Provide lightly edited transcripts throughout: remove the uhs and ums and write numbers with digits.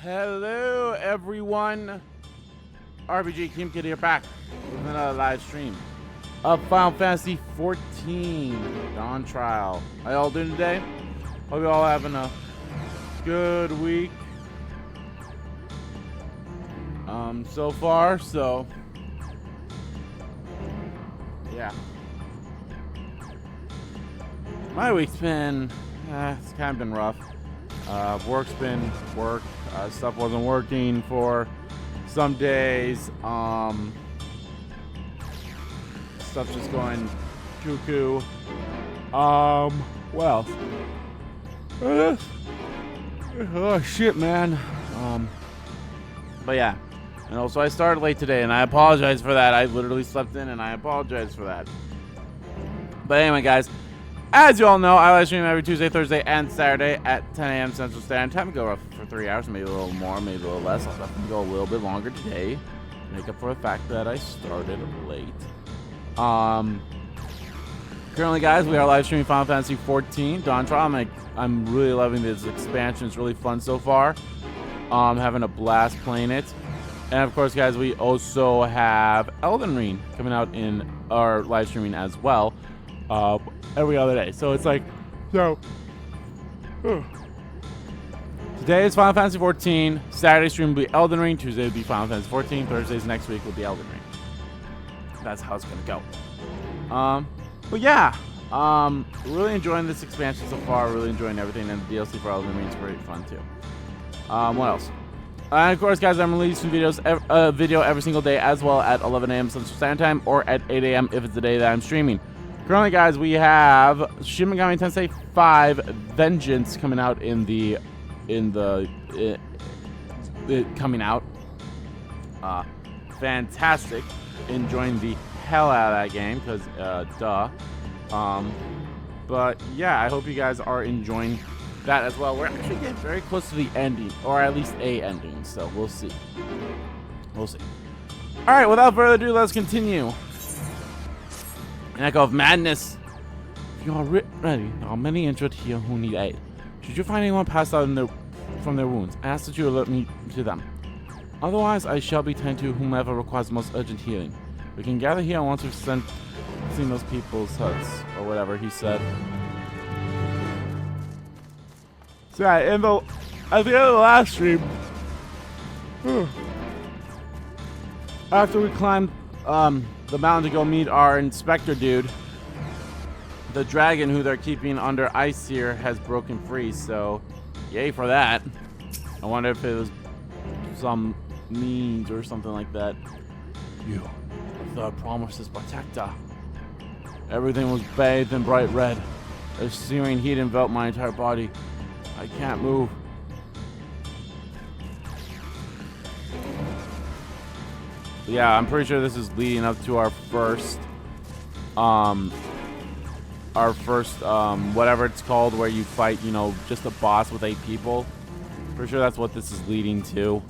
Hello everyone, RPG Team Kid here, back with another live stream of Final Fantasy 14 Dawn Trial. How y'all doing today? Hope you all having a good week so far. So yeah, my week's been it's kind of been rough. Work's been work. Stuff wasn't working for some days. Stuff just going cuckoo. What else? Oh shit, man. But yeah. And also I started late today, and I apologize for that. I literally slept in, and I apologize for that. But anyway, guys, as you all know, I live stream every Tuesday, Thursday, and Saturday at 10 a.m. Central Standard Time. I go for 3 hours, maybe a little more, maybe a little less. I'll definitely go a little bit longer today to make up for the fact that I started late. Currently, guys, we are live streaming Final Fantasy 14 Dawn Trial. I'm really loving this expansion. It's really fun so far. Having a blast playing it. And of course, guys, we also have Elden Ring coming out in our live streaming as well. Every other day. So it's like, today is Final Fantasy 14. Saturday stream will be Elden Ring. Tuesday will be Final Fantasy 14. Thursdays next week will be Elden Ring. That's how it's gonna go. But yeah, really enjoying this expansion so far. Really enjoying everything, and the DLC for Elden Ring is pretty fun too. What else? And of course, guys, I'm releasing video every single day, as well at 11 a.m. Central Standard Time, or at 8 a.m. if it's the day that I'm streaming. Currently, guys, we have Shin Megami Tensei 5 Vengeance coming out coming out. Fantastic. Enjoying the hell out of that game, because duh. But yeah, I hope you guys are enjoying that as well. We're actually getting very close to the ending, or at least a ending, so we'll see. We'll see. All right, without further ado, let's continue. An echo of madness. If you are ready, there are many injured here who need aid. Should you find anyone passed out from their wounds, I ask that you alert me to them. Otherwise, I shall be tending to whomever requires most urgent healing. We can gather here once we've seen those people's huts, or whatever he said. So yeah, at the end of the last stream, after we climbed the mountain to go meet our inspector dude, the dragon who they're keeping under ice here has broken free, so yay for that. I wonder if it was some means or something like that. You, the promise's protector. Everything was bathed in bright red. A searing heat enveloped my entire body. I can't move. Yeah, I'm pretty sure this is leading up to our first whatever it's called, where you fight, you know, just a boss with 8 people. Pretty sure that's what this is leading to.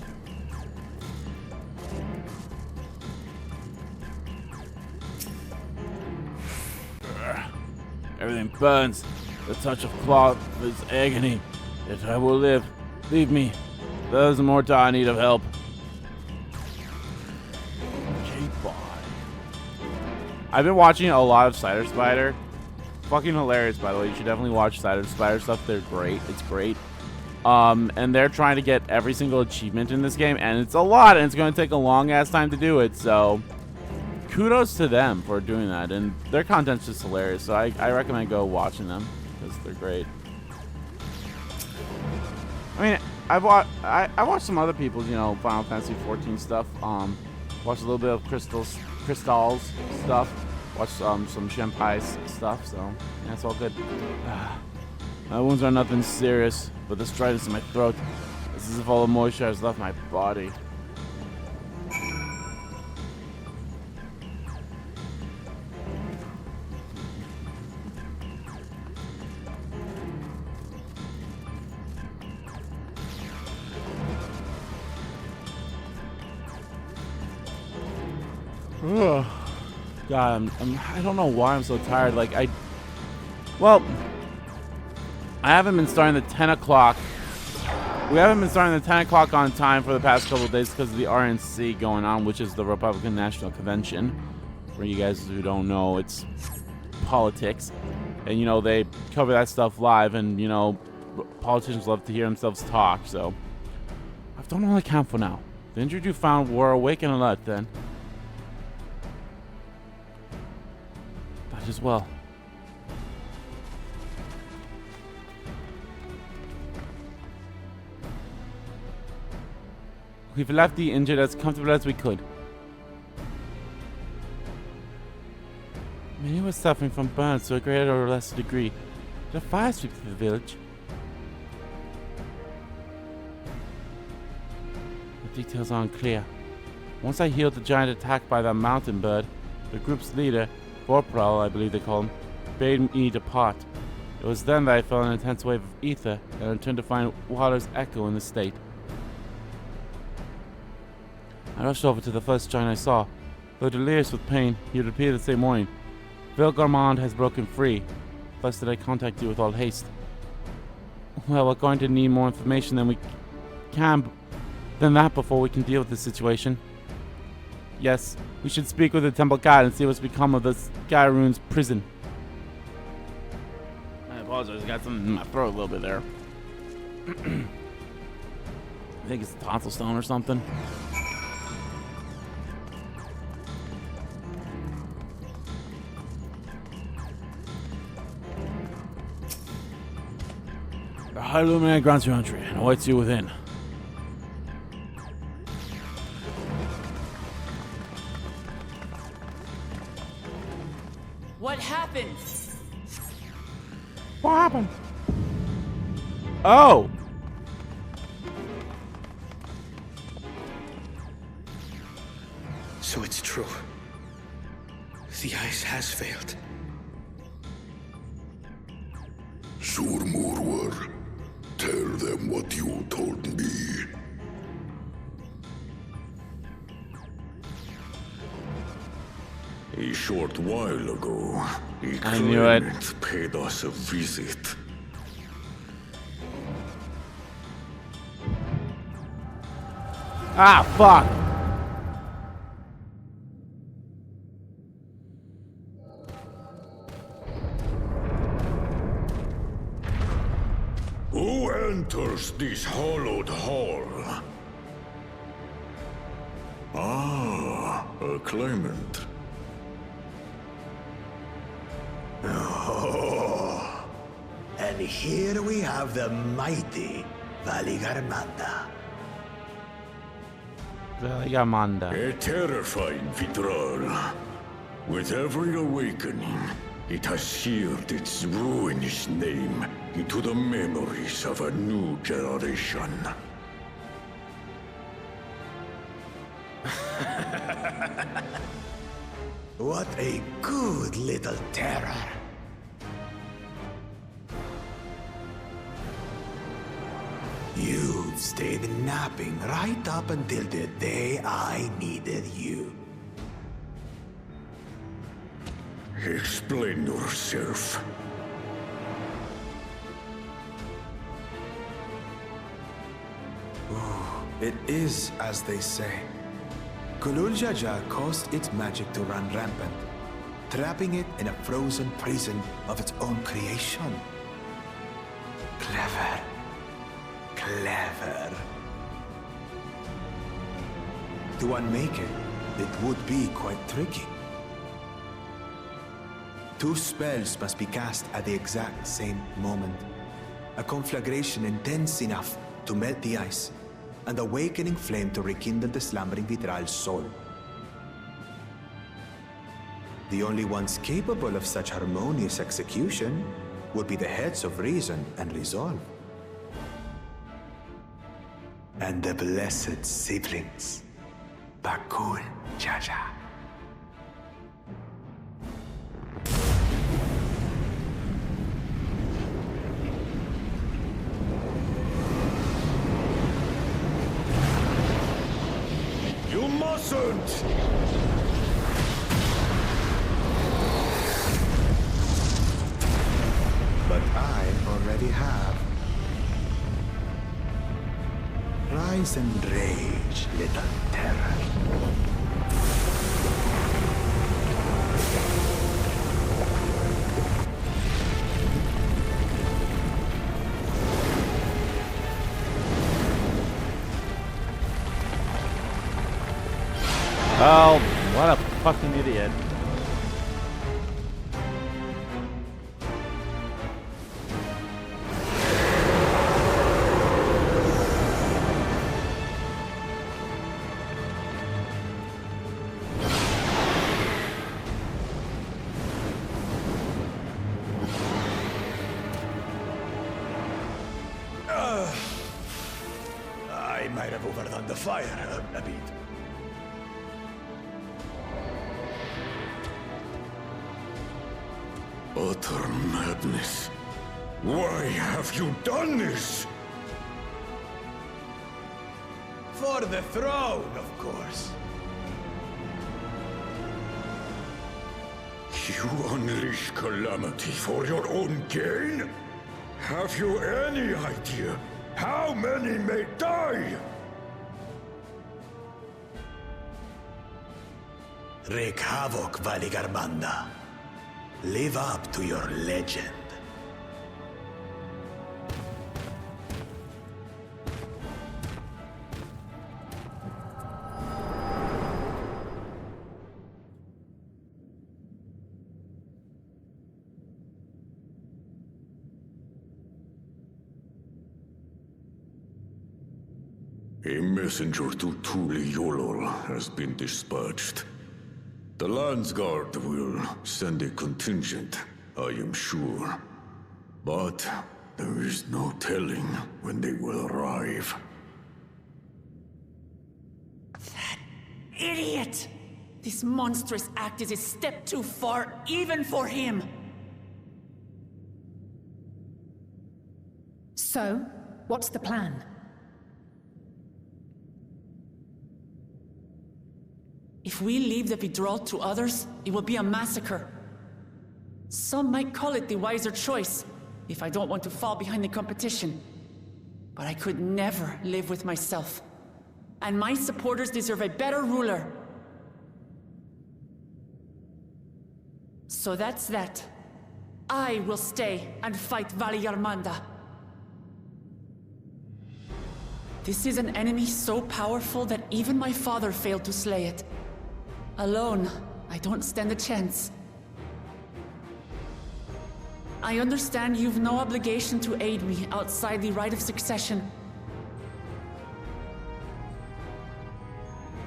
Everything burns. The touch of cloth is agony. Yet I will live. Leave me. There's more time. I need of help. I've been watching a lot of Cider Spider. Fucking hilarious, by the way. You should definitely watch Cider Spider stuff. They're great. It's great. And they're trying to get every single achievement in this game, and it's a lot, and it's going to take a long ass time to do it. So kudos to them for doing that, and their content's just hilarious. So I recommend go watching them, because they're great. I mean, I watched some other people's, you know, Final Fantasy 14 stuff. Watched a little bit of Crystal's stuff. Watched some Shenpai's stuff. So yeah, it's all good. My wounds are nothing serious, but the stridence in my throat, it's as if all the moisture has left my body. God, I don't know why I'm so tired. Like, I haven't been starting the 10 o'clock We haven't been starting at 10 o'clock on time for the past couple of days because of the RNC going on, which is the Republican National Convention. For you guys who don't know, it's politics. And, you know, they cover that stuff live, and, you know, politicians love to hear themselves talk, so I've done all I can for now. The injured you found were awake and alert then. That as well. We've left the injured as comfortable as we could. Many were suffering from burns to a greater or lesser degree. Did a fire sweep through the village? The details are unclear. Once I healed the giant attack by that mountain bird, the group's leader, Vorpral, I believe they call him, bade me depart. It was then that I felt an intense wave of ether and returned to find water's echo in the state. I rushed over to the first giant I saw. Though delirious with pain, he would appear the same morning. Vilgarmond has broken free. Thus did I contact you with all haste. Well, we're going to need more information than that before we can deal with the situation. Yes, we should speak with the temple guide and see what's become of the Skyrune's prison. I apologize, I got something in my throat a little bit there. I think it's tonsil stone or something. The High Luminary grants your entry and awaits you within. What happened? What happened? Oh! So it's true. The ice has failed. Surmurwar, tell them what you told me. A short while ago, a I knew it. claimant paid us a visit. Ah, fuck! Who enters this hallowed hall? Ah, a claimant. Oh. And here we have the mighty Valigarmanda. Valigarmanda. A terrifying Vitral. With every awakening, it has seared its ruinous name into the memories of a new generation. What a good little terror. You've stayed napping right up until the day I needed you. Explain yourself. It is as they say. Kulul Jaja caused its magic to run rampant, trapping it in a frozen prison of its own creation. Clever. Clever. To unmake it, it would be quite tricky. 2 spells must be cast at the exact same moment. A conflagration intense enough to melt the ice, and awakening flame to rekindle the slumbering Vitral's soul. The only ones capable of such harmonious execution would be the heads of reason and resolve. And the blessed siblings, Bakul Jaja. You mustn't! But I already have. rise and rage, little terror. Oh, what a fucking idiot. I might have overdone the fire a bit. Utter madness. Why have you done this? For the throne, of course. You unleash calamity for your own gain? Have you any idea how many may die? Wreak havoc, Valigarmanda. Live up to your legend. A messenger to Tuli Yolol has been dispatched. The Landsguard will send a contingent, I am sure. But there is no telling when they will arrive. That idiot! This monstrous act is a step too far, even for him! So, what's the plan? If we leave the withdrawal to others, it will be a massacre. Some might call it the wiser choice, if I don't want to fall behind the competition. But I could never live with myself. And my supporters deserve a better ruler. So that's that. I will stay and fight Valigarmanda. This is an enemy so powerful that even my father failed to slay it. Alone, I don't stand a chance. I understand you've no obligation to aid me outside the right of succession.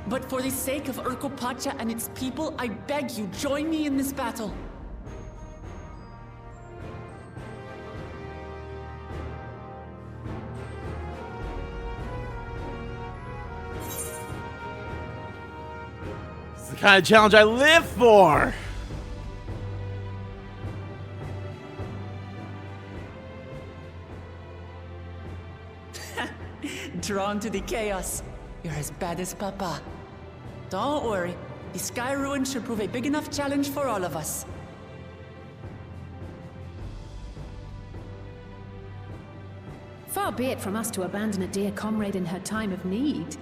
But for the sake of Urkopacha and its people, I beg you, join me in this battle. It's the kind of challenge I live for! Drawn to the chaos. You're as bad as Papa. Don't worry. The Sky Ruin should prove a big enough challenge for all of us. Far be it from us to abandon a dear comrade in her time of need.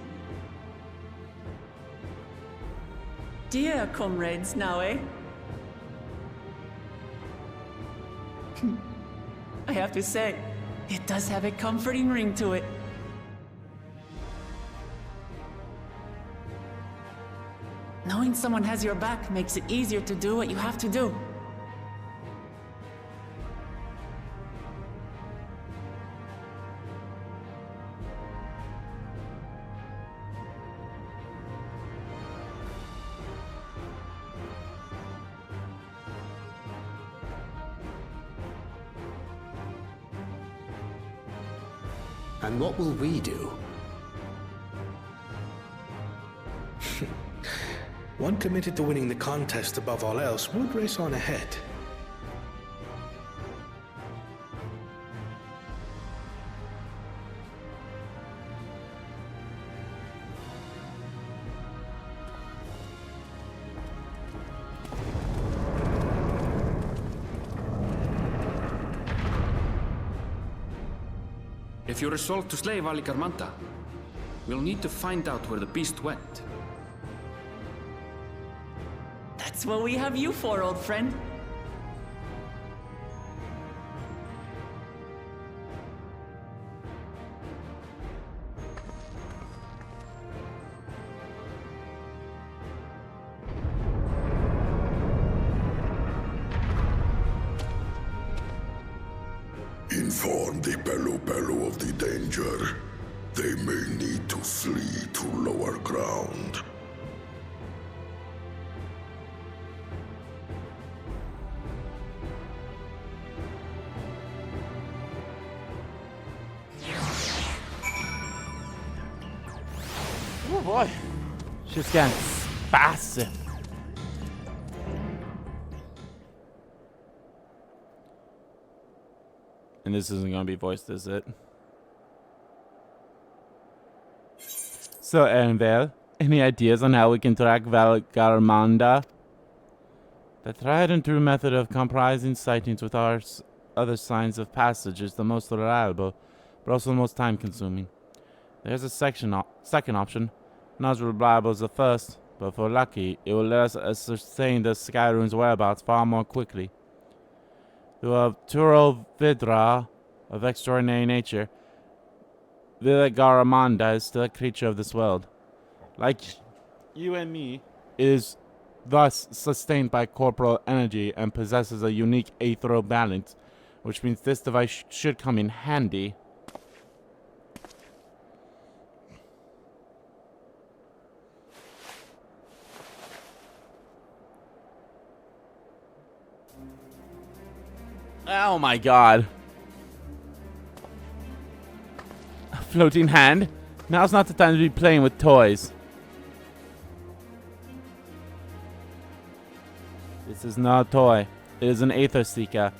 Dear comrades now, eh? I have to say, it does have a comforting ring to it. Knowing someone has your back makes it easier to do what you have to do. And what will we do? One committed to winning the contest above all else would race on ahead. If you resolve to slay Valigarmanda, We'll need to find out where the beast went. That's what we have you for, old friend. Inform the Pelu of the danger. They may need to flee to lower ground. Oh boy. Shit's getting spicy. And this isn't going to be voiced, is it? So, Ernvel, any ideas on how we can track Valgarmanda? The tried and true method of comprising sightings with our other signs of passage is the most reliable, but also the most time-consuming. There's a second option, not as reliable as the first, but if we're lucky, it will let us ascertain the Sky Rune's whereabouts far more quickly. Through a Turo Vidra of extraordinary nature, Valgarmanda is still a creature of this world. Like you and me, it is thus sustained by corporal energy and possesses a unique aetherial balance, which means this device should come in handy. Oh my god. A floating hand? Now's not the time to be playing with toys. This is not a toy. It is an Aether Seeker.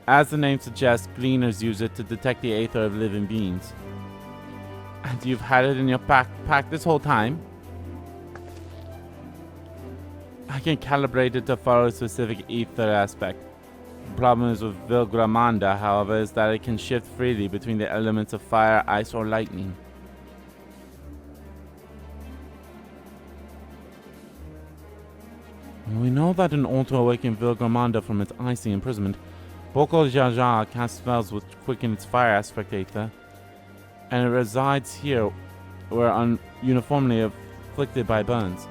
As the name suggests, gleaners use it to detect the aether of living beings. And you've had it in your backpack this whole time? I can calibrate it to follow a specific ether aspect. The problem is with Valgarmanda, however, is that it can shift freely between the elements of fire, ice, or lightning. We know that in order to awaken Valgarmanda from its icy imprisonment, Boko Jaja casts spells which quicken its fire aspect aether, and it resides here where uniformly afflicted by burns.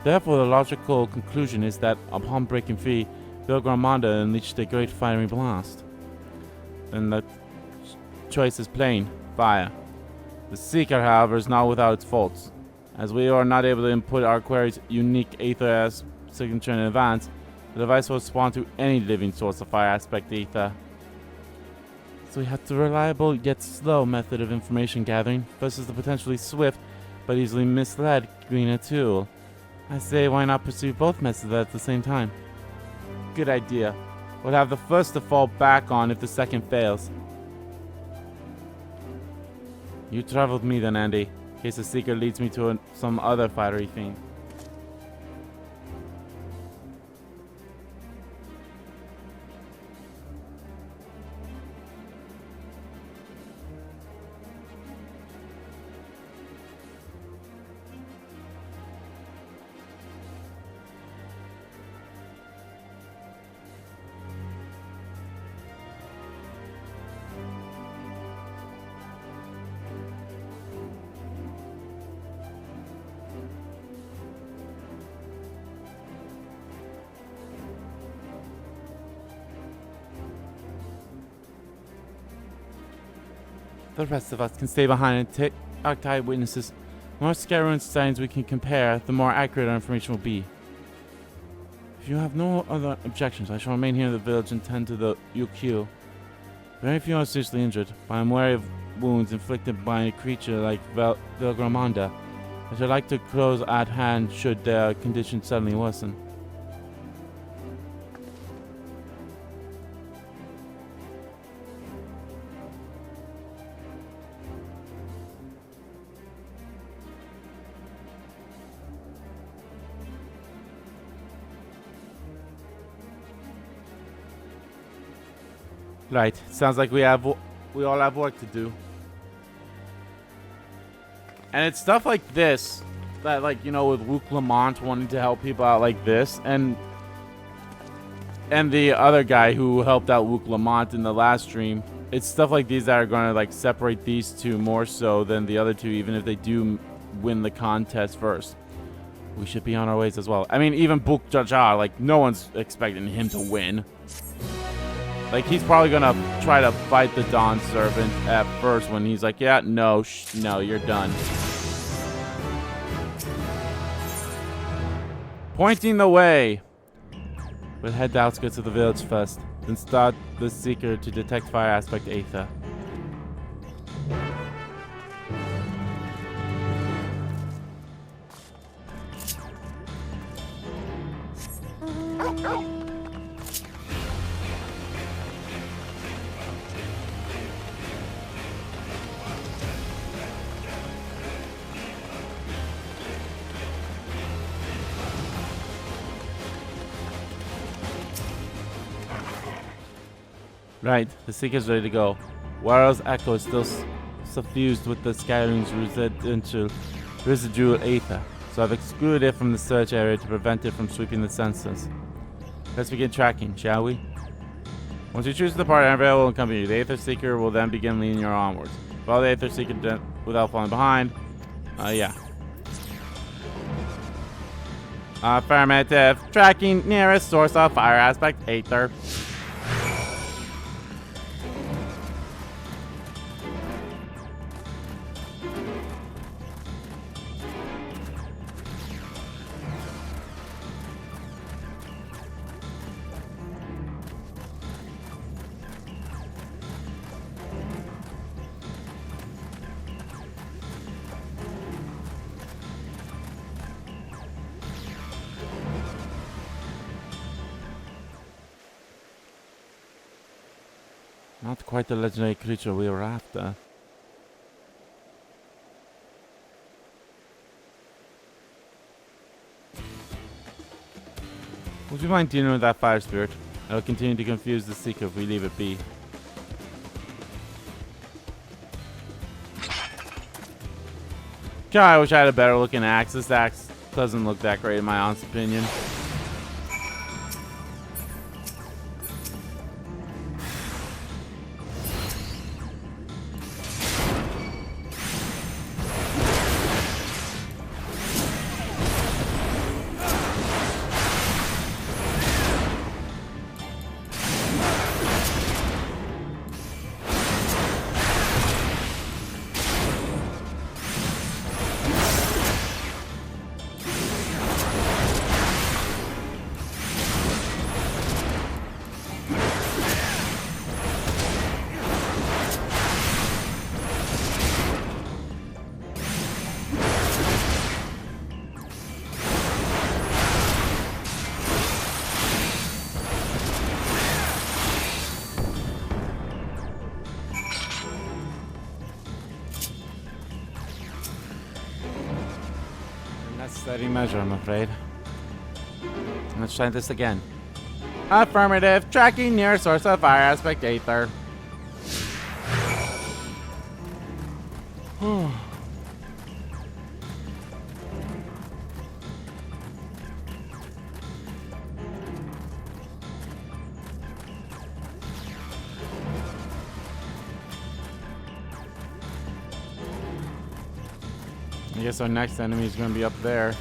Therefore, the logical conclusion is that upon breaking free, Valgarmanda unleashed a great fiery blast. And the choice is plain: fire. The Seeker, however, is not without its faults. As we are not able to input our query's unique aether signature in advance, the device will respond to any living source of fire aspect ether. So we have the reliable yet slow method of information gathering versus the potentially swift but easily misled greener tool. I say, why not pursue both methods at the same time? Good idea. We'll have the first to fall back on if the second fails. You travel with me then, Andy, in case the Seeker leads me to some other fiery thing. The rest of us can stay behind and take archive witnesses. The more Skyruin signs we can compare, the more accurate our information will be. If you have no other objections, I shall remain here in the village and tend to the UQ. Very few are seriously injured, but I am wary of wounds inflicted by a creature like Valgarmanda. I should like to close at hand should their condition suddenly worsen. Right. Sounds like we all have work to do. And it's stuff like this that, like, you know, with Wuk Lamat wanting to help people out like this, and the other guy who helped out Wuk Lamat in the last stream, it's stuff like these that are going to, like, separate these two more so than the other two, even if they do win the contest first. We should be on our ways as well. I mean, even Buk Jaja, like, no one's expecting him to win. Like, he's probably gonna try to fight the Dawn Servant at first when he's like, yeah, no, no, you're done. Pointing the way. We'll head to the outskirts of the village first, then start the Seeker to detect fire aspect Aether. Right, the Seeker's ready to go. Warrow's echo is still suffused with the Skyrim's residual Aether, so I've excluded it from the search area to prevent it from sweeping the senses. Let's begin tracking, shall we? Once you choose the party, everyone will accompany you. The Aether Seeker will then begin leading you onwards. Follow the Aether Seeker without falling behind. Yeah. Affirmative. Tracking nearest source of fire aspect Aether. Not quite the legendary creature we were after. Would you mind dealing with that fire spirit? It'll continue to confuse the Seeker if we leave it be. God, I wish I had a better looking axe. This axe doesn't look that great in my honest opinion. Steady measure, I'm afraid. Let's try this again. Affirmative. Tracking near source of fire aspect Aether. I guess our next enemy is going to be up there.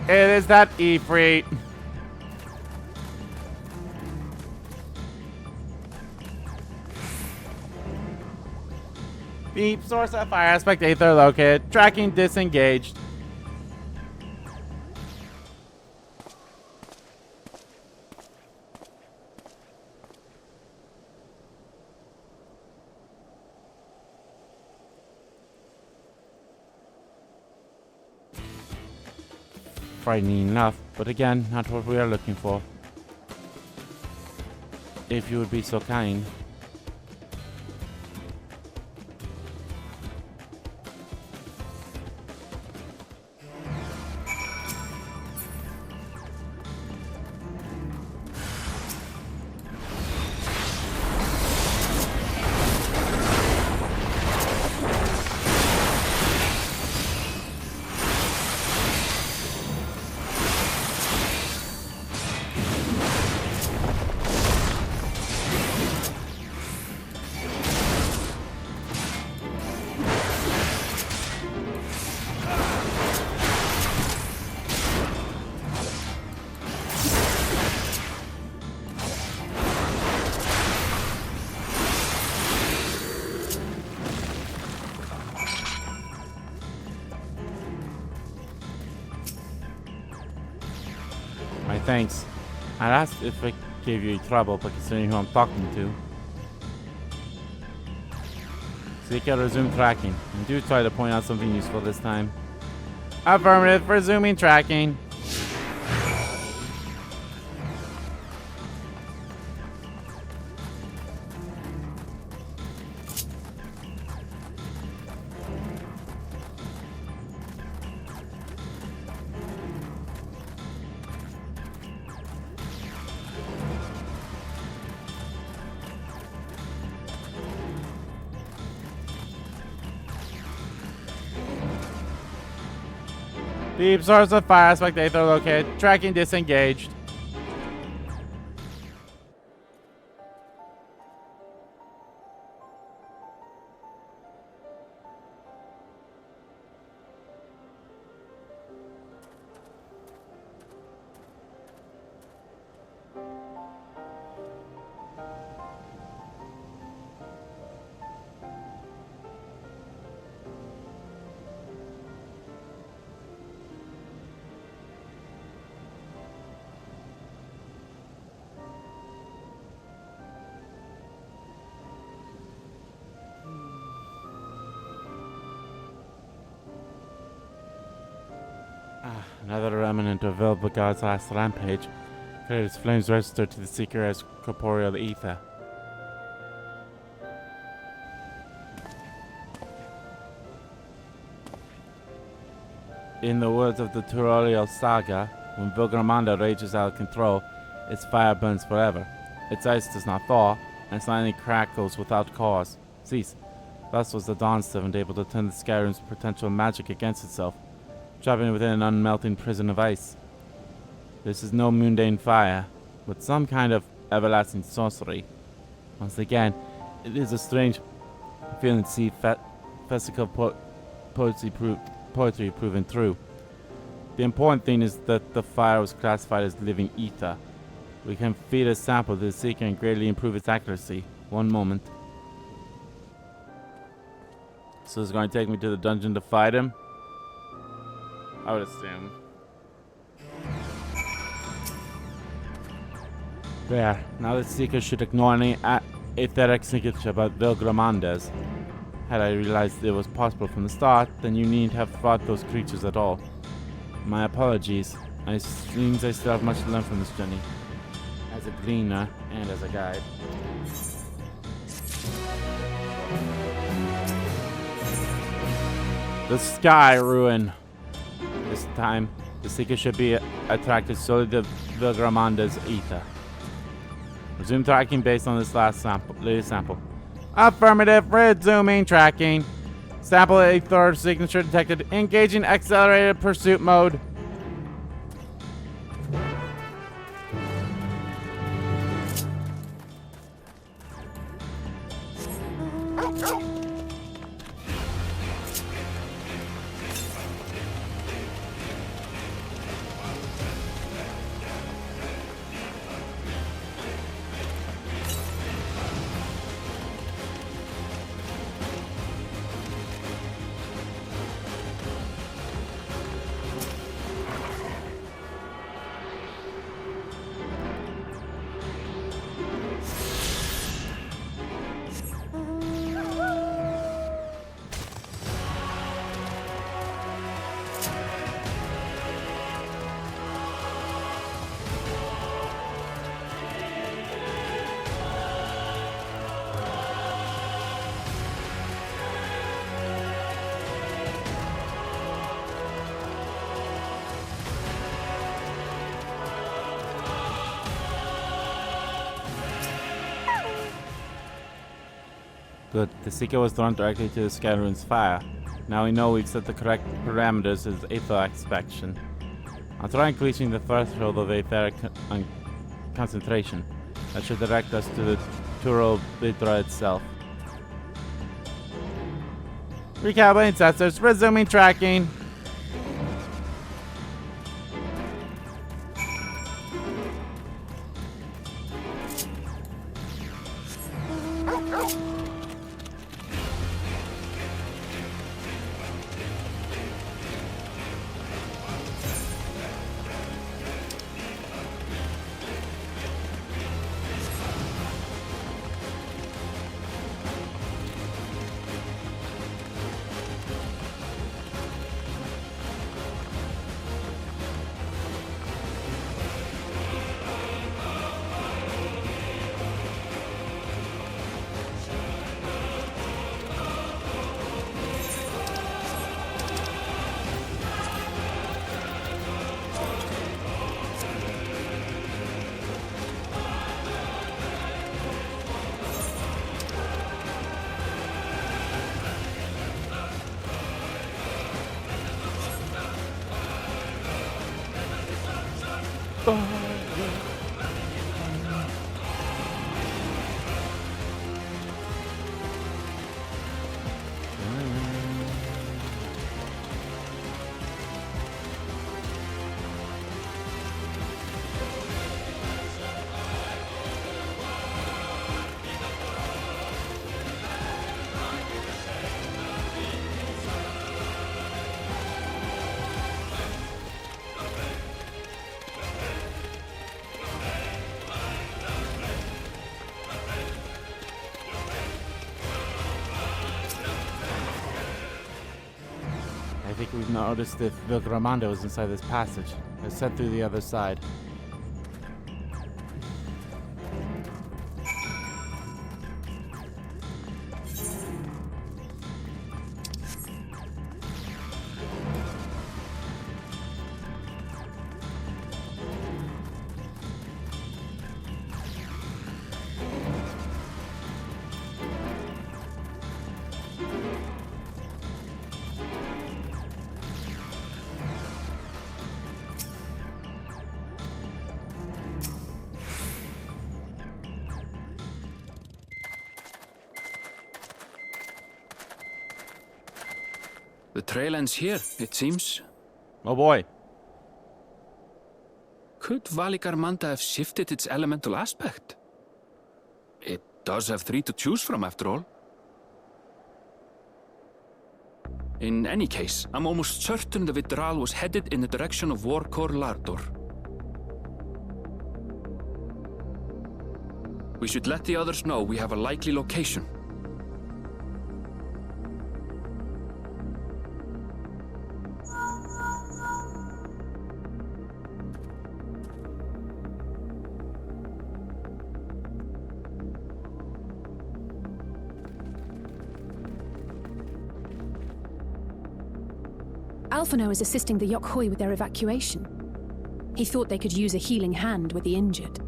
It is that Ifrit. Beep, source of fire aspect Aether located. Tracking disengaged. Frightening enough, but again, not what we are looking for. If you would be so kind. thanks. I'd ask if I gave you trouble, but considering who I'm talking to. Seeker, resume tracking. And do try to point out something useful this time. Affirmative, resuming tracking. Deep source of fire, spectator located. Tracking disengaged. Another remnant of Vilbagard's last rampage. Its flames registered to the Seeker as corporeal ether. In the words of the Turorial saga, when Vilgramanda rages out of control, its fire burns forever. Its ice does not thaw, and slightly crackles without cause. Cease. Thus was the Dawn Servant able to turn the Skyrim's potential magic against itself, trapping it within an unmelting prison of ice. This is no mundane fire, but some kind of everlasting sorcery. Once again, it is a strange feeling to see physical poetry proven true. The important thing is that the fire was classified as living ether. We can feed a sample to the Seeker and greatly improve its accuracy. One moment. So it's going to take me to the dungeon to fight him? I would assume. There. Now the Seeker should ignore any etheric signature about Vilgramandes. Had I realized it was possible from the start, then you needn't have fought those creatures at all. My apologies. It seems I still have much to learn from this journey. As a gleaner and as a guide. The Sky Ruin. This time, the Seeker should be attracted solely to Vilgramanda's ether. Resume tracking based on this latest sample. Affirmative, resuming tracking. Sample ether signature detected. Engaging accelerated pursuit mode. Good. The Seeker was thrown directly to the Skyruin's fire. Now we know we've set the correct parameters as aether extraction. I'll try increasing the threshold of etheric concentration. That should direct us to the Turo Bidra itself. Recalibrating sensors, resuming tracking. We've noticed if Wuk Lamat is inside this passage. Let's head through the other side. The trail ends here, it seems. Oh boy. Could Valigarmanda have shifted its elemental aspect? It does have 3 to choose from, after all. In any case, I'm almost certain the Vidral was headed in the direction of Warkor Lardor. We should let the others know we have a likely location. Alphino is assisting the Yokhoi with their evacuation. He thought they could use a healing hand with the injured.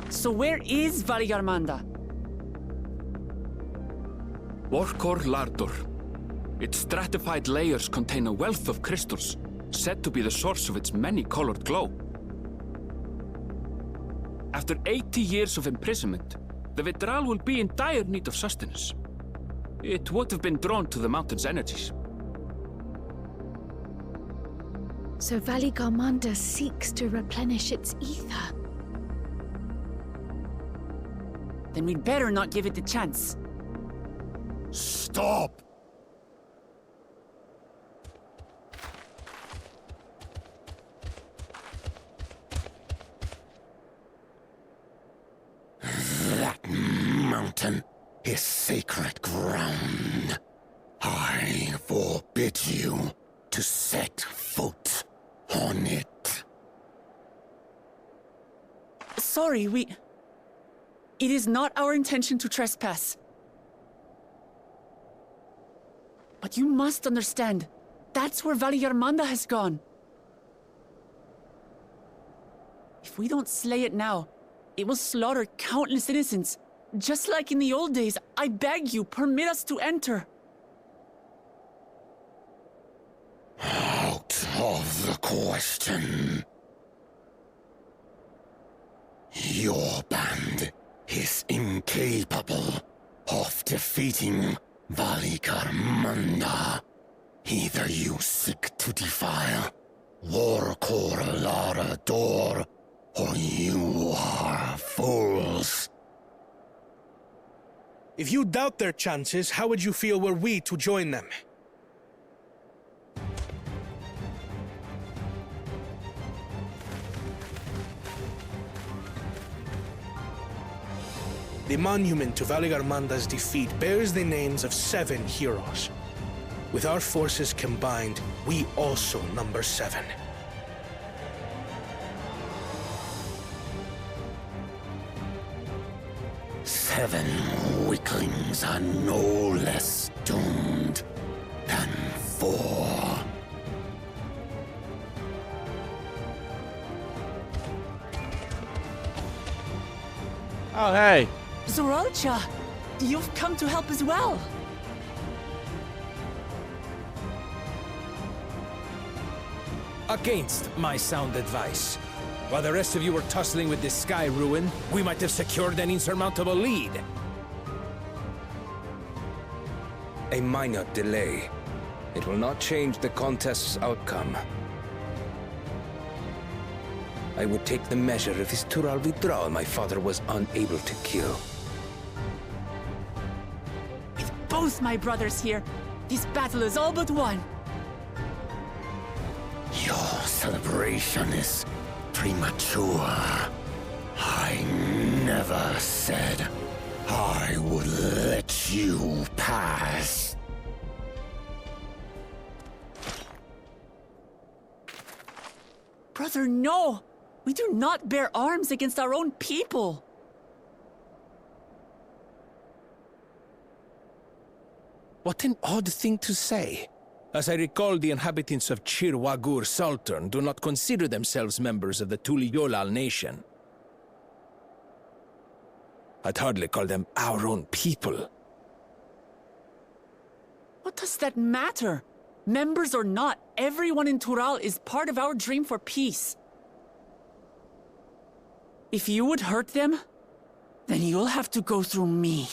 So where is Valigarmanda? Warkor Lardor. Its stratified layers contain a wealth of crystals, said to be the source of its many-colored glow. After 80 years of imprisonment, the Vidral will be in dire need of sustenance. It would have been drawn to the mountain's energies. So Valigarmanda seeks to replenish its ether. Then we'd better not give it the chance. Stop! That mountain is sacred ground. I forbid you to set foot on it. Sorry, It is not our intention to trespass. But you must understand, that's where Valigarmanda has gone. If we don't slay it now, it will slaughter countless innocents. Just like in the old days, I beg you, permit us to enter. Out of the question. Your band is incapable of defeating Valigarmanda. Either you seek to defile Warkor Lardor, or you are fools. If you doubt their chances, how would you feel were we to join them? The monument to Valigarmanda's defeat bears the names of 7 heroes. With our forces combined, we also number 7. Seven weaklings are no less doomed than 4. Oh, hey. Zoralcha, you've come to help as well. Against my sound advice. While the rest of you were tussling with this sky ruin, we might have secured an insurmountable lead. A minor delay. It will not change the contest's outcome. I would take the measure of his Tural Vidral my father was unable to kill. With both my brothers here, this battle is all but won. Your celebration is premature. I never said I would let you pass. Brother, no! We do not bear arms against our own people! What an odd thing to say. As I recall, the inhabitants of Chir Wagur Sultan do not consider themselves members of the Tuli-Yolal nation. I'd hardly call them our own people. What does that matter? Members or not, everyone in Tural is part of our dream for peace. If you would hurt them, then you'll have to go through me.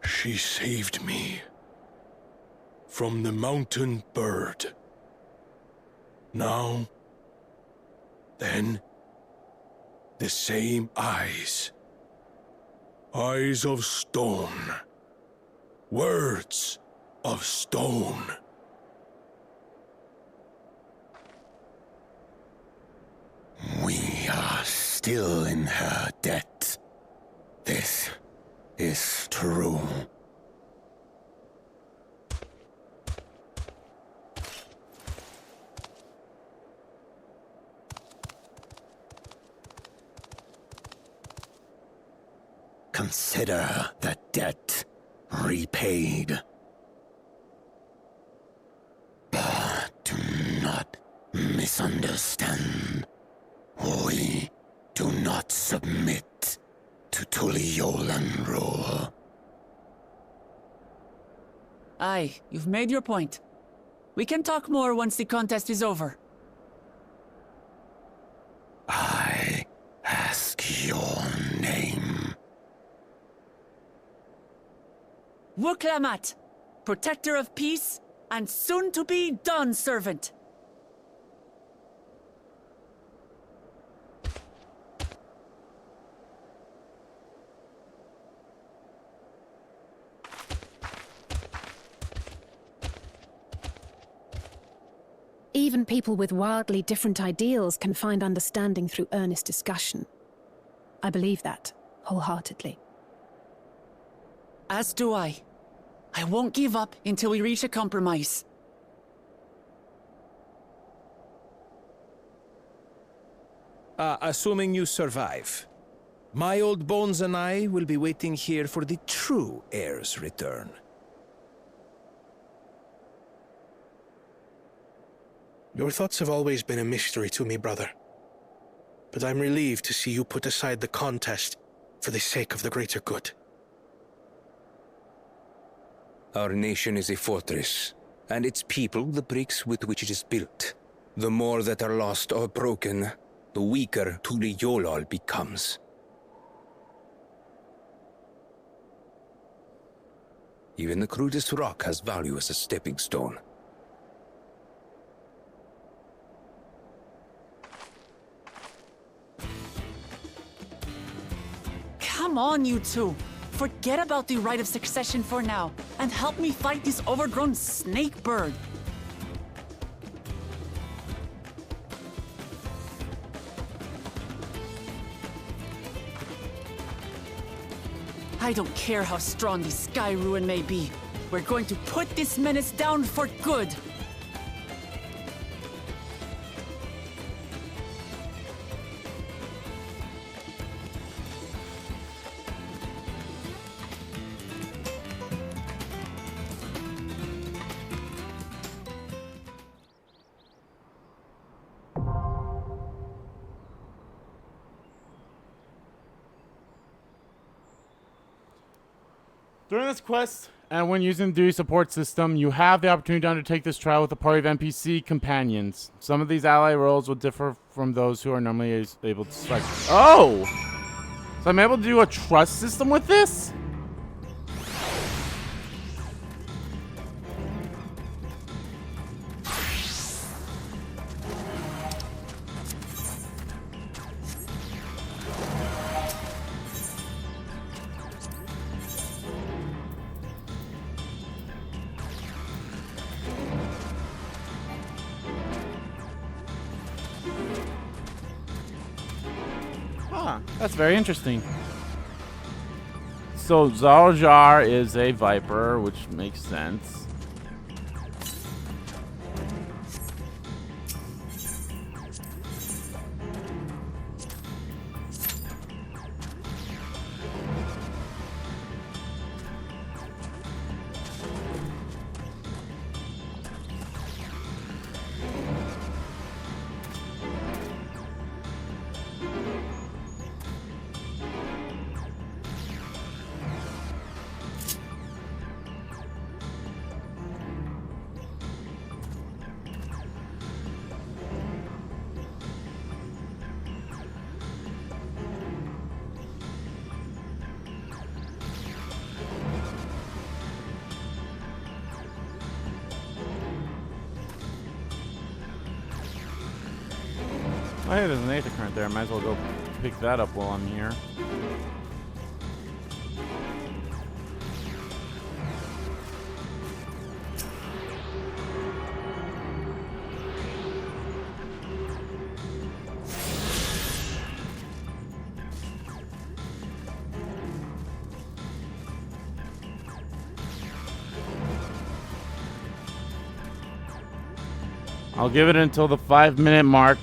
She saved me from the mountain bird. Now, then, the same eyes. Eyes of stone. Words of stone. We are still in her debt. This is true. Consider the debt repaid. But do not misunderstand. We do not submit to Tuli-Yolan rule. Aye, you've made your point. We can talk more once the contest is over. I ask your name. Wuk Lamat, protector of peace, and soon-to-be Dawn servant. Even people with wildly different ideals can find understanding through earnest discussion. I believe that, wholeheartedly. As do I. I won't give up until we reach a compromise. Assuming you survive, my old bones and I will be waiting here for the true heir's return. Your thoughts have always been a mystery to me, brother. But I'm relieved to see you put aside the contest for the sake of the greater good. Our nation is a fortress, and its people the bricks with which it is built. The more that are lost or broken, the weaker Tuli-Yolal becomes. Even the crudest rock has value as a stepping stone. Come on, you two. Forget about the right of succession for now, and help me fight this overgrown snake bird. I don't care how strong the Sky Ruin may be. We're going to put this menace down for good. During this quest, and when using the support system, you have the opportunity to undertake this trial with a party of NPC companions. Some of these ally roles will differ from those who are normally able to select. Oh! So I'm able to do a trust system with this? Ah, that's very interesting. So Zaljar is a viper, which makes sense. Oh, hey, there's an Aether Current there. Might as well go pick that up while I'm here. I'll give it until the 5-minute mark.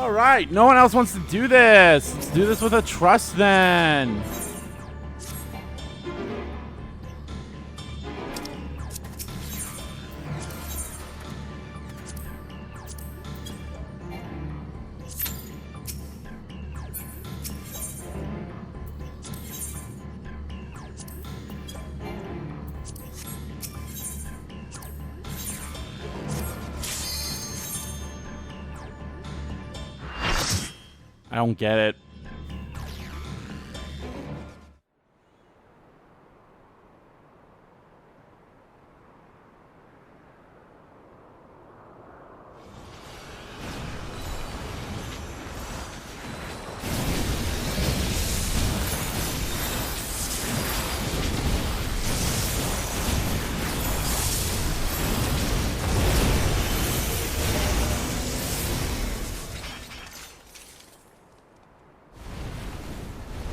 Alright, no one else wants to do this. Let's do this with a trust then. I don't get it.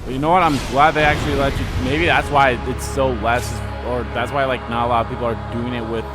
But you know what? I'm glad they actually let you. Maybe that's why it's so less, or that's why like not a lot of people are doing it with.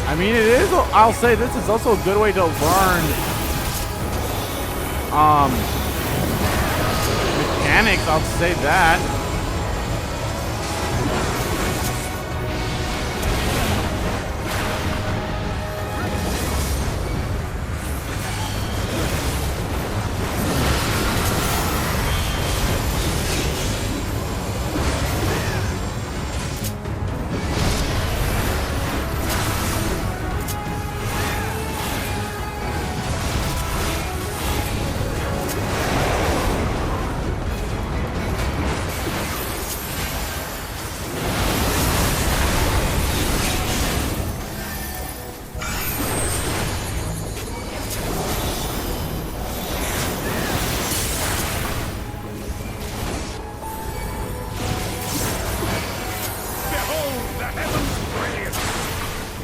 I mean, it is. I'll say this is also a good way to learn mechanics. I'll say that.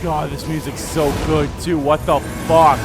God, this music's so good too. What the fuck?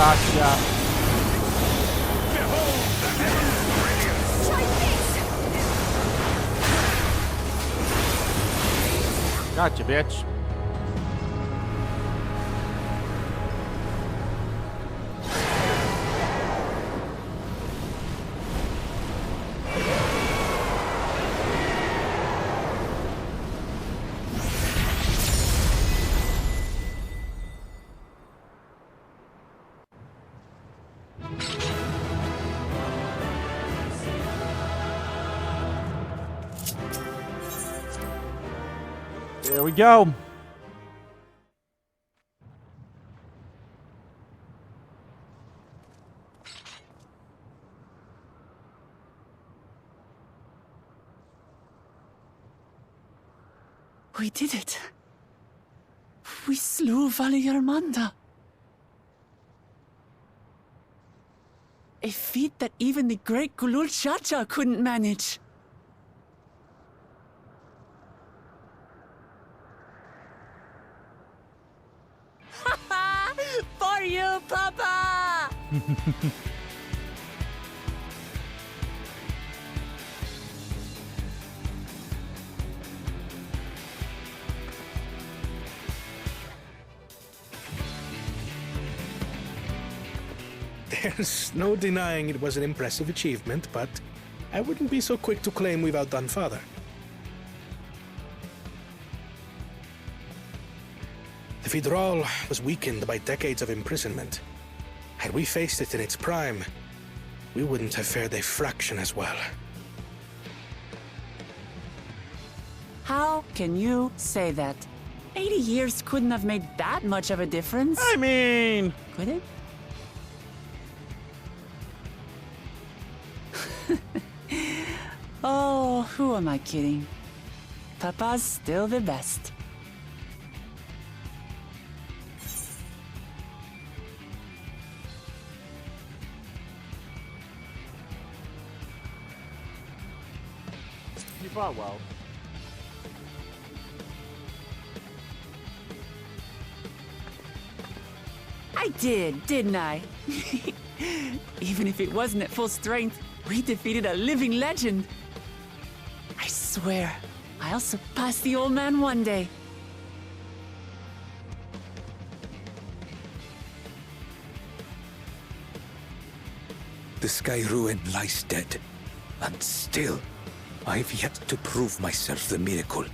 Gotcha. Gotcha, bitch. There we go. We did it. We slew Valigarmanda. A feat that even the great Gulul Chacha couldn't manage. For you, Papa! There's no denying it was an impressive achievement, but I wouldn't be so quick to claim we've outdone Father. The Federal was weakened by decades of imprisonment. Had we faced it in its prime, we wouldn't have fared a fraction as well. How can you say that? 80 years couldn't have made that much of a difference. I mean... Could it? Oh, who am I kidding? Papa's still the best. You fought well. I did, didn't I? Even if it wasn't at full strength, we defeated a living legend. I swear, I'll surpass the old man one day. The Sky Ruin lies dead, and still, I've yet to prove myself the miracle.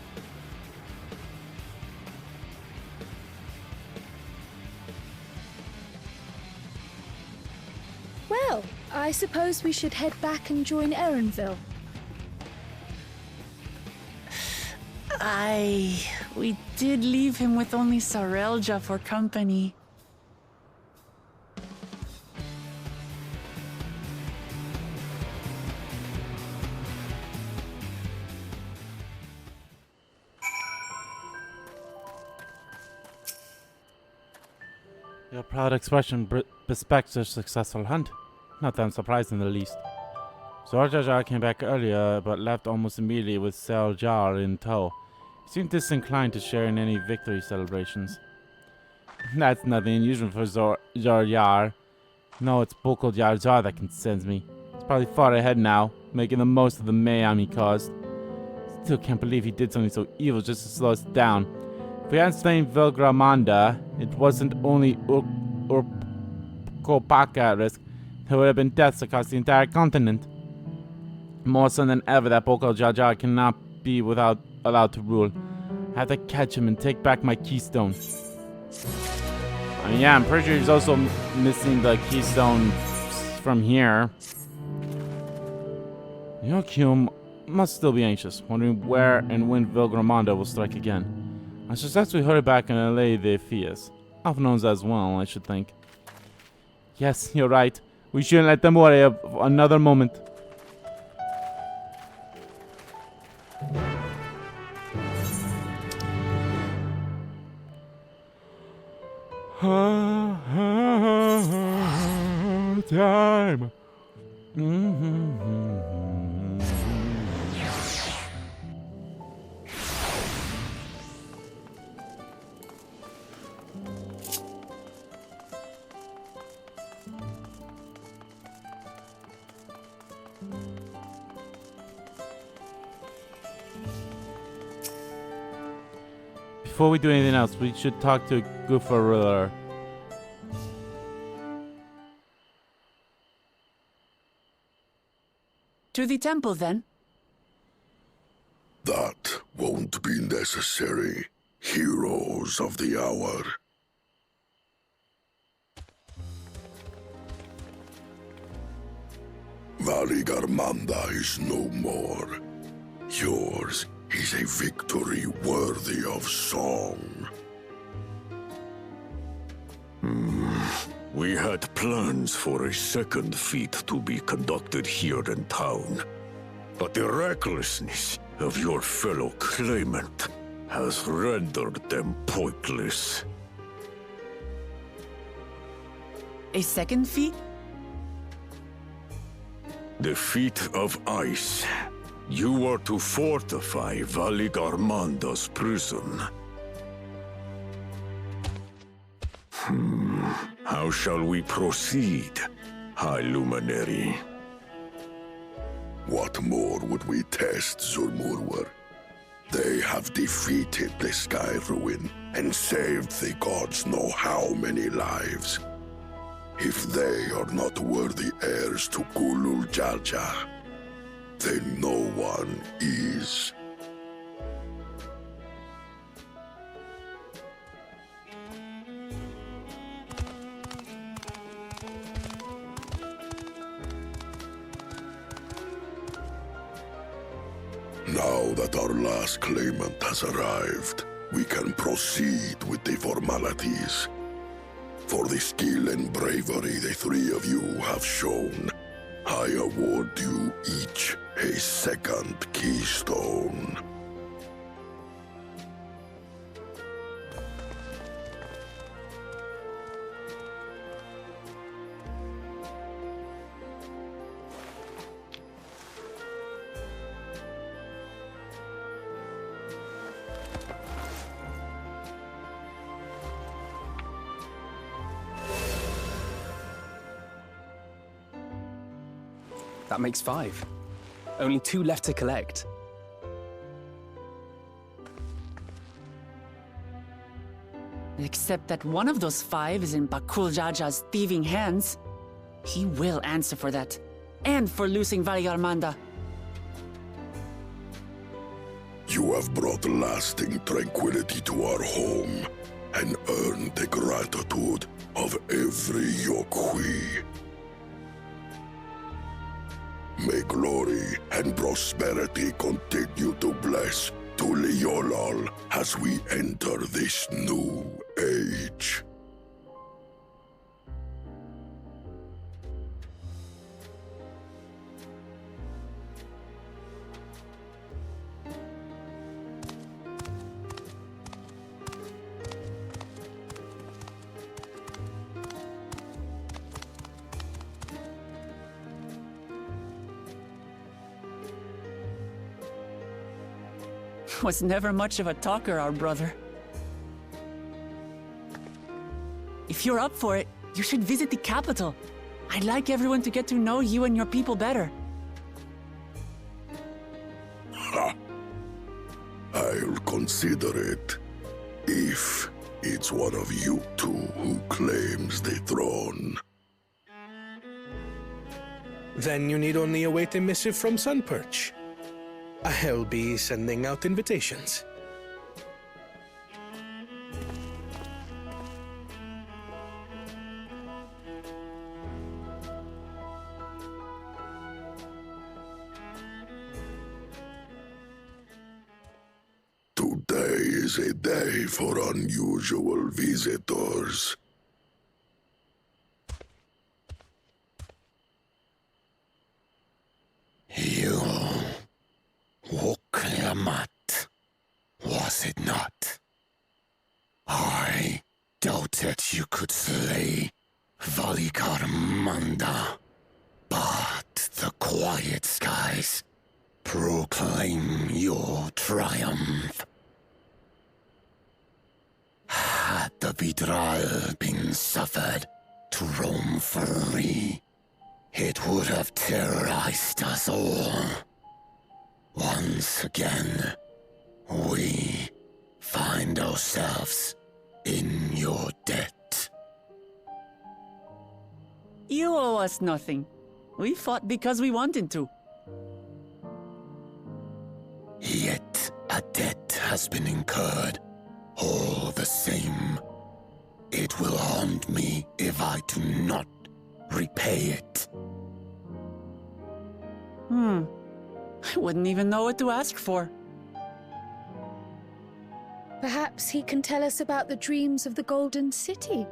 Well, I suppose we should head back and join Erenville. We did leave him with only Sarelja for company. Your proud expression bespeaks a successful hunt. Not that I'm surprised in the least. Sarelja came back earlier, but left almost immediately with Seljar in tow. He seemed disinclined to share in any victory celebrations. That's nothing unusual for Zarjar. No, it's Bokol Jar Jar that concerns me. He's probably far ahead now, making the most of the mayhem he caused. Still can't believe he did something so evil just to slow us down. If we hadn't slain Vilgramanda, it wasn't only Urkopaka at risk. There would have been deaths across the entire continent. More so than ever, that Bokol Jar Jar cannot be allowed to rule. I have to catch him and take back my keystone. I mean, yeah, I'm pretty sure he's also missing the keystone from here. Joachim must still be anxious, wondering where and when Vilgramanda will strike again. I suggest we hurry back and allay the fears. Often known as well, I should think. Yes, you're right. We shouldn't let them worry another moment. Time. before we do anything else, we should talk to Gufarilla. To the temple, then. That won't be necessary, heroes of the hour. Valigarmanda is no more. Yours is a victory worthy of song. We had plans for a second feat to be conducted here in town. But the recklessness of your fellow claimant has rendered them pointless. A second feat? The feat of ice. You are to fortify Valigarmanda's prison. How shall we proceed, High Luminary? What more would we test, Zulmurwar? They have defeated the Sky Ruin and saved the gods know how many lives. If they are not worthy heirs to Gulul Jalja, then no one is. Now that our last claimant has arrived, we can proceed with the formalities. For the skill and bravery the three of you have shown, I award you each a second keystone. That makes 5. Only 2 left to collect. Except that one of those 5 is in Bakul Jaja's thieving hands. He will answer for that. And for losing Valigarmanda. You have brought lasting tranquility to our home and earned the gratitude of every Yokwi. May glory and prosperity continue to bless Tuliolol as we enter this new age. Was never much of a talker, our brother. If you're up for it, you should visit the capital. I'd like everyone to get to know you and your people better. Ha! I'll consider it. If it's one of you two who claims the throne. Then you need only await a missive from Sunperch. I'll be sending out invitations. Today is a day for unusual visitors. You, Wuk Lamat, was it not? I doubted you could slay Valigarmanda, but the quiet skies proclaim your triumph. Had the Vidral been suffered to roam free, it would have terrorized us all. Once again, we find a yourselves in your debt. You owe us nothing. We fought because we wanted to. Yet a debt has been incurred. All the same, it will haunt me if I do not repay it. I wouldn't even know what to ask for. Perhaps he can tell us about the dreams of the Golden City.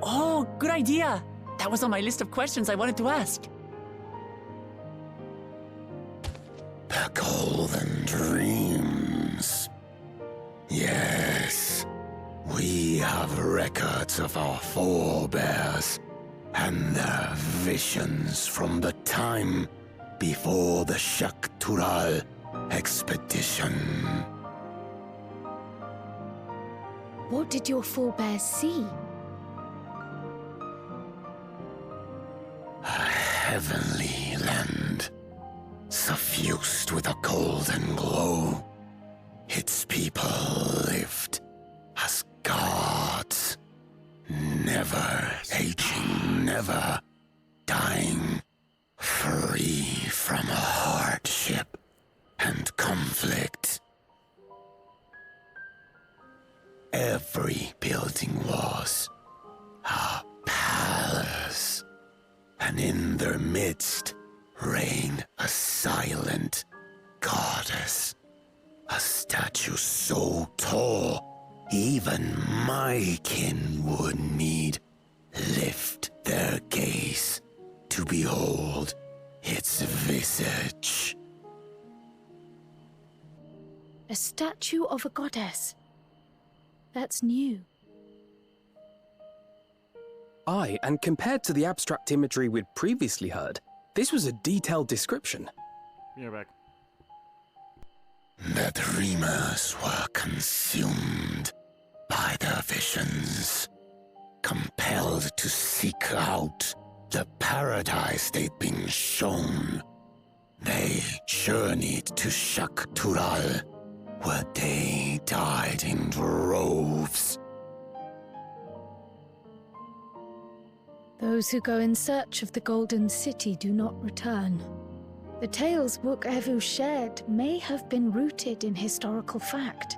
Oh, good idea! That was on my list of questions I wanted to ask. The Golden Dreams. Yes, we have records of our forebears and their visions from the time before the Shaktural expedition. What did your forebears see? A heavenly land, suffused with a golden glow. Its people lived as gods, never aging, never dying, free from hardship and conflict. Every building was a palace, and in their midst reigned a silent goddess, a statue so tall even my kin would need lift their gaze to behold its visage. A statue of a goddess. That's new. Aye, and compared to the abstract imagery we'd previously heard, this was a detailed description. You're back. The dreamers were consumed by their visions, compelled to seek out the paradise they'd been shown. They journeyed to Shaktural, where they died in droves. Those who go in search of the Golden City do not return. The tales Wuk Evu shared may have been rooted in historical fact.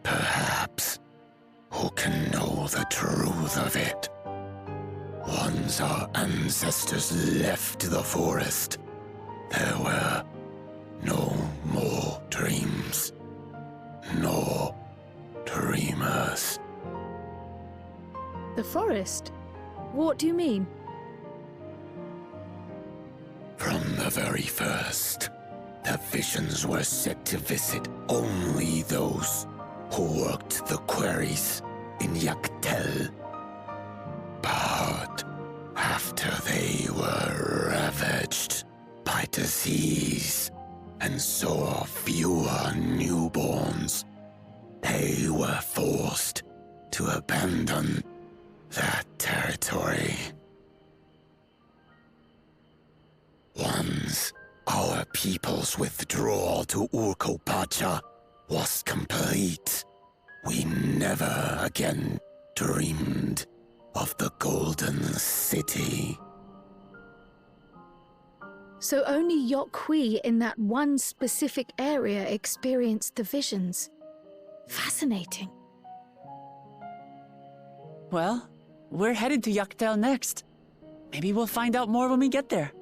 Perhaps. Who can know the truth of it? Once our ancestors left the forest, there were no more dreams, no dreamers. The forest? What do you mean? From the very first, the visions were said to visit only those who worked the quarries in Yaktel. But after they were ravaged by disease and saw fewer newborns, they were forced to abandon that territory. Once our people's withdrawal to Urkopacha was complete, we never again dreamed of the Golden City. So only Yokhui in that one specific area experienced the visions. Fascinating. Well, we're headed to Yaktel next. Maybe we'll find out more when we get there.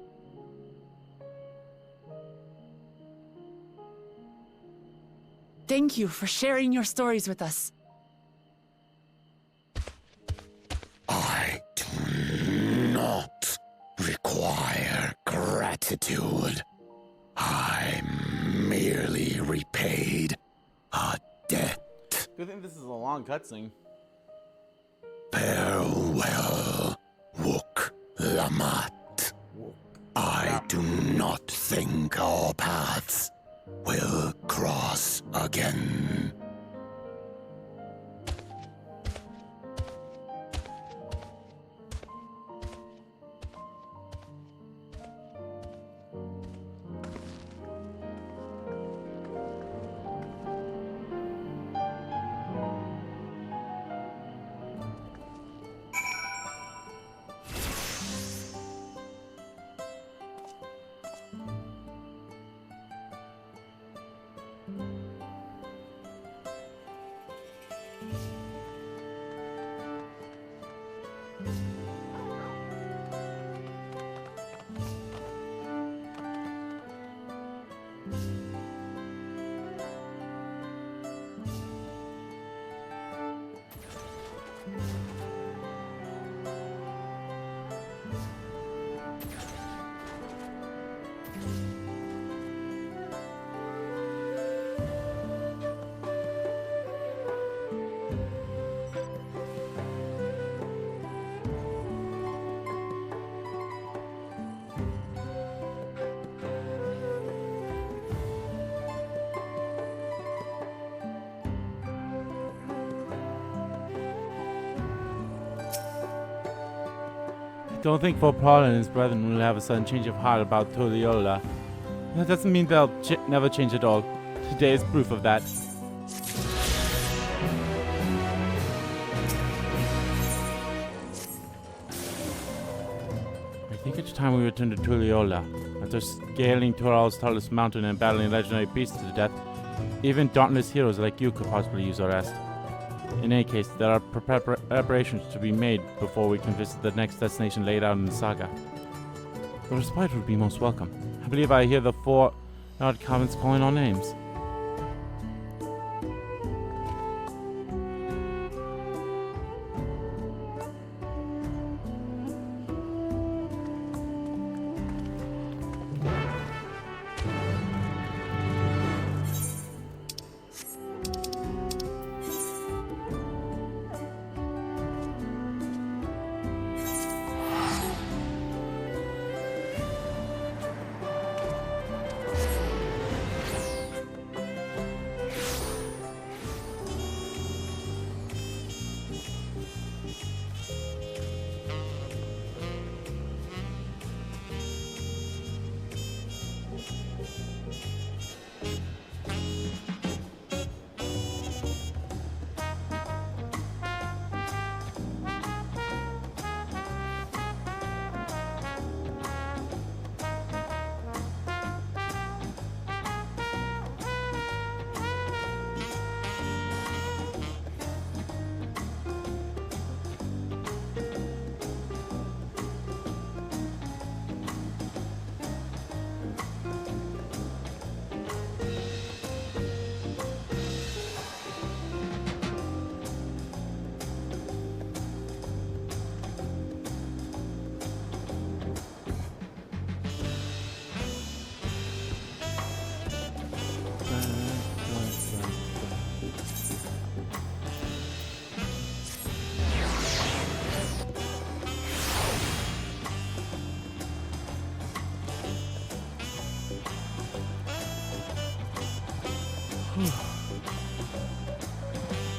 Thank you for sharing your stories with us. I do not require gratitude. I merely repaid a debt. Good thing this is a long cutscene. Farewell, Wuk Lamat. I do not think our paths will cross again. don't think for Paul and his brethren will have a sudden change of heart about Tulliola. That doesn't mean they'll never change at all. Today is proof of that. I think it's time we return to Tulliola. After scaling Toral's tallest mountain and battling legendary beasts to the death, even dauntless heroes like you could possibly use a rest. In any case, there are preparations to be made before we can visit the next destination laid out in the saga. The respite would be most welcome. I believe I hear the 4 odd comments calling our names.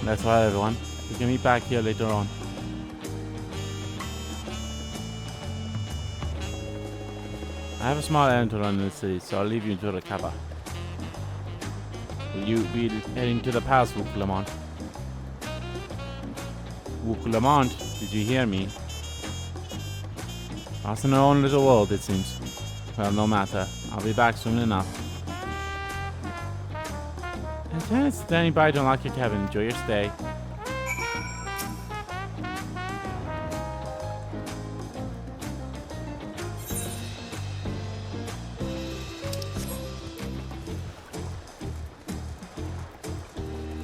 That's all, everyone. We can meet back here later on. I have a small errand to run in the city, so I'll leave you to recover. Will you be heading to the palace, Wuk Lamat? Wuk Lamat, did you hear me? Lost in our own little world, it seems. Well, no matter. I'll be back soon enough. Lieutenant's standing by to unlock your cabin. Enjoy your stay.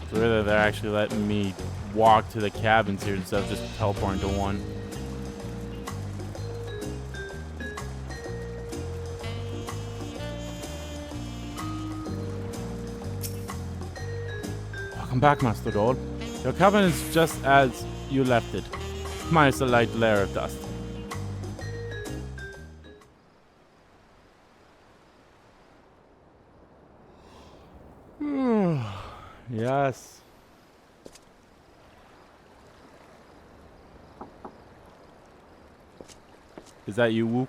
It's weird that they're actually letting me walk to the cabins here instead of just teleporting to one. Welcome back, Master Gold. Your cabin is just as you left it, minus a light layer of dust. Yes. Is that you, Wuk?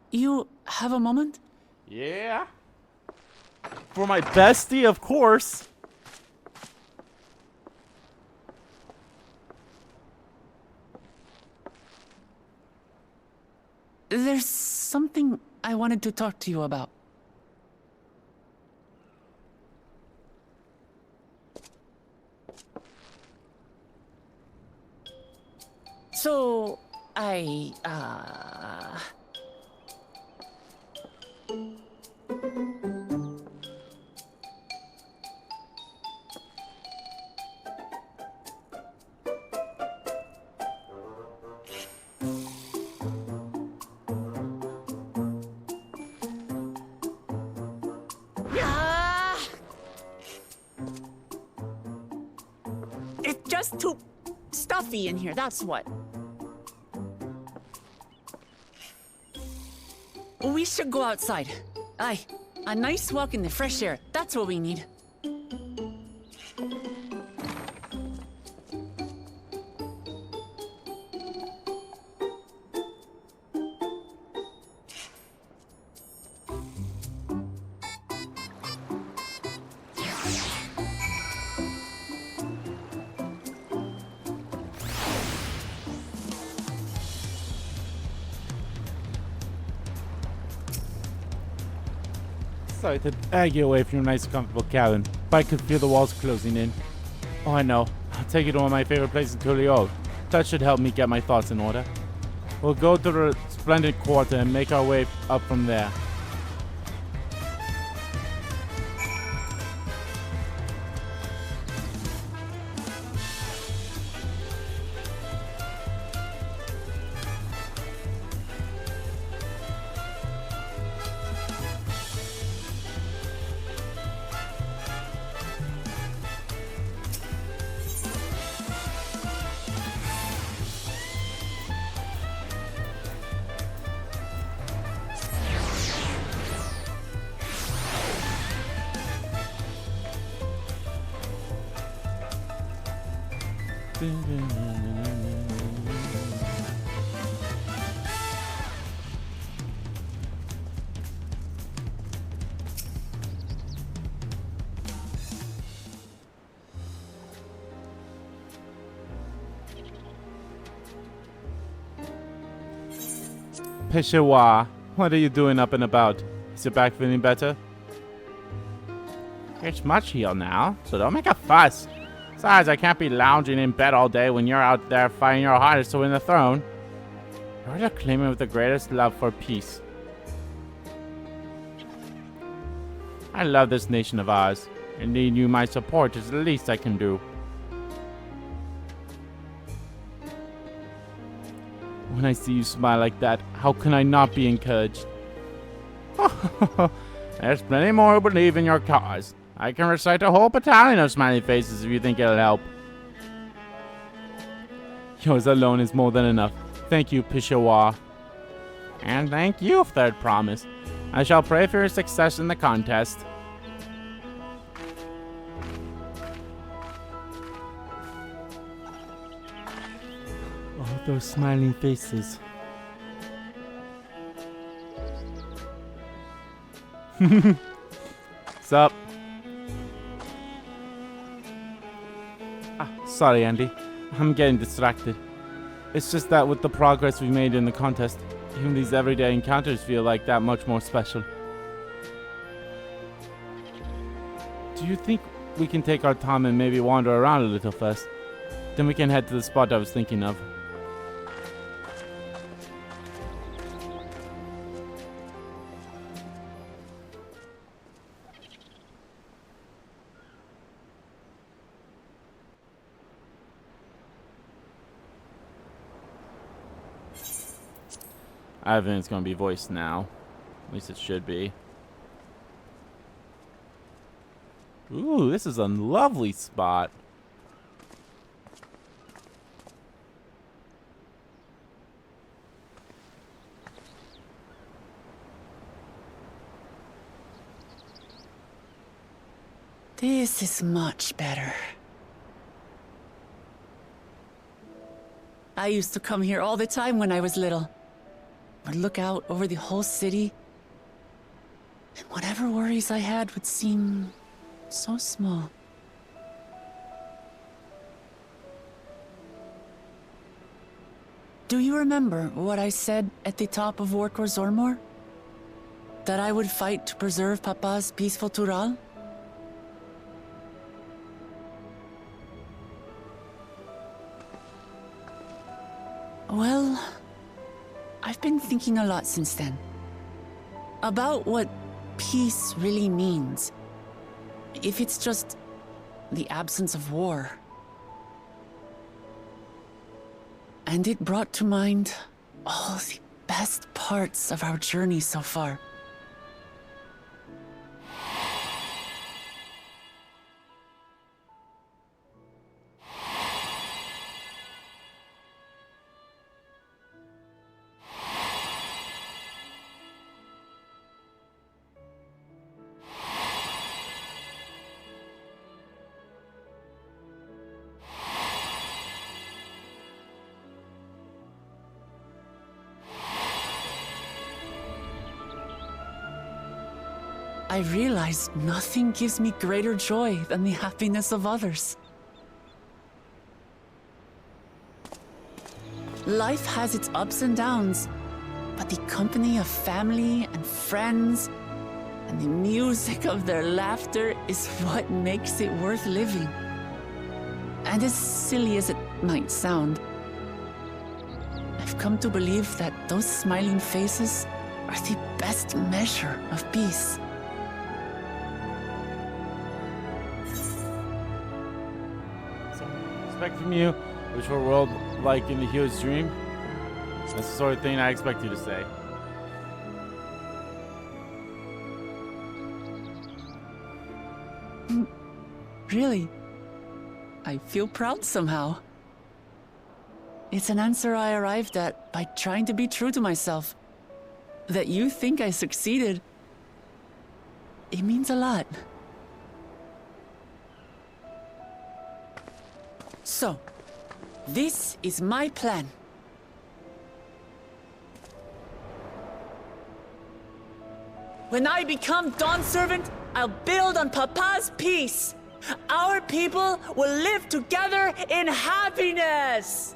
You have a moment? Yeah. For my bestie, of course. There's something I wanted to talk to you about. So, it's just too stuffy in here, that's what. We should go outside. I A nice walk in the fresh air. That's what we need. Sorry to drag you away from your nice comfortable cabin, but I could feel the walls closing in. Oh, I know. I'll take you to one of my favorite places in Tuliol. That should help me get my thoughts in order. We'll go to the splendid quarter and make our way up from there. Peshawar, what are you doing up and about? Is your back feeling better? It's much healed now, so don't make a fuss. Besides, I can't be lounging in bed all day when you're out there fighting your hardest to win the throne. You're just claiming with the greatest love for peace. I love this nation of ours. And needing you my support is the least I can do. When I see you smile like that, how can I not be encouraged? There's plenty more who believe in your cause. I can recite a whole battalion of smiley faces if you think it'll help. Yours alone is more than enough. Thank you, Peshawar. And thank you, Third Promise. I shall pray for your success in the contest. Oh, those smiling faces. Sup? Sorry, Andy. I'm getting distracted. It's just that with the progress we made in the contest, even these everyday encounters feel like that much more special. Do you think we can take our time and maybe wander around a little first? Then we can head to the spot I was thinking of. I think it's going to be voiced now. At least it should be. Ooh, this is a lovely spot. This is much better. I used to come here all the time when I was little. Would look out over the whole city, and whatever worries I had would seem so small. Do you remember what I said at the top of War Zormor? That I would fight to preserve Papa's peaceful Tural? Well, I've been thinking a lot since then. About what peace really means. If it's just the absence of war. And it brought to mind all the best parts of our journey so far. I realize nothing gives me greater joy than the happiness of others. Life has its ups and downs, but the company of family and friends and the music of their laughter is what makes it worth living. And as silly as it might sound, I've come to believe that those smiling faces are the best measure of peace. Expect from you, which were world like in the hero's dream? That's the sort of thing I expect you to say. Really? I feel proud somehow. It's an answer I arrived at by trying to be true to myself. That you think I succeeded, it means a lot. So, this is my plan. When I become Dawn Servant, I'll build on Papa's peace. Our people will live together in happiness.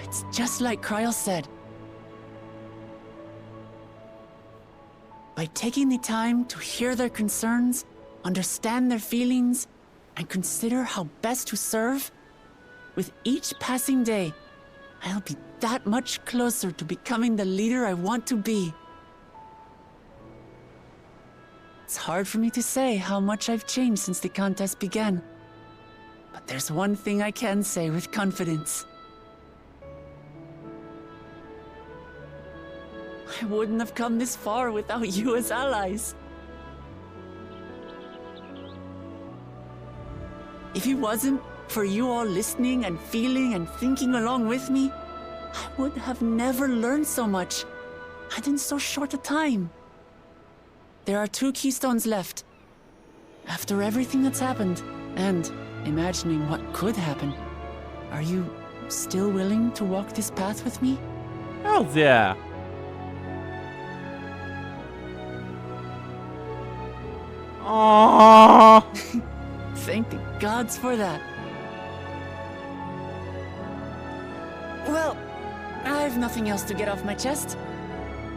It's just like Kryl said. By taking the time to hear their concerns, understand their feelings, and consider how best to serve, with each passing day, I'll be that much closer to becoming the leader I want to be. It's hard for me to say how much I've changed since the contest began. But there's one thing I can say with confidence. I wouldn't have come this far without you as allies. If it wasn't for you all listening and feeling and thinking along with me, I would have never learned so much, and in so short a time. There are 2 keystones left. After everything that's happened, and imagining what could happen, are you still willing to walk this path with me? Hell yeah. Aww. Thank the gods for that. Well, I've nothing else to get off my chest.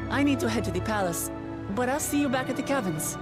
I need to head to the palace, but I'll see you back at the caverns.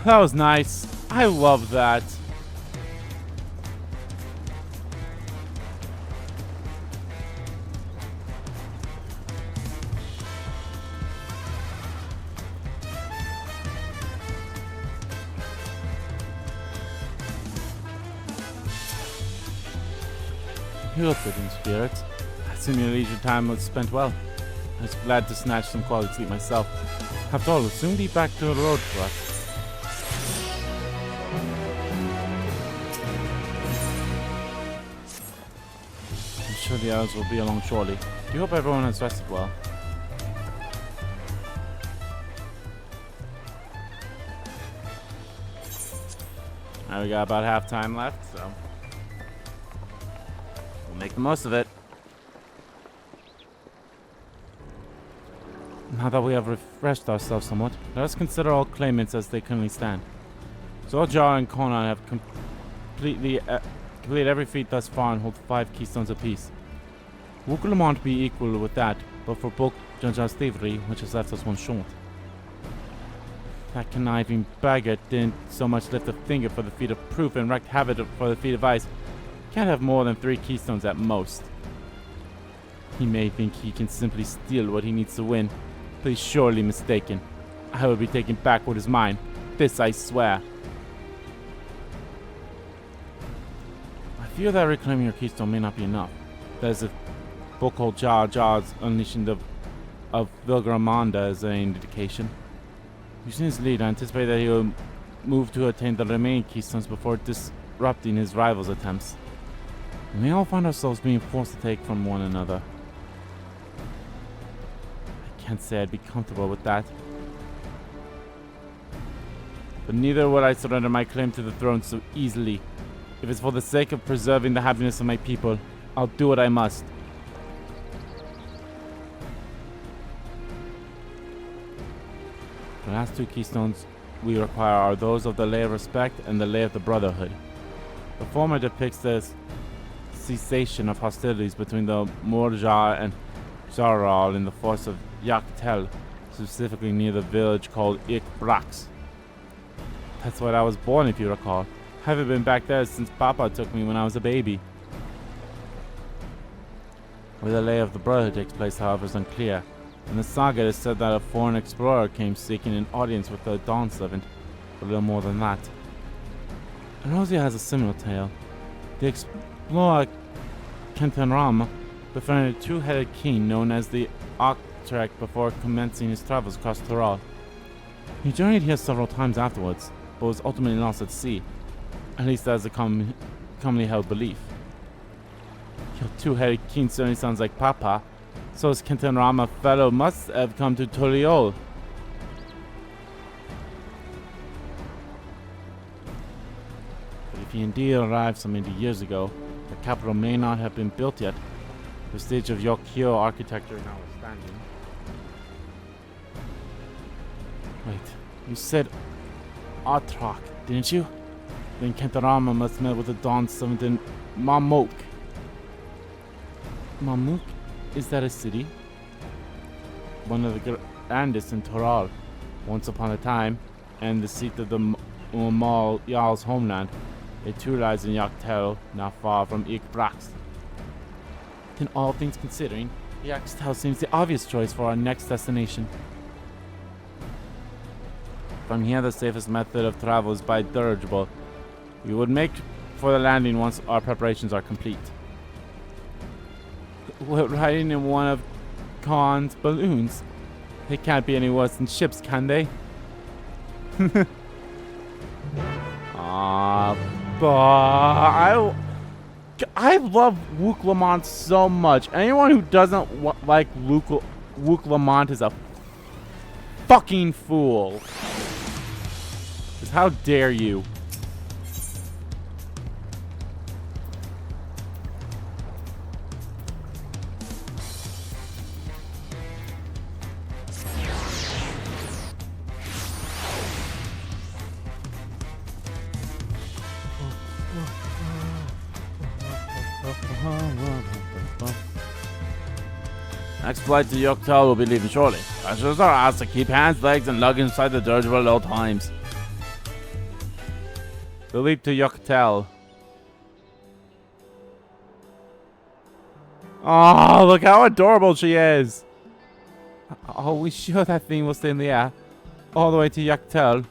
That was nice. I love that. You're good in spirit. I assume your leisure time was spent well. I was glad to snatch some quality sleep myself. After all, it'll soon be back to the road for us. I'm sure the others will be along shortly. Do hope everyone has rested well. Now we got about half time left, so we'll make the most of it. Now that we have refreshed ourselves somewhat, let us consider all claimants as they currently stand. Zorjar and Conan have completed every feat thus far and hold 5 keystones apiece. Wuk Lamat be equal with that, but for Book Janjar's thievery, which has left us one short. That conniving baggart didn't so much lift a finger for the feat of proof and wreaked havoc for the feat of ice. Can't have more than 3 keystones at most. He may think he can simply steal what he needs to win, but he's surely mistaken. I will be taking back what is mine. This I swear. I fear that reclaiming your keystone may not be enough. That is if Bokol Jar's unleashing of Vilgramanda is an indication. Using his lead, I anticipate that he will move to attain the remaining keystones before disrupting his rival's attempts. We may all find ourselves being forced to take from one another. I can't say I'd be comfortable with that. But neither would I surrender my claim to the throne so easily. If it's for the sake of preserving the happiness of my people, I'll do what I must. The last 2 keystones we require are those of the Lay of Respect and the Lay of the Brotherhood. The former depicts the cessation of hostilities between the Morjar and Zaral in the forest of Yaktel, specifically near the village called Ikbrax. That's where I was born, if you recall. I haven't been back there since Papa took me when I was a baby. Where the Lay of the Brotherhood takes place, however, is unclear. In the saga, it is said that a foreign explorer came seeking an audience with the Dawn Servant, but little more than that. Erosia has a similar tale. The explorer Kentenram befriended a 2-headed king known as the Arctrek before commencing his travels across Toral. He journeyed here several times afterwards, but was ultimately lost at sea, at least as a commonly held belief. Your 2-headed king certainly sounds like Papa. So his Kentenrama fellow must have come to Toliol. But if he indeed arrived so many years ago, the capital may not have been built yet. The stage of Yokio architecture notwithstanding. Wait, you said Atrak, didn't you? Then Kentenrama must have met with the Dawn Servant in Mamok. Mamuk? Is that a city? One of the grandest in Toral, once upon a time, and the seat of the Umal Jarl's homeland. It too lies in Yaktel, not far from Ikbrax. Then all things considering, Yaktel seems the obvious choice for our next destination. From here, the safest method of travel is by dirigible. We would make for the landing once our preparations are complete. We're riding in one of Khan's balloons. They can't be any worse than ships, can they? But I love Wuk Lamat so much. Anyone who doesn't like Wuk Lamat is a fucking fool. 'Cause how dare you? Next flight to Yoktel will be leaving shortly. Passengers are asked to keep hands, legs, and luggage inside the dirigible at all times. We'll leave to Yoktel. Oh, look how adorable she is! Are we sure that thing will stay in the air? All the way to Yoktel?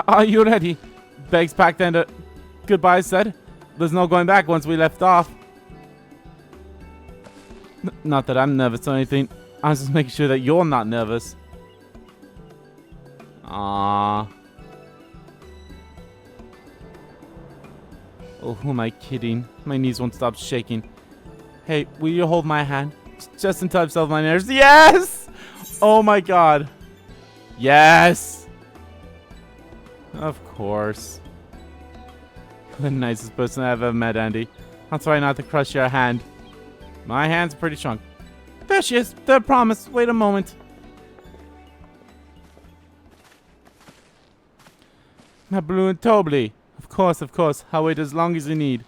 Are you ready? Bags packed and goodbye said. There's no going back once we left off. Not that I'm nervous or anything. I'm just making sure that you're not nervous. Aww. Oh, who am I kidding? My knees won't stop shaking. Hey, will you hold my hand? Just until I've settled my nerves. Yes! Oh my god. Yes! Of course. The nicest person I've ever met, Andy. I'll try not to crush your hand. My hand's pretty strong. There she is. The promise. Wait a moment. My balloon Tobly. Of course, of course. I'll wait as long as you need.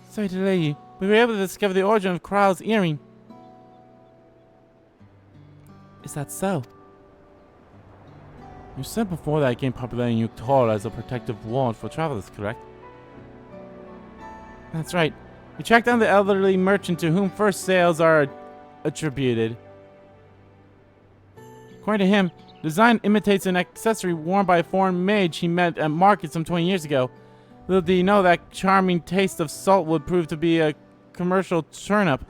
Sorry to delay you. We were able to discover the origin of Krau's earring. Is that so? You said before that it gained popularity in Yuktal as a protective wall for travelers, correct? That's right. We tracked down the elderly merchant to whom first sales are attributed. According to him, the design imitates an accessory worn by a foreign mage he met at market some 20 years ago. Little did he know that charming taste of salt would prove to be a commercial turn-up.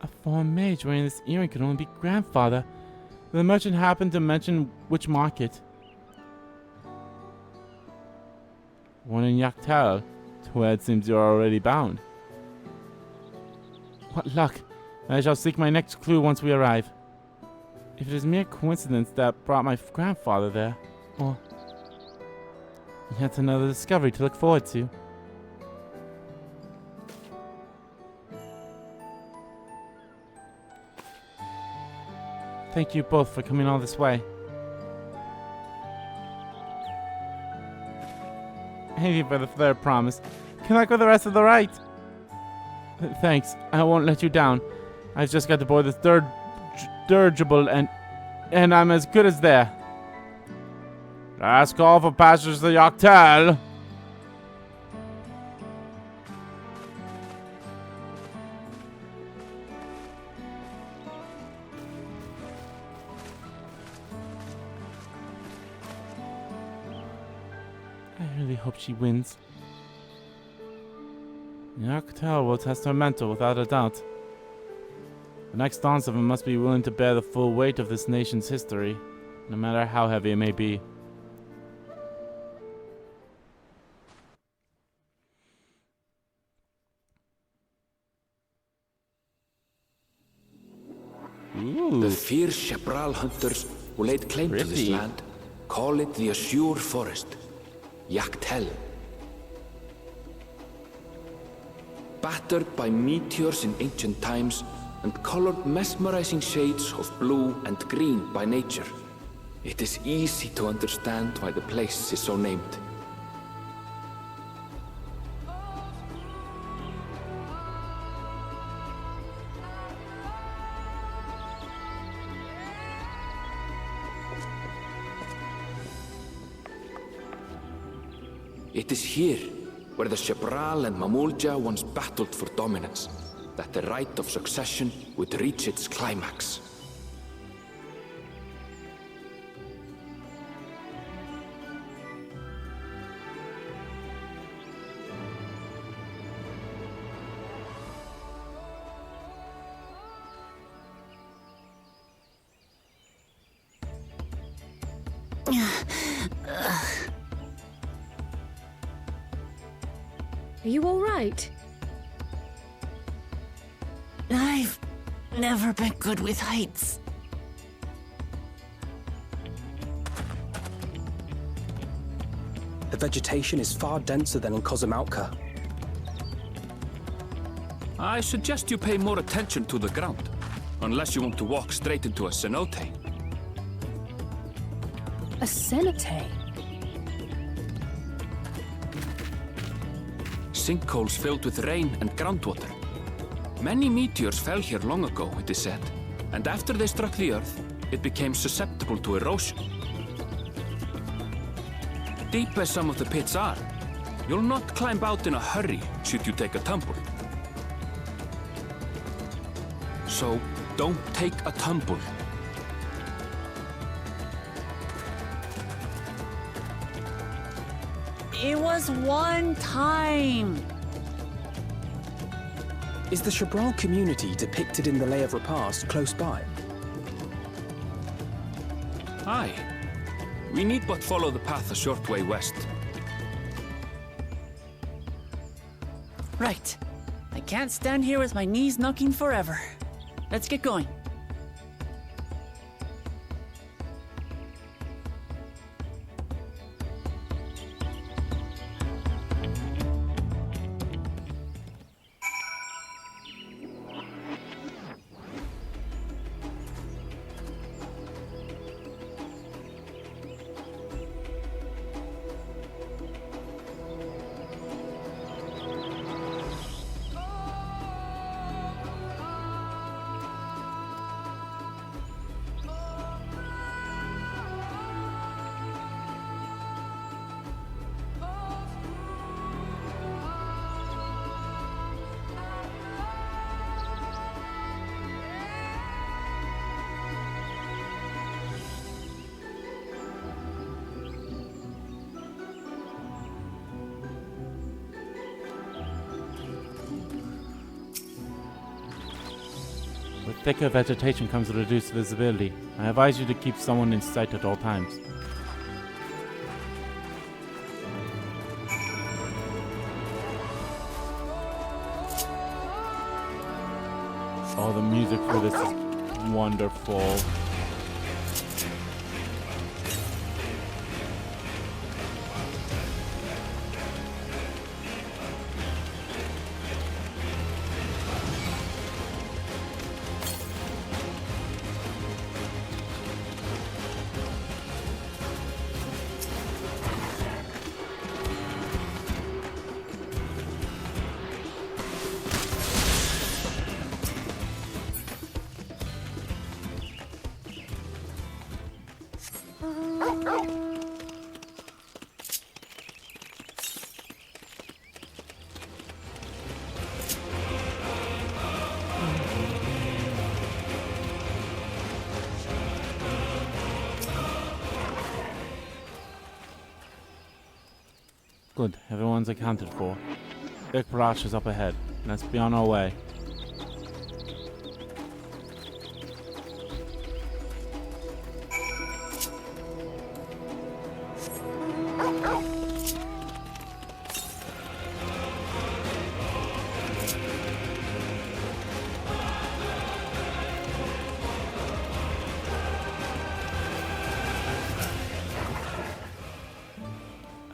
A foreign mage wearing this earring could only be grandfather. The merchant happened to mention which market. One in Yaktal, to where it seems you are already bound. What luck! I shall seek my next clue once we arrive. If it is mere coincidence that brought my grandfather there, or yet another discovery to look forward to. Thank you both for coming all this way. Thank you for the third promise. Good luck with the rest of the rite. Thanks. I won't let you down. I've just got to board the third dirigible and I'm as good as there. Last call for passengers to Yaktal. I really hope she wins. Yaktal will test her mentor without a doubt. The next dance of him must be willing to bear the full weight of this nation's history, no matter how heavy it may be. Ooh. The fierce Shepral hunters who laid claim to this land call it the Azure Forest, Yaktel. Battered by meteors in ancient times and colored mesmerizing shades of blue and green by nature, it is easy to understand why the place is so named. It is here, where the Shepral and Mamulja once battled for dominance, that the right of succession would reach its climax. Are you all right? I've never been good with heights. The vegetation is far denser than in Kozamautka. I suggest you pay more attention to the ground, unless you want to walk straight into a cenote. A cenote? Sinkholes filled with rain and groundwater. Many meteors fell here long ago, it is said, and after they struck the Earth, it became susceptible to erosion. Deep as some of the pits are, you'll not climb out in a hurry should you take a tumble. So, don't take a tumble. It was one time. Is the Shabral community depicted in the Lay of Repast close by? Aye. We need but follow the path a short way west. Right. I can't stand here with my knees knocking forever. Let's get going. With thicker vegetation comes reduced visibility. I advise you to keep someone in sight at all times. Oh, the music for this is wonderful. Good, everyone's accounted for. Big Barrage is up ahead. Let's be on our way.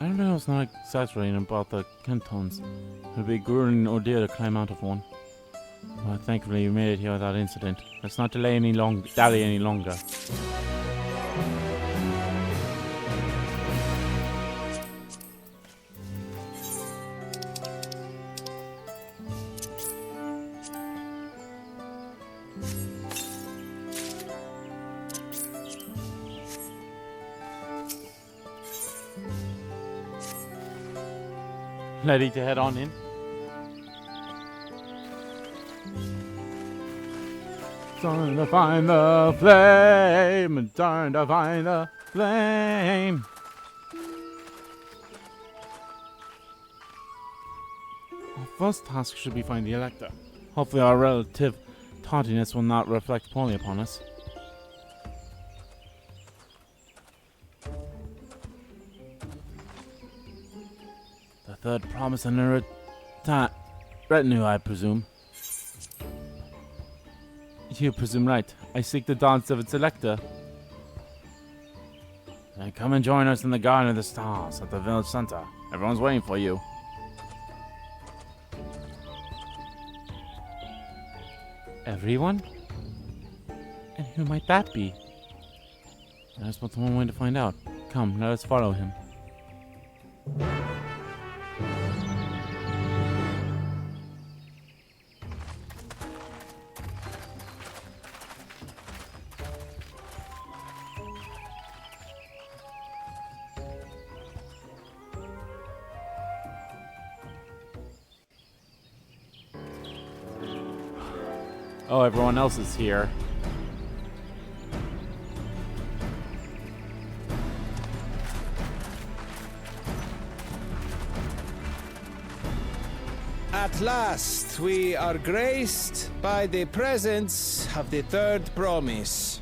I don't know, it's not exaggerating about the Kentons. It would be a grueling ordeal to climb out of one. But thankfully we made it here without incident. Let's not dally any longer. Ready to head on in? Trying to find the flame, trying to find the flame. Our first task should be find the Elector. Hopefully our relative tardiness will not reflect poorly upon us. The third promise and a retinue, I presume. You presume right. I seek the dance of its Elector. Then come and join us in the Garden of the Stars at the village center. Everyone's waiting for you. Everyone? And who might that be? There's but one way to find out. Come, let us follow him. Oh, everyone else is here. At last, we are graced by the presence of the third promise.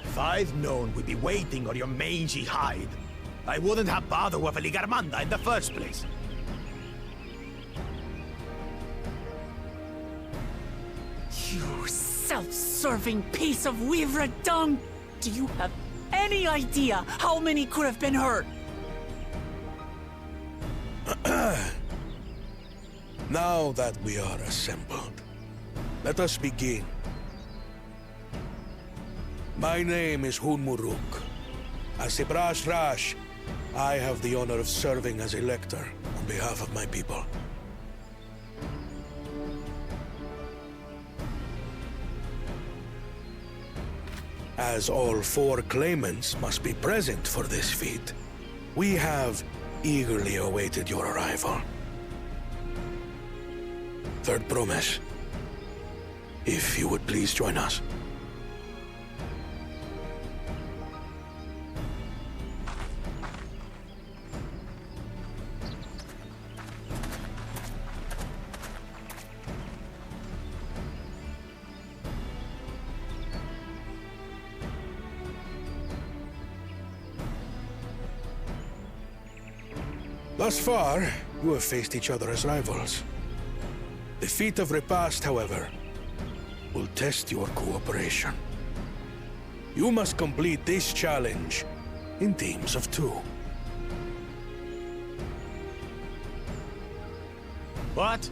If I'd known we'd be waiting on your mangy hide, I wouldn't have bothered with Valigarmanda in the first place. You self-serving piece of weaver dung! Do you have any idea how many could have been hurt? Now that we are assembled, let us begin. My name is Hunmuruk. As a Brash Rash, I have the honor of serving as a lector on behalf of my people. As all 4 claimants must be present for this feat, we have eagerly awaited your arrival. Third promise. If you would please join us. Thus far, you have faced each other as rivals. The feat of repast, however, will test your cooperation. You must complete this challenge in teams of 2. What?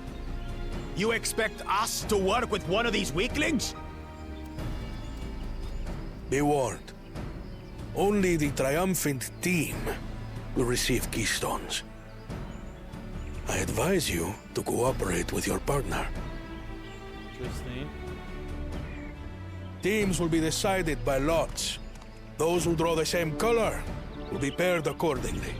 You expect us to work with one of these weaklings? Be warned. Only the triumphant team will receive keystones. I advise you to cooperate with your partner. Interesting. Teams will be decided by lots. Those who draw the same color will be paired accordingly.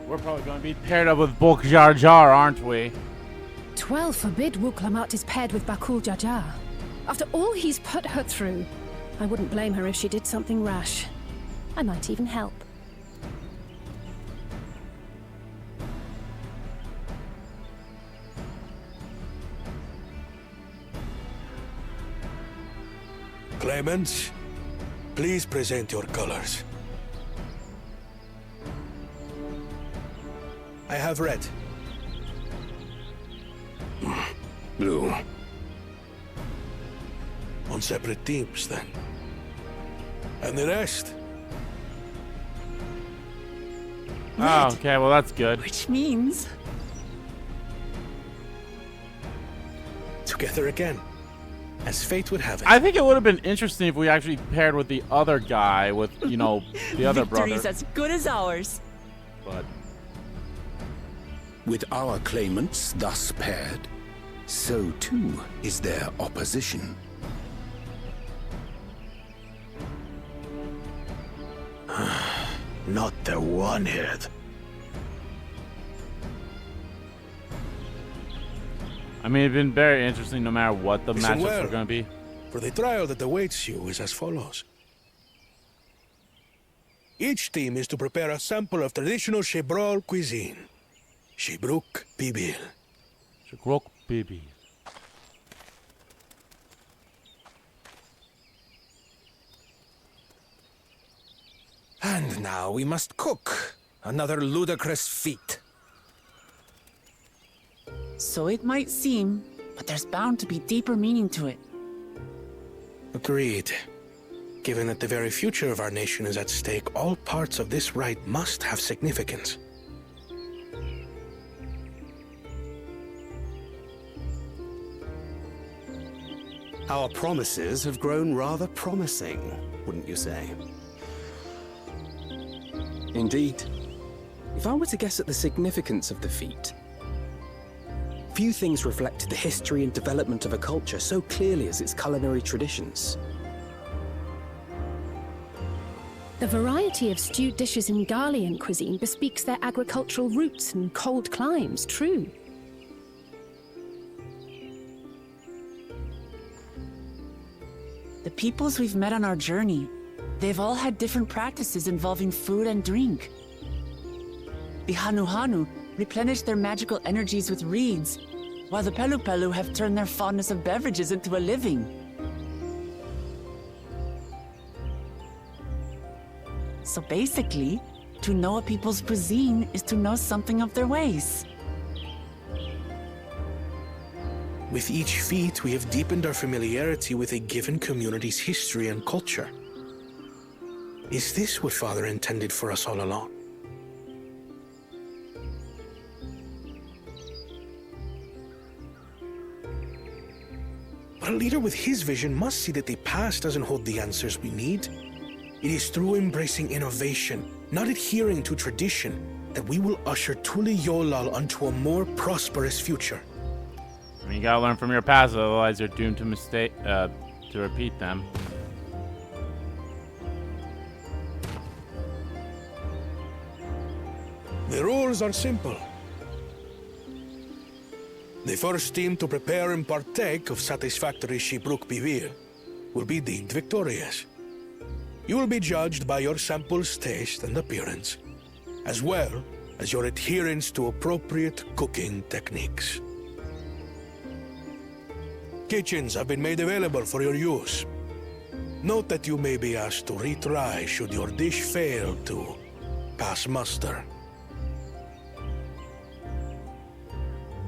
We're probably going to be paired up with Bulk Jar Jar, aren't we? 12 forbid Wuk Lamat is paired with Bakul Jar Jar. After all he's put her through, I wouldn't blame her if she did something rash. I might even help. Claimants, please present your colors. I have red. Blue. On separate teams, then. And the rest? Oh, okay, well that's good. Which means... Together again, as fate would have it. I think it would have been interesting if we actually paired with the other guy, with, you know, the other brother. Victory's as good as ours. But... With our claimants thus paired, so too is their opposition. Not the one-head. I mean, it's been very interesting no matter what the Listen matchups well, are going to be. For the trial that awaits you is as follows. Each team is to prepare a sample of traditional Shebrol cuisine. Shibruk Bibil. Shibruk Bibil. And now we must cook. Another ludicrous feat. So it might seem, but there's bound to be deeper meaning to it. Agreed. Given that the very future of our nation is at stake, all parts of this rite must have significance. Our promises have grown rather promising, wouldn't you say? Indeed. If I were to guess at the significance of the feat, few things reflect the history and development of a culture so clearly as its culinary traditions. The variety of stewed dishes in Garlean cuisine bespeaks their agricultural roots and cold climes, true. The peoples we've met on our journey, they've all had different practices involving food and drink. The Hanu replenish their magical energies with reeds, while the Pelu have turned their fondness of beverages into a living. So basically, to know a people's cuisine is to know something of their ways. With each feat, we have deepened our familiarity with a given community's history and culture. Is this what Father intended for us all along? But a leader with his vision must see that the past doesn't hold the answers we need. It is through embracing innovation, not adhering to tradition, that we will usher Tuli Yolal onto a more prosperous future. You gotta learn from your past, otherwise you're doomed to repeat them. The rules are simple. The first team to prepare and partake of satisfactory Shibruk Bivir will be deemed victorious. You will be judged by your sample's taste and appearance, as well as your adherence to appropriate cooking techniques. Kitchens have been made available for your use. Note that you may be asked to retry should your dish fail to pass muster.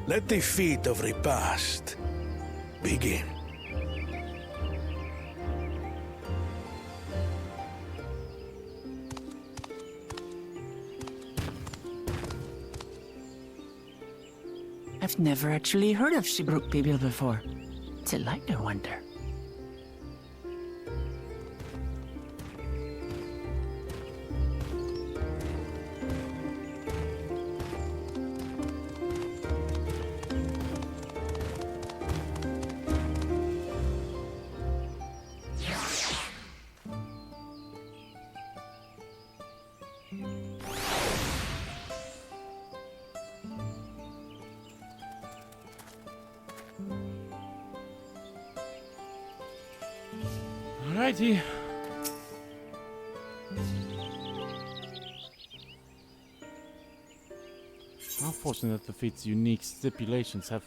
Let the feat of repast begin. I've never actually heard of Shibruk Bibil before. What's it like, I wonder? Alrighty. Unfortunate that the feat's unique stipulations have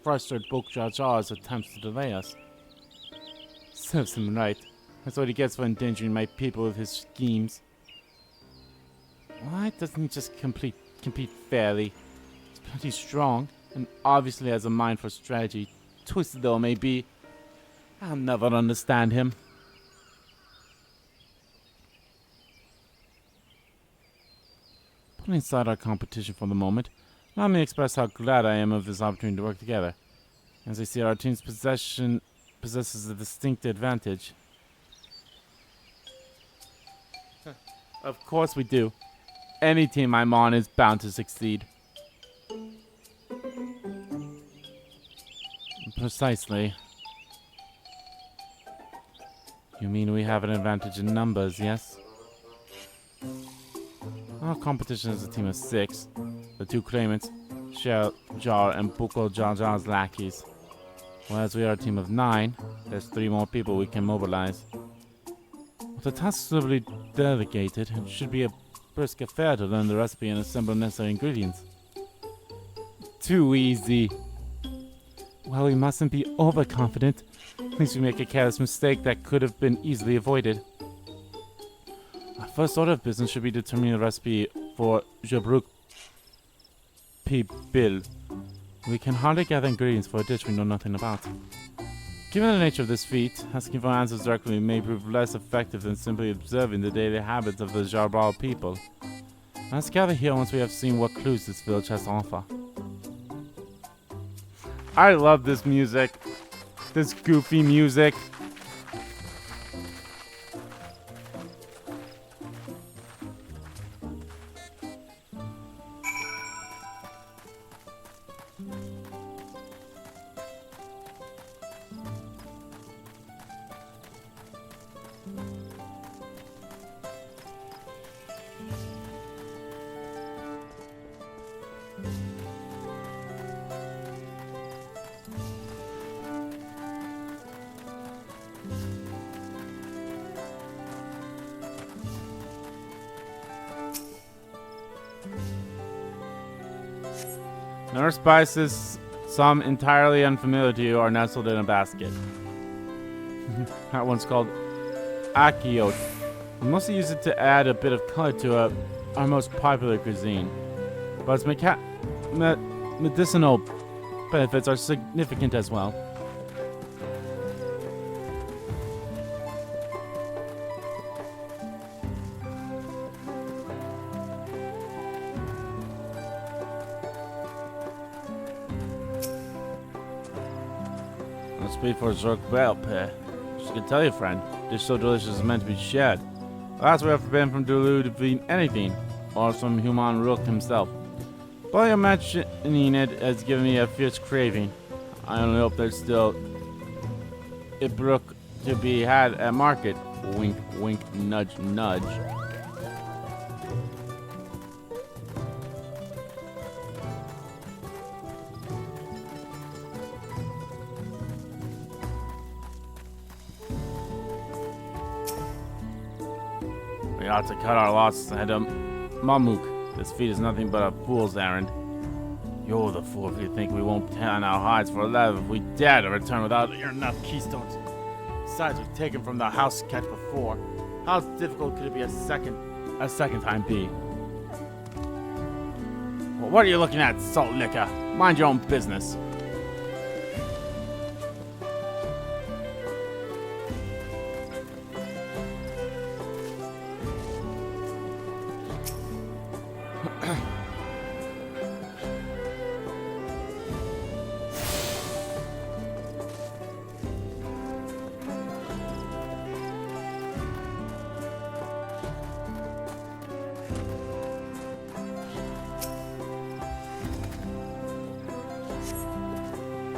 frustrated Wuk Lamat's attempts to delay us. Serves him right. That's what he gets for endangering my people with his schemes. Why doesn't he just compete fairly? He's plenty strong, and obviously has a mind for strategy. Twisted though it may be, I'll never understand him. Putting aside our competition for the moment, let me express how glad I am of this opportunity to work together. As I see our team's possesses a distinct advantage. Of course we do. Any team I'm on is bound to succeed. Precisely. You mean we have an advantage in numbers, yes? Our competition is a team of 6. The 2 claimants, Shell Jar and Buko Jar's lackeys. Whereas we are a team of 9, there's 3 more people we can mobilize. With the task suitably delegated, it should be a brisk affair to learn the recipe and assemble necessary ingredients. Too easy. Well, we mustn't be overconfident. At least we make a careless mistake that could have been easily avoided. Our first order of business should be determining the recipe for Shibruk Bibil. We can hardly gather ingredients for a dish we know nothing about. Given the nature of this feat, asking for answers directly may prove less effective than simply observing the daily habits of the Jarbal people. Let's gather here once we have seen what clues this village has to offer. I love this music. This goofy music. Another spices, some entirely unfamiliar to you, are nestled in a basket. That one's called Akiot. We mostly use it to add a bit of color to our most popular cuisine. But its medicinal benefits are significant as well. Let's wait for Zerk Belpe. Just can tell you, friend, dish so delicious is meant to be shared. Last we have forbidden from Dulu to feed anything, or from Human Rook himself. But your mentioning it has given me a fierce craving. I only hope there's still a brook to be had at market. Wink, wink, nudge, nudge. We ought to cut our losses ahead of Mamuk. This feat is nothing but a fool's errand. You're the fool if you think we won't tan our hides for love if we dare to return without enough keystones. Besides, we've taken from the house sketch before. How difficult could it be a second time be? Well, what are you looking at, salt liquor? Mind your own business.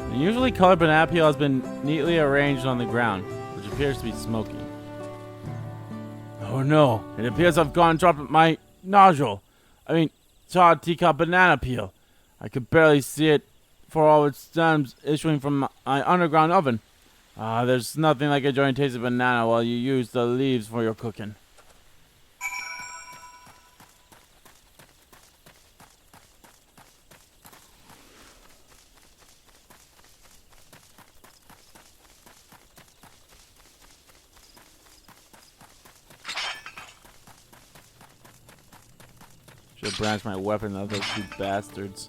The usually colored banana peel has been neatly arranged on the ground, which appears to be smoky. Oh no, it appears I've gone and dropped my nodule. Charred teacup banana peel. I could barely see it for all its stems issuing from my underground oven. There's nothing like enjoying taste of banana while you use the leaves for your cooking. Should branch my weapon of those two bastards.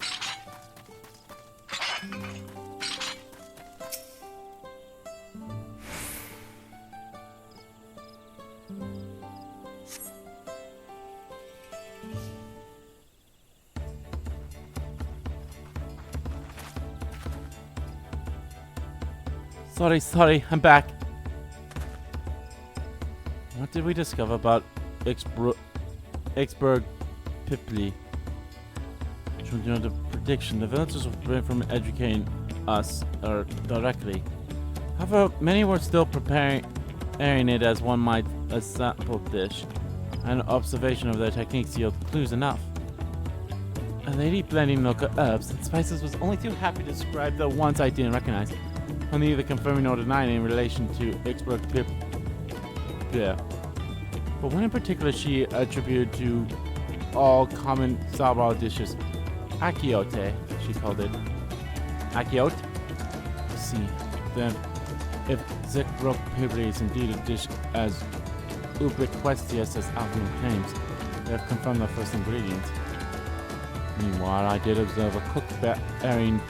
Sorry, I'm back. What did we discover about Ixberg Pipli? You know the prediction. The villagers were prevented from educating us directly. However, many were still preparing it as one might a sample dish, and observation of their techniques yield clues enough. A lady blending local herbs and spices was only too happy to describe the ones I didn't recognize, neither confirming nor denying in relation to Ixberg Pipli. But one in particular she attributed to all common Sabal dishes. Akiote, she called it. Akiot? See, then, if Ixberg Pipli is indeed a dish as ubiquitous as Albion claims, they have confirmed the first ingredient. Meanwhile, I did observe a cook bearing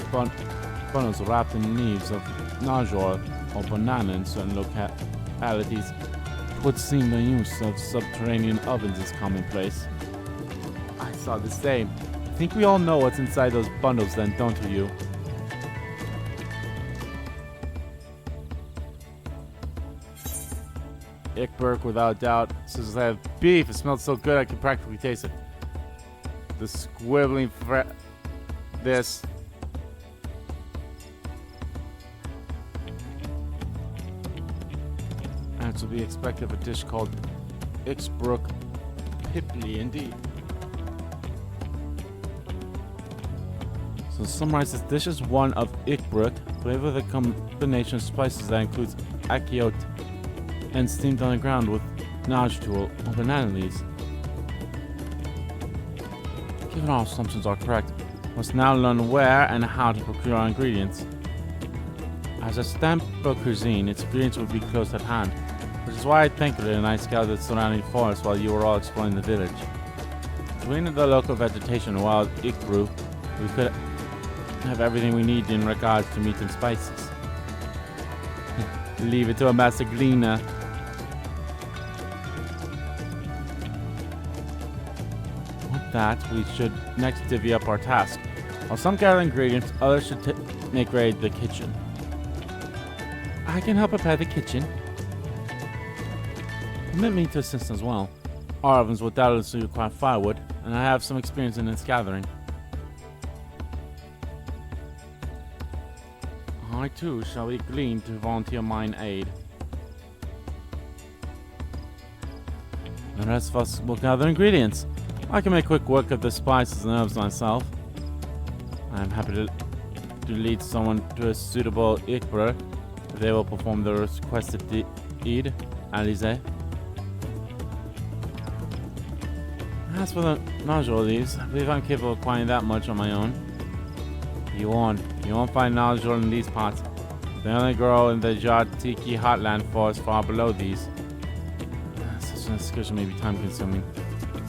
funnels wrapped in leaves of najor or banana in certain localities. It would seem the use of subterranean ovens is commonplace. I saw the same. I think we all know what's inside those bundles then, don't you? Ixberg, without doubt, says I have beef. It smells so good I can practically taste it. The squibbling this. And to be expected of a dish called Ixberg Pipli, indeed. So to summarize, this dish is one of Ixberg, flavored with a combination of spices that includes akiot and steamed on the ground with najtul or banana leaves. Given all assumptions are correct, Must now learn where and how to procure our ingredients. As a Stamper cuisine, its ingredients would be close at hand, which is why I thankfully and I scouted the surrounding forest while you were all exploring the village. Between the local vegetation and wild ik brew, we could have everything we need in regards to meat and spices. Leave it to a master gleaner. With that, we should next divvy up our task. While some gather ingredients, others should make ready the kitchen. I can help prepare the kitchen. Permit me to assist as well. Our ovens will doubtlessly require firewood, and I have some experience in its gathering. I too shall be glean to volunteer mine aid. The rest of us will gather ingredients. I can make quick work of the spices and herbs myself. I am happy to lead someone to a suitable ikbrer. They will perform the requested deed, Alize. As for the nodule leaves, I believe I'm capable of acquiring that much on my own. You won't find nodule in these parts. They only grow in the Jartiki Heartland forest far below these. Such an excursion may be time-consuming.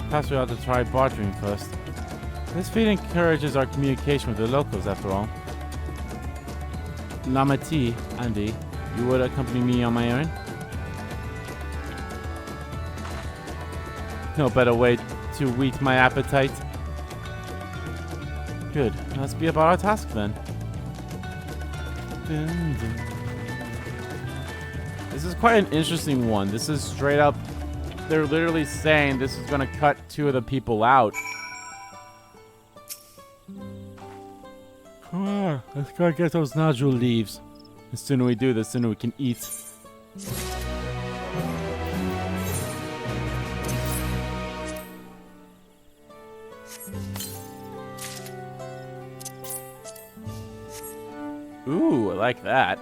Perhaps we ought to try bartering first. This feat encourages our communication with the locals, after all. Lamati, Andy, you would accompany me on my errand? No better way to whet my appetite. Good. Let's be about our task then. This is quite an interesting one. This is straight up. They're literally saying this is going to cut 2 of the people out. Let's go get those nodule leaves. The sooner we do, the sooner we can eat. Ooh, I like that.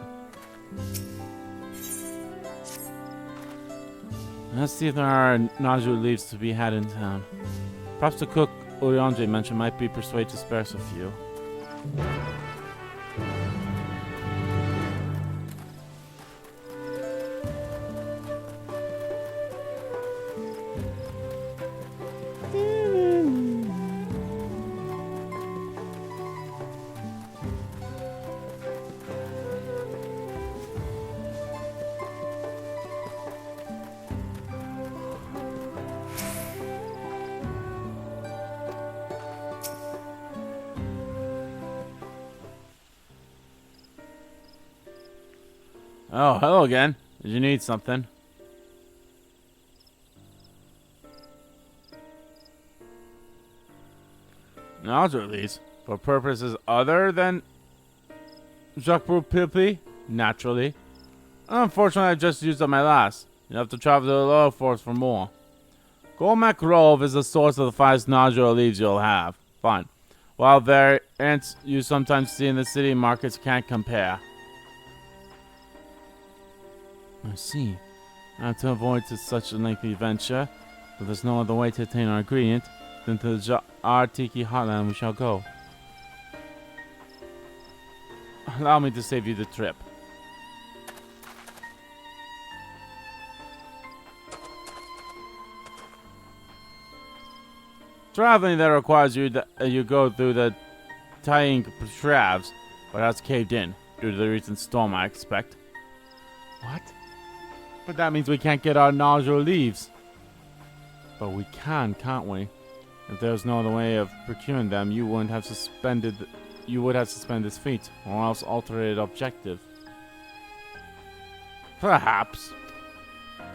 Let's see if there are nodule leaves to be had in town. Perhaps the cook Oriange mentioned might be persuaded to spare us a few. Oh, hello again. Did you need something? Nodule leaves for purposes other than Jacques Pipi? Naturally. Unfortunately, I just used up my last. You have to travel to the lower forest for more. Golmac Grove is the source of the finest nodule leaves you'll have. Fine. While variants you sometimes see in the city markets can't compare. I see. I have to avoid such a lengthy venture, but there's no other way to attain our ingredient than to the Jartiki Heartland we shall go. Allow me to save you the trip. Traveling there requires you go through the tying traves, but that's caved in due to the recent storm, I expect. What? But that means we can't get our nodule leaves. But we can, can't we? If there's no other way of procuring them, you would have suspended this feat, or else altered objective. Perhaps.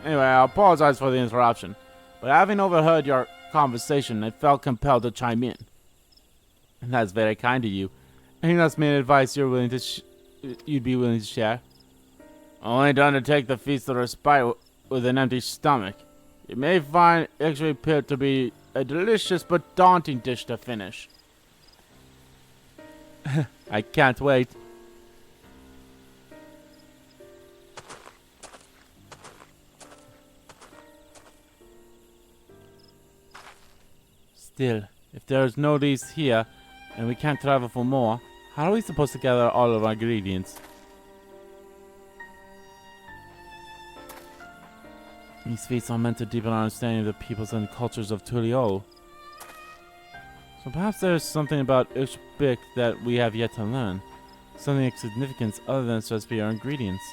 Anyway, I apologize for the interruption, but having overheard your conversation, I felt compelled to chime in. And that's very kind of you. Any last minute advice you'd be willing to share? Only to undertake the feast of respite with an empty stomach. You may find XIV to be a delicious but daunting dish to finish. I can't wait. Still, if there is no leaves here, and we can't travel for more, how are we supposed to gather all of our ingredients? These feats are meant to deepen our understanding of the peoples and cultures of Tuliol. So perhaps there's something about Ishbik that we have yet to learn. Something of significance other than its recipe or ingredients.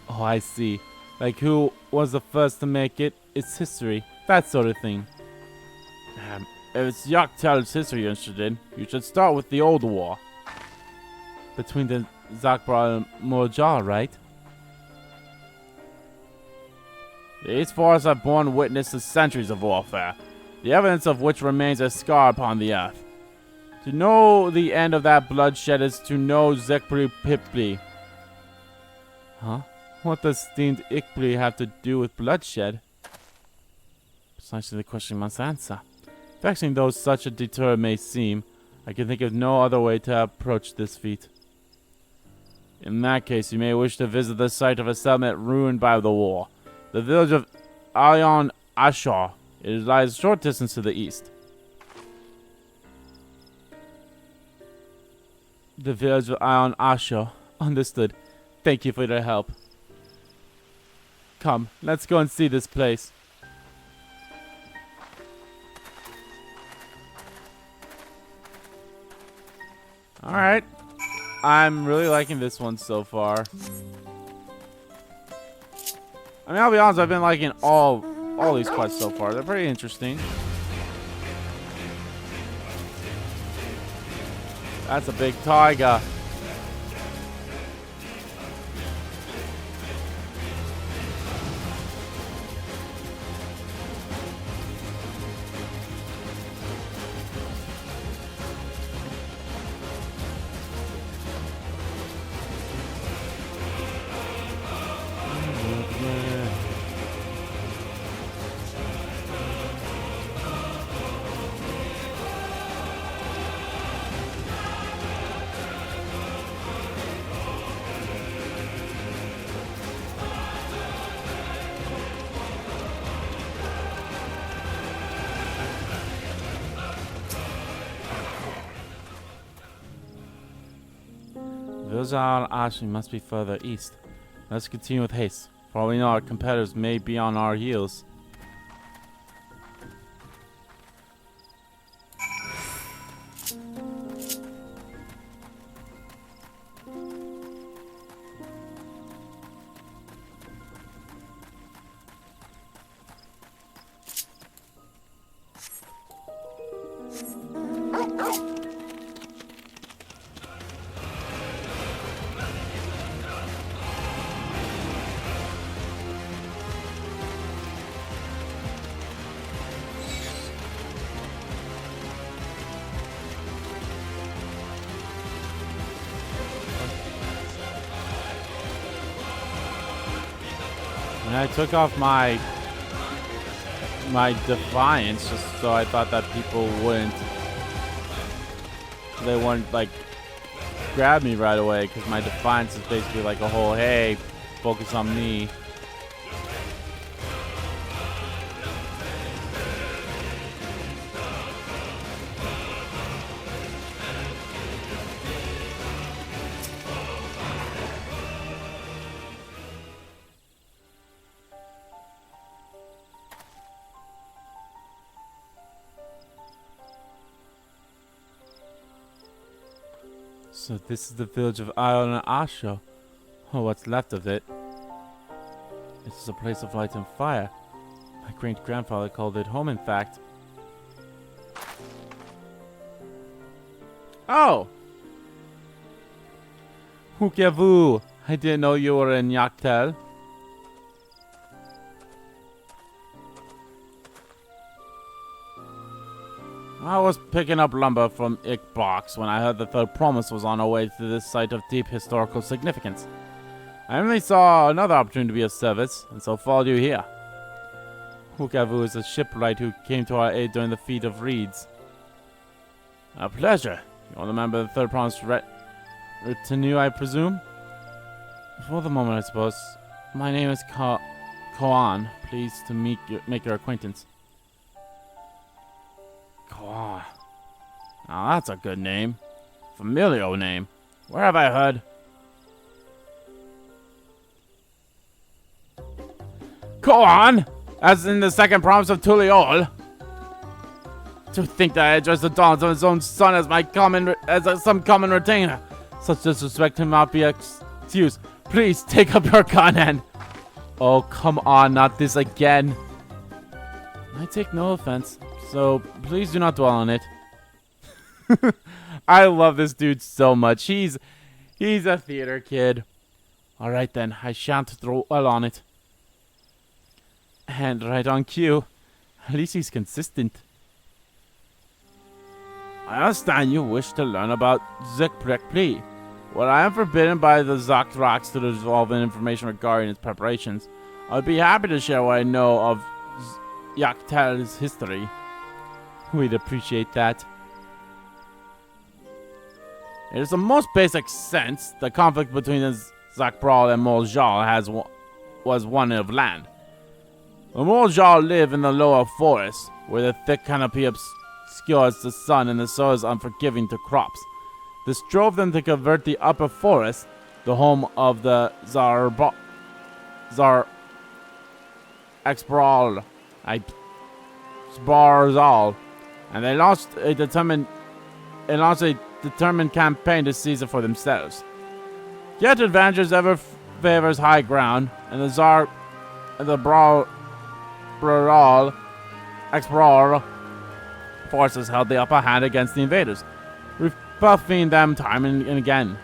Oh, I see. Like who was the first to make it, its history, that sort of thing. If it's Yaktel's history you're interested in, you should start with the old war. Between the Zakbar and Morjar, right? These forests have borne witness to centuries of warfare, the evidence of which remains a scar upon the earth. To know the end of that bloodshed is to know Zekpri Pipli. Huh? What does steamed Ikpri have to do with bloodshed? Precisely the question must answer. Vexing though such a detour may seem, I can think of no other way to approach this feat. In that case, you may wish to visit the site of a settlement ruined by the war. The village of Ayon Ashar. It lies a short distance to the east. The village of Ayon Ashar. Understood. Thank you for your help. Come, let's go and see this place. Alright. I'm really liking this one so far. I mean, I'll be honest, I've been liking all these quests so far. They're pretty interesting. That's a big tiger. Those are actually must be further east. Let's continue with haste. For all we know, our competitors may be on our heels. And I took off my defiance just so I thought that people wouldn't like grab me right away, because my defiance is basically like a whole hey, focus on me. So this is the village of Ion and Asho. Oh, what's left of it. This is a place of light and fire. My great-grandfather called it home, in fact. Oh! Hukevu! I didn't know you were in Yaktel. I was picking up lumber from Ikbox when I heard the third promise was on our way to this site of deep historical significance. I only saw another opportunity to be of service, and so followed you here. Hukavu is a shipwright who came to our aid during the feat of reeds. A pleasure. You want to remember the third promise retinue, I presume? For the moment, I suppose. My name is Koan. Pleased to make your acquaintance. Oh, that's a good name. Familiar name. Where have I heard? Go on! As in the second promise of Tuliol. To think that I address the dawns of his own son as some common retainer. Such disrespect cannot be excused. Please take up your gun and... Oh, come on, not this again. I take no offense, so please do not dwell on it. I love this dude so much. He's a theater kid. Alright then, I shan't dwell on it. And right on cue. At least he's consistent. I understand you wish to learn about Zekprekpli. While I am forbidden by the Zaktrax to dissolve in information regarding its preparations, I would be happy to share what I know of Yaktel's history. We'd appreciate that. In its most basic sense, the conflict between the Zakbral and Moljal was one of land. The Moljal live in the lower forest, where the thick canopy obscures the sun and the soil is unforgiving to crops. This drove them to convert the upper forest, the home of the Exbral, Sbarzal, and they launched a determined campaign to seize it for themselves. Yet advantages ever favors high ground, and the Exbral forces held the upper hand against the invaders, rebuffing them time and again.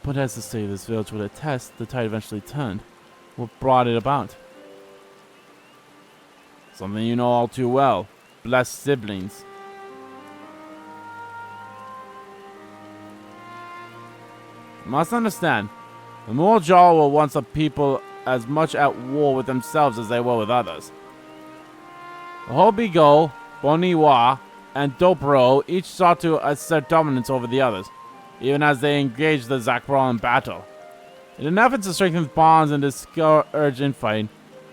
But as the state of this village would attest, the tide eventually turned. What brought it about? Something you know all too well. Blessed siblings. You must understand, the Moljal were once a people as much at war with themselves as they were with others. The Hobigo, Boniwa, and Dobro each sought to assert dominance over the others, even as they engaged the Zakbral in battle. In an effort to strengthen bonds and discourage infighting,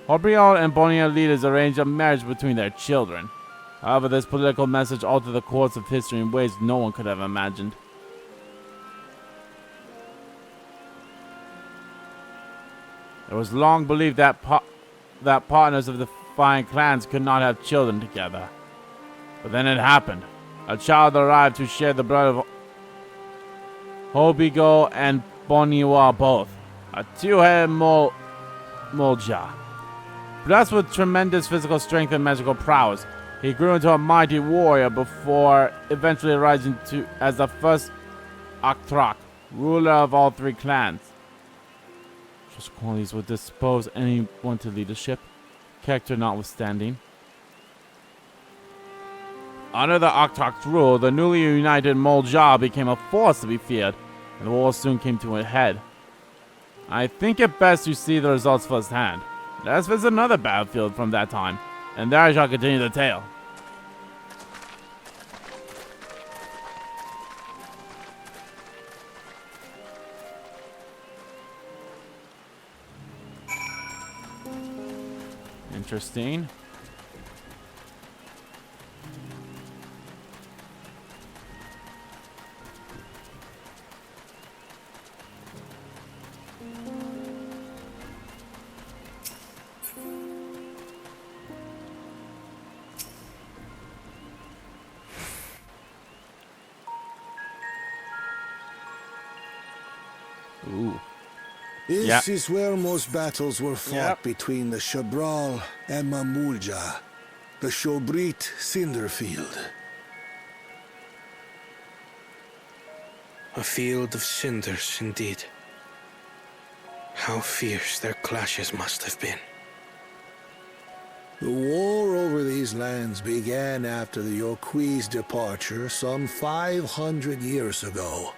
Hobriol and Bonia leaders arranged a marriage between their children. However, this political message altered the course of history in ways no one could have imagined. It was long believed that partners of the fine clans could not have children together. But then it happened. A child arrived who shared the blood of Hobigo and Boniwa both. A two-headed Molja. Blessed with tremendous physical strength and magical prowess, he grew into a mighty warrior before eventually rising as the first Aktrak, ruler of all three clans. Such qualities would dispose anyone to leadership, character notwithstanding. Under the Aktrak's rule, the newly united Molja became a force to be feared, and the war soon came to a head. I think it best you see the results firsthand. Let's visit another battlefield from that time, and there I shall continue the tale. Interesting. Ooh. This is where most battles were fought between the Shabral and Mamulja, the Shobrit Cinderfield. A field of cinders, indeed. How fierce their clashes must have been. The war over these lands began after the Yoqui's departure some 500 years ago.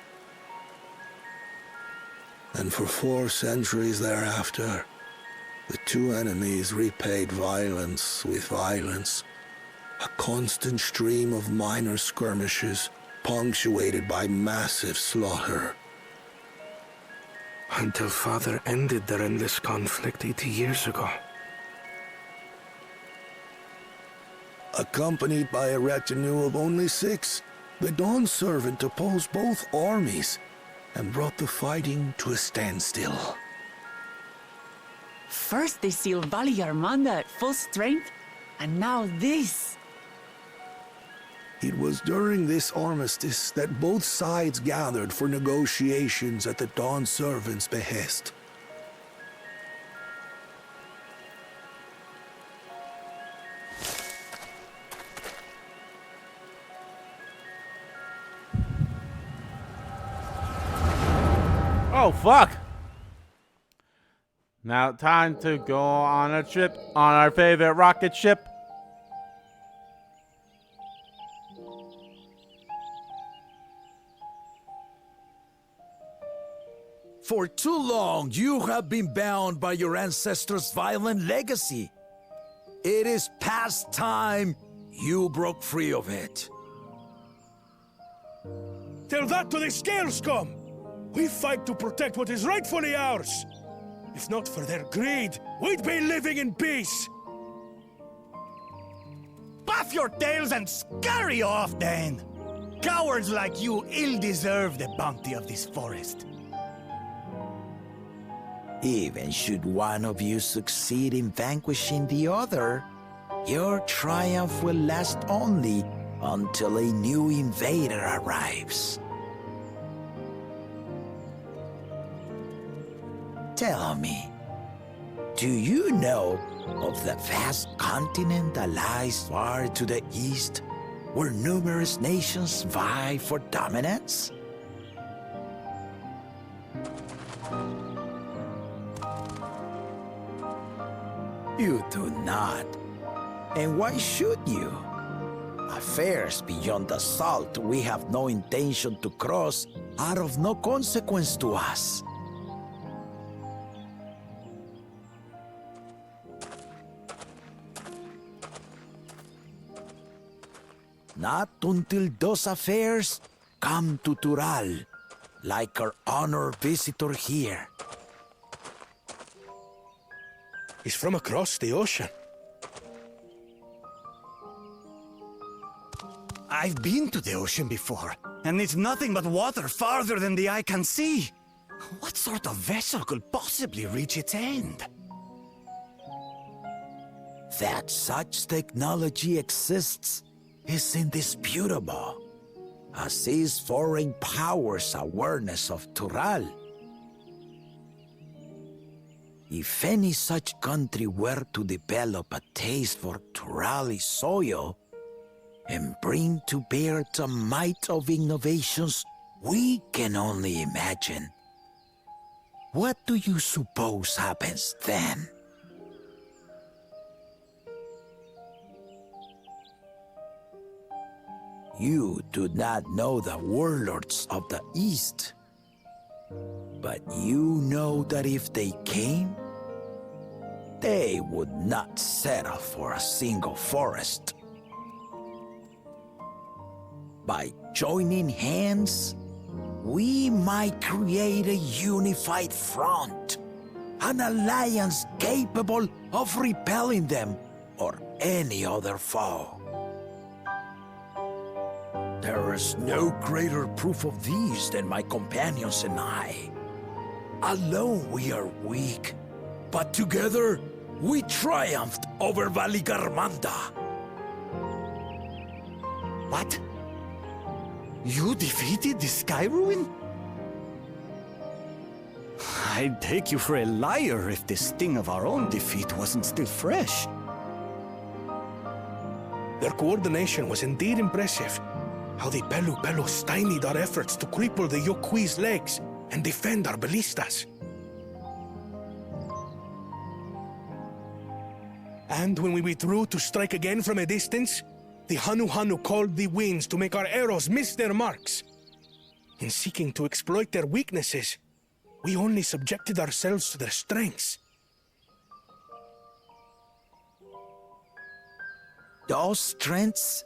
And for 4 centuries thereafter, the two enemies repaid violence with violence. A constant stream of minor skirmishes, punctuated by massive slaughter. Until Father ended their endless conflict 80 years ago. Accompanied by a retinue of only 6, The Dawn Servant opposed both armies and brought the fighting to a standstill. First they sealed Valley Armanda at full strength, and now this. It was during this armistice that both sides gathered for negotiations at the Dawn Servant's behest. Oh, fuck! Now time to go on a trip on our favorite rocket ship. For too long, you have been bound by your ancestors' violent legacy. It is past time you broke free of it. Tell that to the Scale Scum! We fight to protect what is rightfully ours! If not for their greed, we'd be living in peace! Puff your tails and scurry off, then! Cowards like you ill-deserve the bounty of this forest. Even should one of you succeed in vanquishing the other, your triumph will last only until a new invader arrives. Tell me, do you know of the vast continent that lies far to the east, where numerous nations vie for dominance? You do not. And why should you? Affairs beyond the salt we have no intention to cross are of no consequence to us. Not until those affairs come to Tural, like our honored visitor here. He's from across the ocean. I've been to the ocean before, and it's nothing but water farther than the eye can see. What sort of vessel could possibly reach its end? That such technology exists is indisputable, as is foreign powers' awareness of Tural. If any such country were to develop a taste for Turali soil and bring to bear the might of innovations we can only imagine, what do you suppose happens then? You do not know the warlords of the East, but you know that if they came, they would not settle for a single forest. By joining hands, we might create a unified front, an alliance capable of repelling them or any other foe. There is no greater proof of these than my companions and I. Alone we are weak, but together we triumphed over Valigarmanda. What? You defeated the Sky Ruin? I'd take you for a liar if the sting of our own defeat wasn't still fresh. Their coordination was indeed impressive. How the Pelu stymied our efforts to cripple the Yokui's legs and defend our ballistas. And when we withdrew to strike again from a distance, the Hanu called the winds to make our arrows miss their marks. In seeking to exploit their weaknesses, we only subjected ourselves to their strengths. Those strengths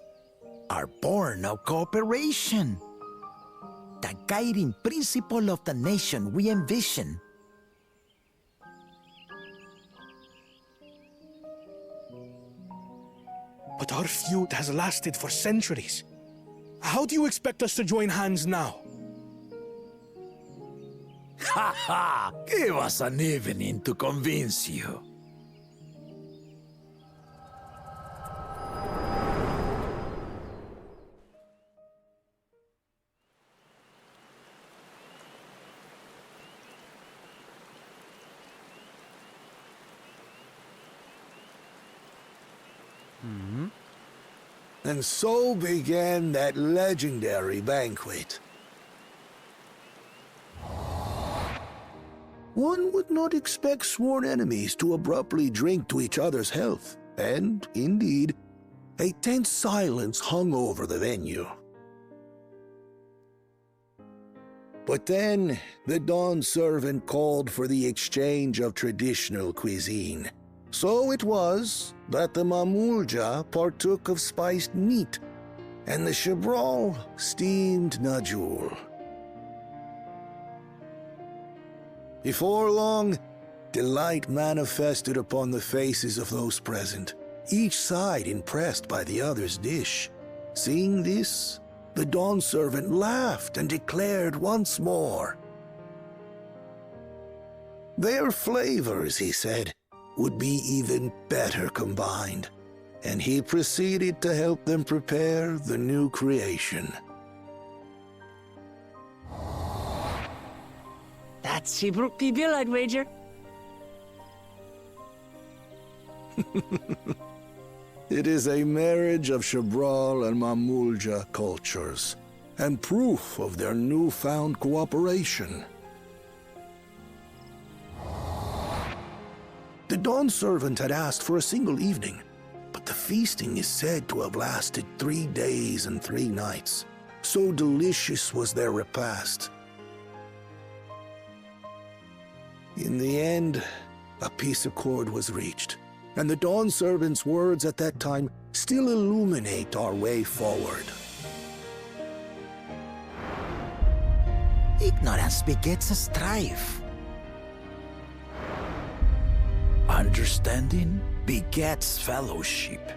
are born of cooperation. The guiding principle of the nation we envision. But our feud has lasted for centuries. How do you expect us to join hands now? Ha ha! Give us an evening to convince you. And so began that legendary banquet. One would not expect sworn enemies to abruptly drink to each other's health, and, indeed, a tense silence hung over the venue. But then, the dawn servant called for the exchange of traditional cuisine. So it was that the Mamulja partook of spiced meat, and the Chibral steamed najul. Before long, delight manifested upon the faces of those present, each side impressed by the other's dish. Seeing this, the dawn servant laughed and declared once more. Their flavors, he said, would be even better combined, and he proceeded to help them prepare the new creation. That's Shibruk Pibil, I'd wager. It is a marriage of Chibral and Mamulja cultures, and proof of their newfound cooperation. The dawn servant had asked for a single evening, but the feasting is said to have lasted 3 days and 3 nights. So delicious was their repast. In the end, a peace accord was reached, and the dawn servant's words at that time still illuminate our way forward. Ignorance begets a strife. Understanding begets fellowship.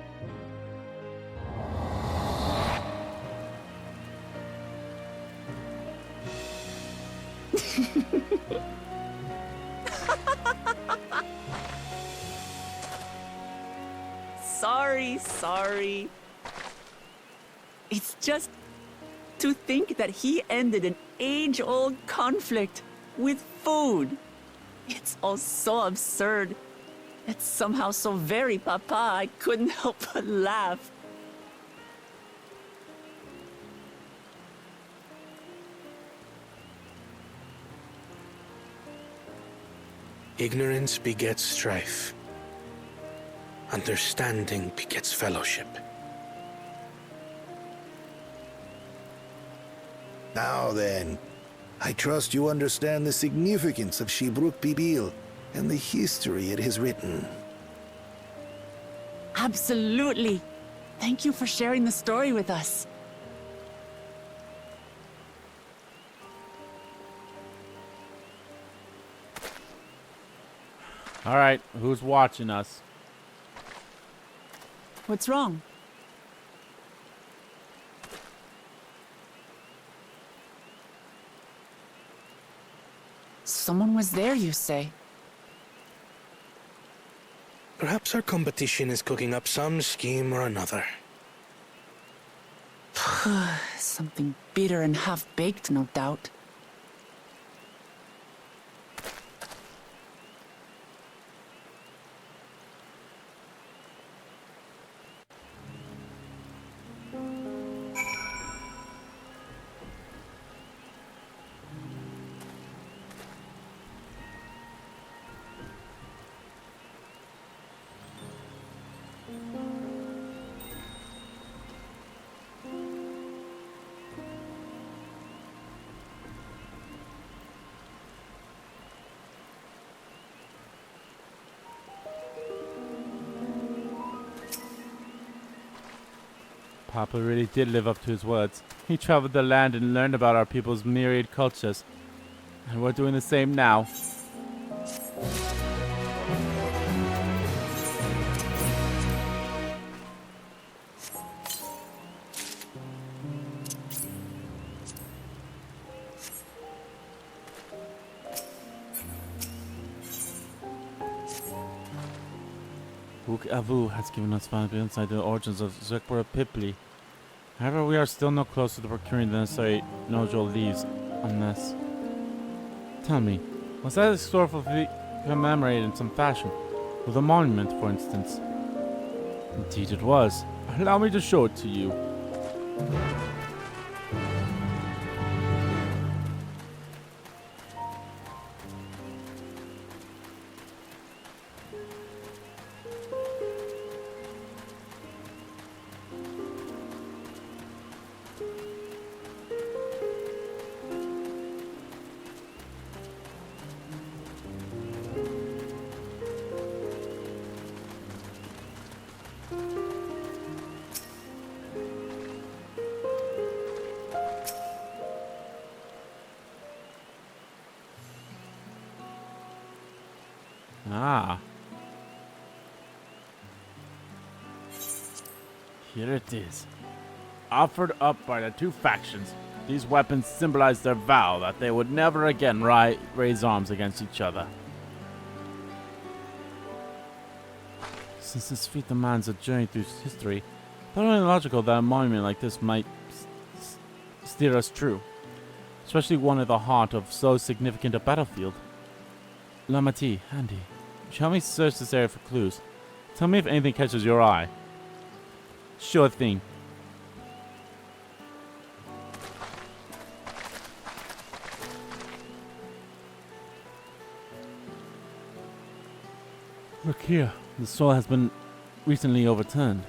Sorry. It's just to think that he ended an age-old conflict with food. It's all so absurd. It's somehow so very papa, I couldn't help but laugh. Ignorance begets strife. Understanding begets fellowship. Now then, I trust you understand the significance of Shibruk Pibil and the history it has written. Absolutely. Thank you for sharing the story with us. All right, who's watching us? What's wrong? Someone was there, you say? Perhaps our competition is cooking up some scheme or another. Something bitter and half-baked, no doubt. Papa really did live up to his words. He traveled the land and learned about our people's myriad cultures. And we're doing the same now. Wuk Avu has given us valuable insight into the origins of Zekbura Pipli. However, we are still no closer to procuring the necessary nodule leaves unless... Tell me, was that historical feat commemorated in some fashion? With a monument, for instance? Indeed it was. Allow me to show it to you. Ah. Here it is. Offered up by the two factions, these weapons symbolize their vow that they would never again raise arms against each other. Since this feat demands a journey through history, not only logical that a monument like this might steer us true, especially one at the heart of so significant a battlefield. Lamati, Andy, help me search this area for clues. Tell me if anything catches your eye. Sure thing. Look here, the soil has been recently overturned.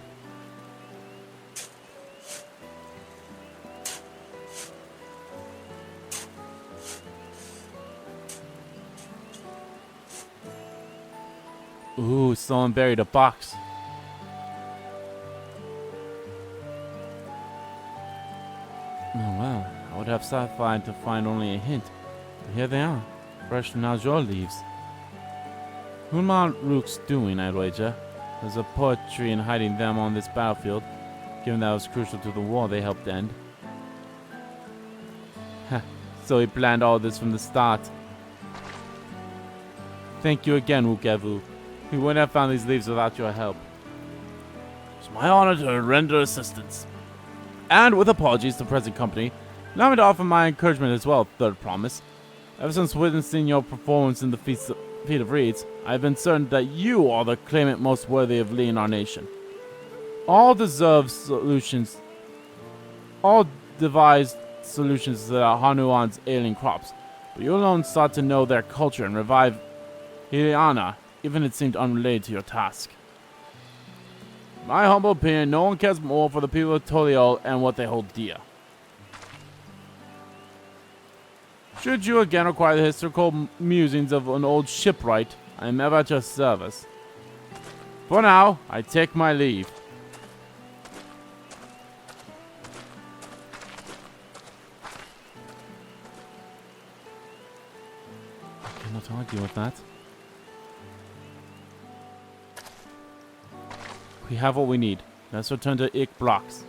Ooh, someone buried a box. Oh well, I would have satisfied to find only a hint. But here they are, fresh Najor leaves. Hunman Rook's doing, I'd wager. There's a poetry in hiding them on this battlefield, given that it was crucial to the war they helped end. So he planned all this from the start. Thank you again, Wukevu. We wouldn't have found these leaves without your help. It's my honor to render assistance. And with apologies to the present company, allow me to offer my encouragement as well, Third Promise. Ever since witnessing your performance in the Feast of Reeds, I have been certain that you are the claimant most worthy of leading our nation. All deserve solutions. All devised solutions to Hanuan's ailing crops, but you alone sought to know their culture and revive Hiliana, even it seemed unrelated to your task. In my humble opinion, no one cares more for the people of Toliol and what they hold dear. Should you again require the historical musings of an old shipwright, I am ever at your service. For now, I take my leave. I cannot argue with that. We have what we need. Let's return to Ik Blocks.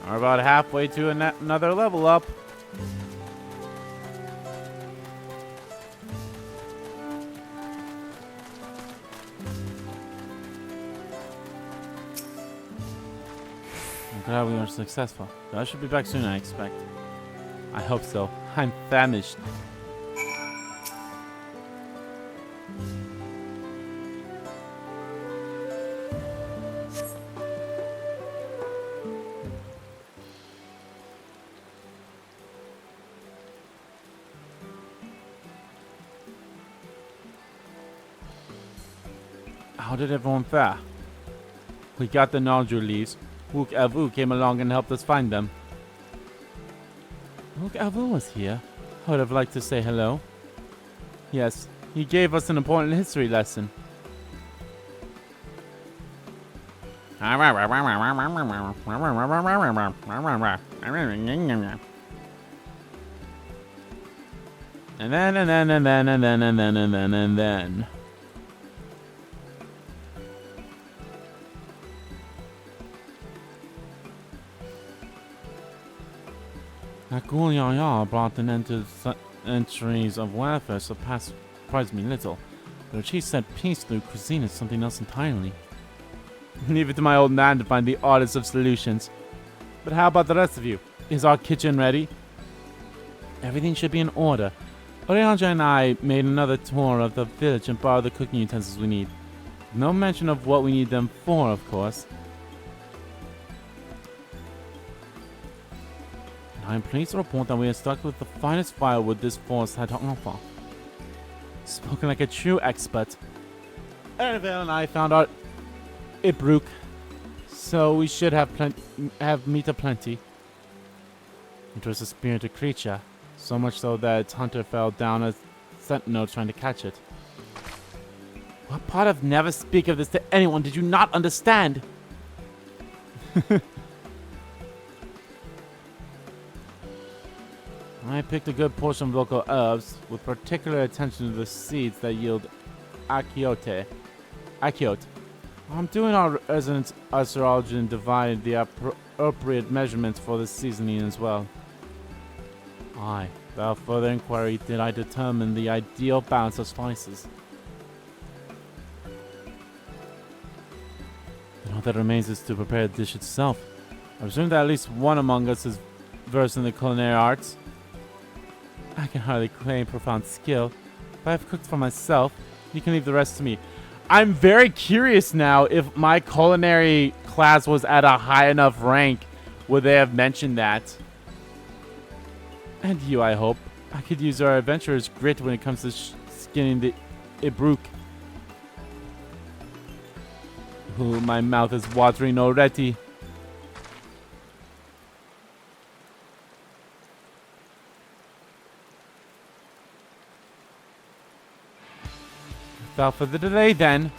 We're about halfway to another level up. I'm glad we were successful. I should be back soon, I expect. I hope so. I'm famished. How did everyone fare? We got the nodule leaves, Wuk Lamat came along and helped us find them. Wuk Lamat was here. I would have liked to say hello. Yes, he gave us an important history lesson. And then. Wuk Lamat brought an end to centuries of welfare, surprised me little. But she said peace through cuisine is something else entirely. Leave it to my old man to find the oddest of solutions. But how about the rest of you? Is our kitchen ready? Everything should be in order. Orianja and I made another tour of the village and borrowed the cooking utensils we need. No mention of what we need them for, of course. I am pleased to report that we are stuck with the finest firewood this forest had to offer. Spoken like a true expert. Annabelle and I found our Ibruk, so we should have meat aplenty. It was a spirited creature, so much so that its hunter fell down a sentinel trying to catch it. What part of never speak of this to anyone did you not understand? I picked a good portion of local herbs, with particular attention to the seeds that yield achiote. I'm doing our residents' astrology and divide the appropriate measurements for this seasoning as well. Aye, without further inquiry did I determine the ideal balance of spices. Then all that remains is to prepare the dish itself. I presume that at least one among us is versed in the culinary arts. I can hardly claim profound skill. If I have cooked for myself, you can leave the rest to me. I'm very curious now if my culinary class was at a high enough rank. Would they have mentioned that? And you, I hope. I could use our adventurer's grit when it comes to skinning the Ibruk. Ooh, my mouth is watering already. Without further delay, then.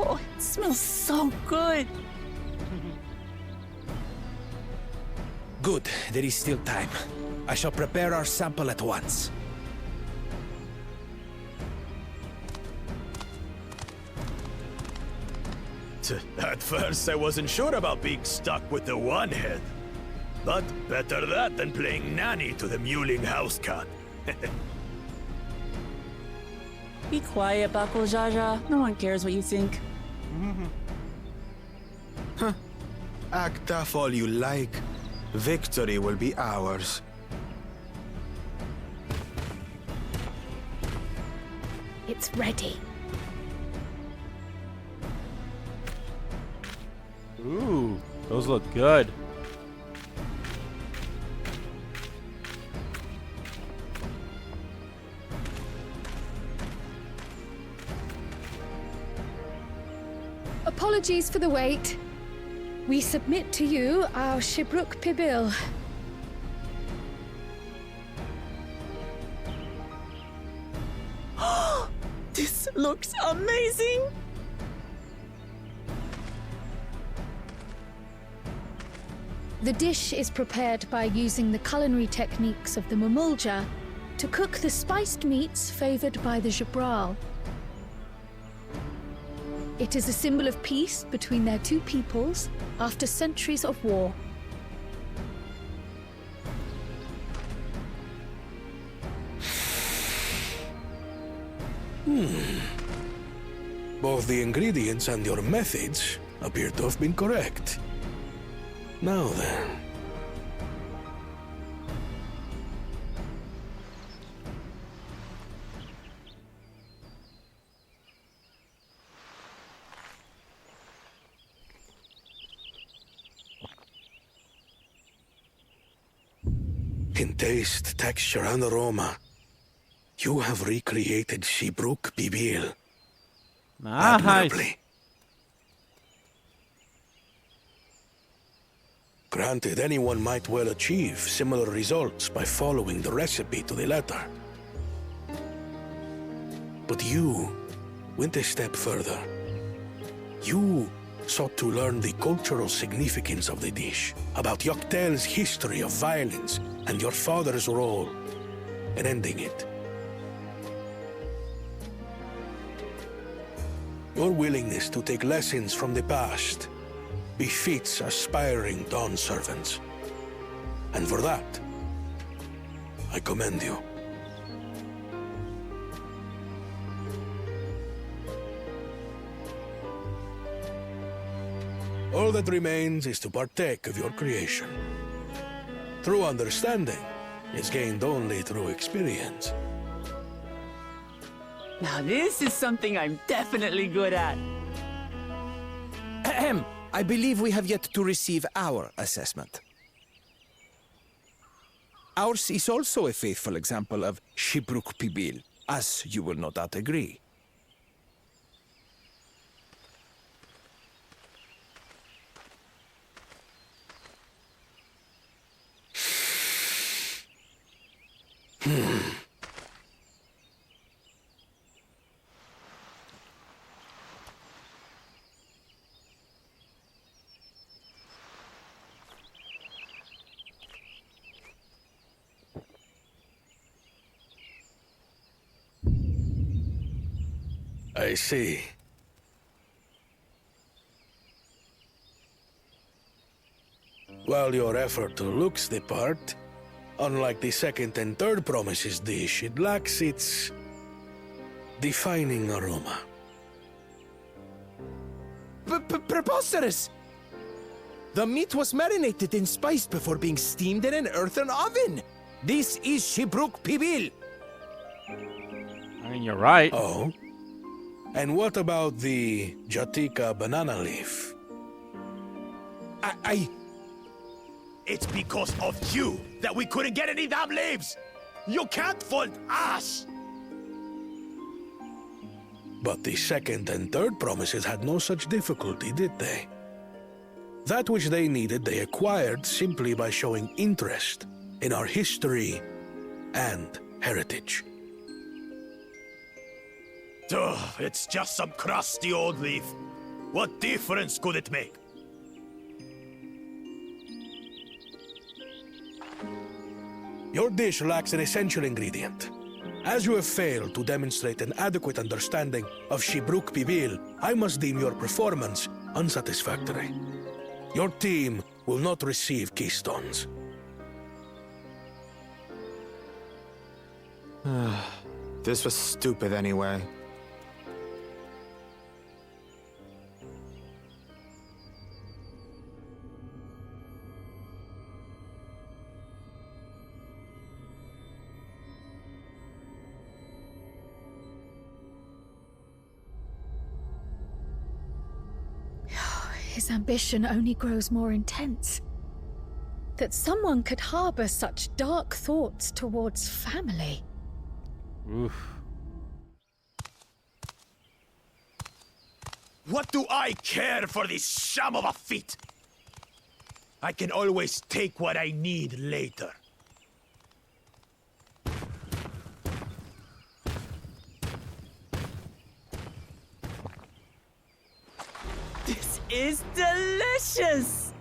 Oh, it smells so good. Good, there is still time. I shall prepare our sample at once. At first, I wasn't sure about being stuck with the one head. But better that than playing nanny to the mewling house cat. Be quiet, Bakul Jaja. No one cares what you think. Huh. Act tough all you like. Victory will be ours. It's ready. Ooh, those look good. Apologies for the wait. We submit to you our Shibruk Pibil. This looks amazing! The dish is prepared by using the culinary techniques of the Mamulja to cook the spiced meats favored by the Jabral. It is a symbol of peace between their two peoples after centuries of war. Both the ingredients and your methods appear to have been correct. Now then. In taste, texture, and aroma, you have recreated Shibruk Bibil. Admirably. Granted, anyone might well achieve similar results by following the recipe to the letter. But you went a step further. You sought to learn the cultural significance of the dish, about Yoktel's history of violence and your father's role in ending it. Your willingness to take lessons from the past befits aspiring Dawn servants. And for that, I commend you. All that remains is to partake of your creation. True understanding is gained only through experience. Now this is something I'm definitely good at. Ahem. I believe we have yet to receive our assessment. Ours is also a faithful example of Shibruk Pibil, as you will no doubt agree. I see. While your effort looks the part, unlike the second and third promises dish, it lacks its defining aroma. Preposterous! The meat was marinated and spiced before being steamed in an earthen oven. This is Shibruk Pibil. I mean, you're right. Oh? And what about the Jatika banana leaf? It's because of you that we couldn't get any damn leaves! You can't fault us! But the second and third promises had no such difficulty, did they? That which they needed, they acquired simply by showing interest in our history and heritage. Ugh, it's just some crusty old leaf. What difference could it make? Your dish lacks an essential ingredient. As you have failed to demonstrate an adequate understanding of Shibruk Pibil, I must deem your performance unsatisfactory. Your team will not receive keystones. This was stupid anyway. His ambition only grows more intense. That someone could harbor such dark thoughts towards family. Oof. What do I care for this sham of a feat? I can always take what I need later. This is delicious!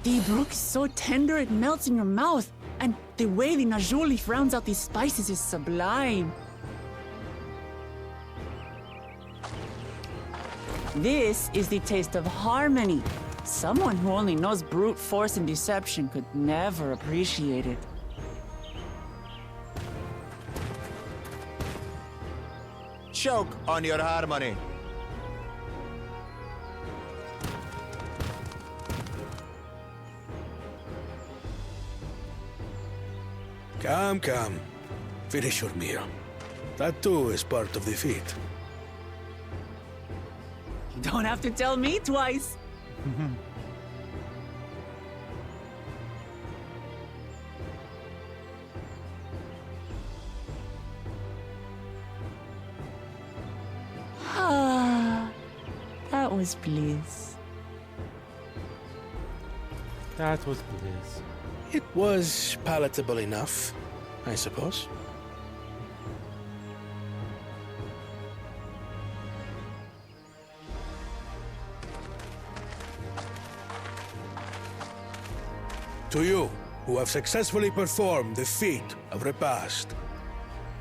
The brook is so tender it melts in your mouth, and the way the najul leaf rounds out these spices is sublime. This is the taste of harmony. Someone who only knows brute force and deception could never appreciate it. Choke on your harmony. Come, come. Finish your meal. That too is part of the feat. You don't have to tell me twice. Ah, that was bliss. That was bliss. It was palatable enough, I suppose. To you, who have successfully performed the feat of repast,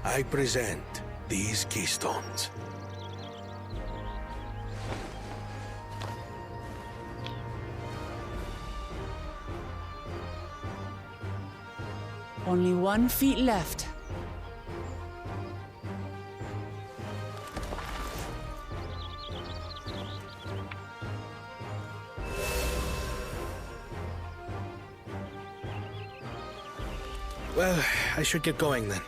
I present these keystones. Only 1 feet left. Well, I should get going then.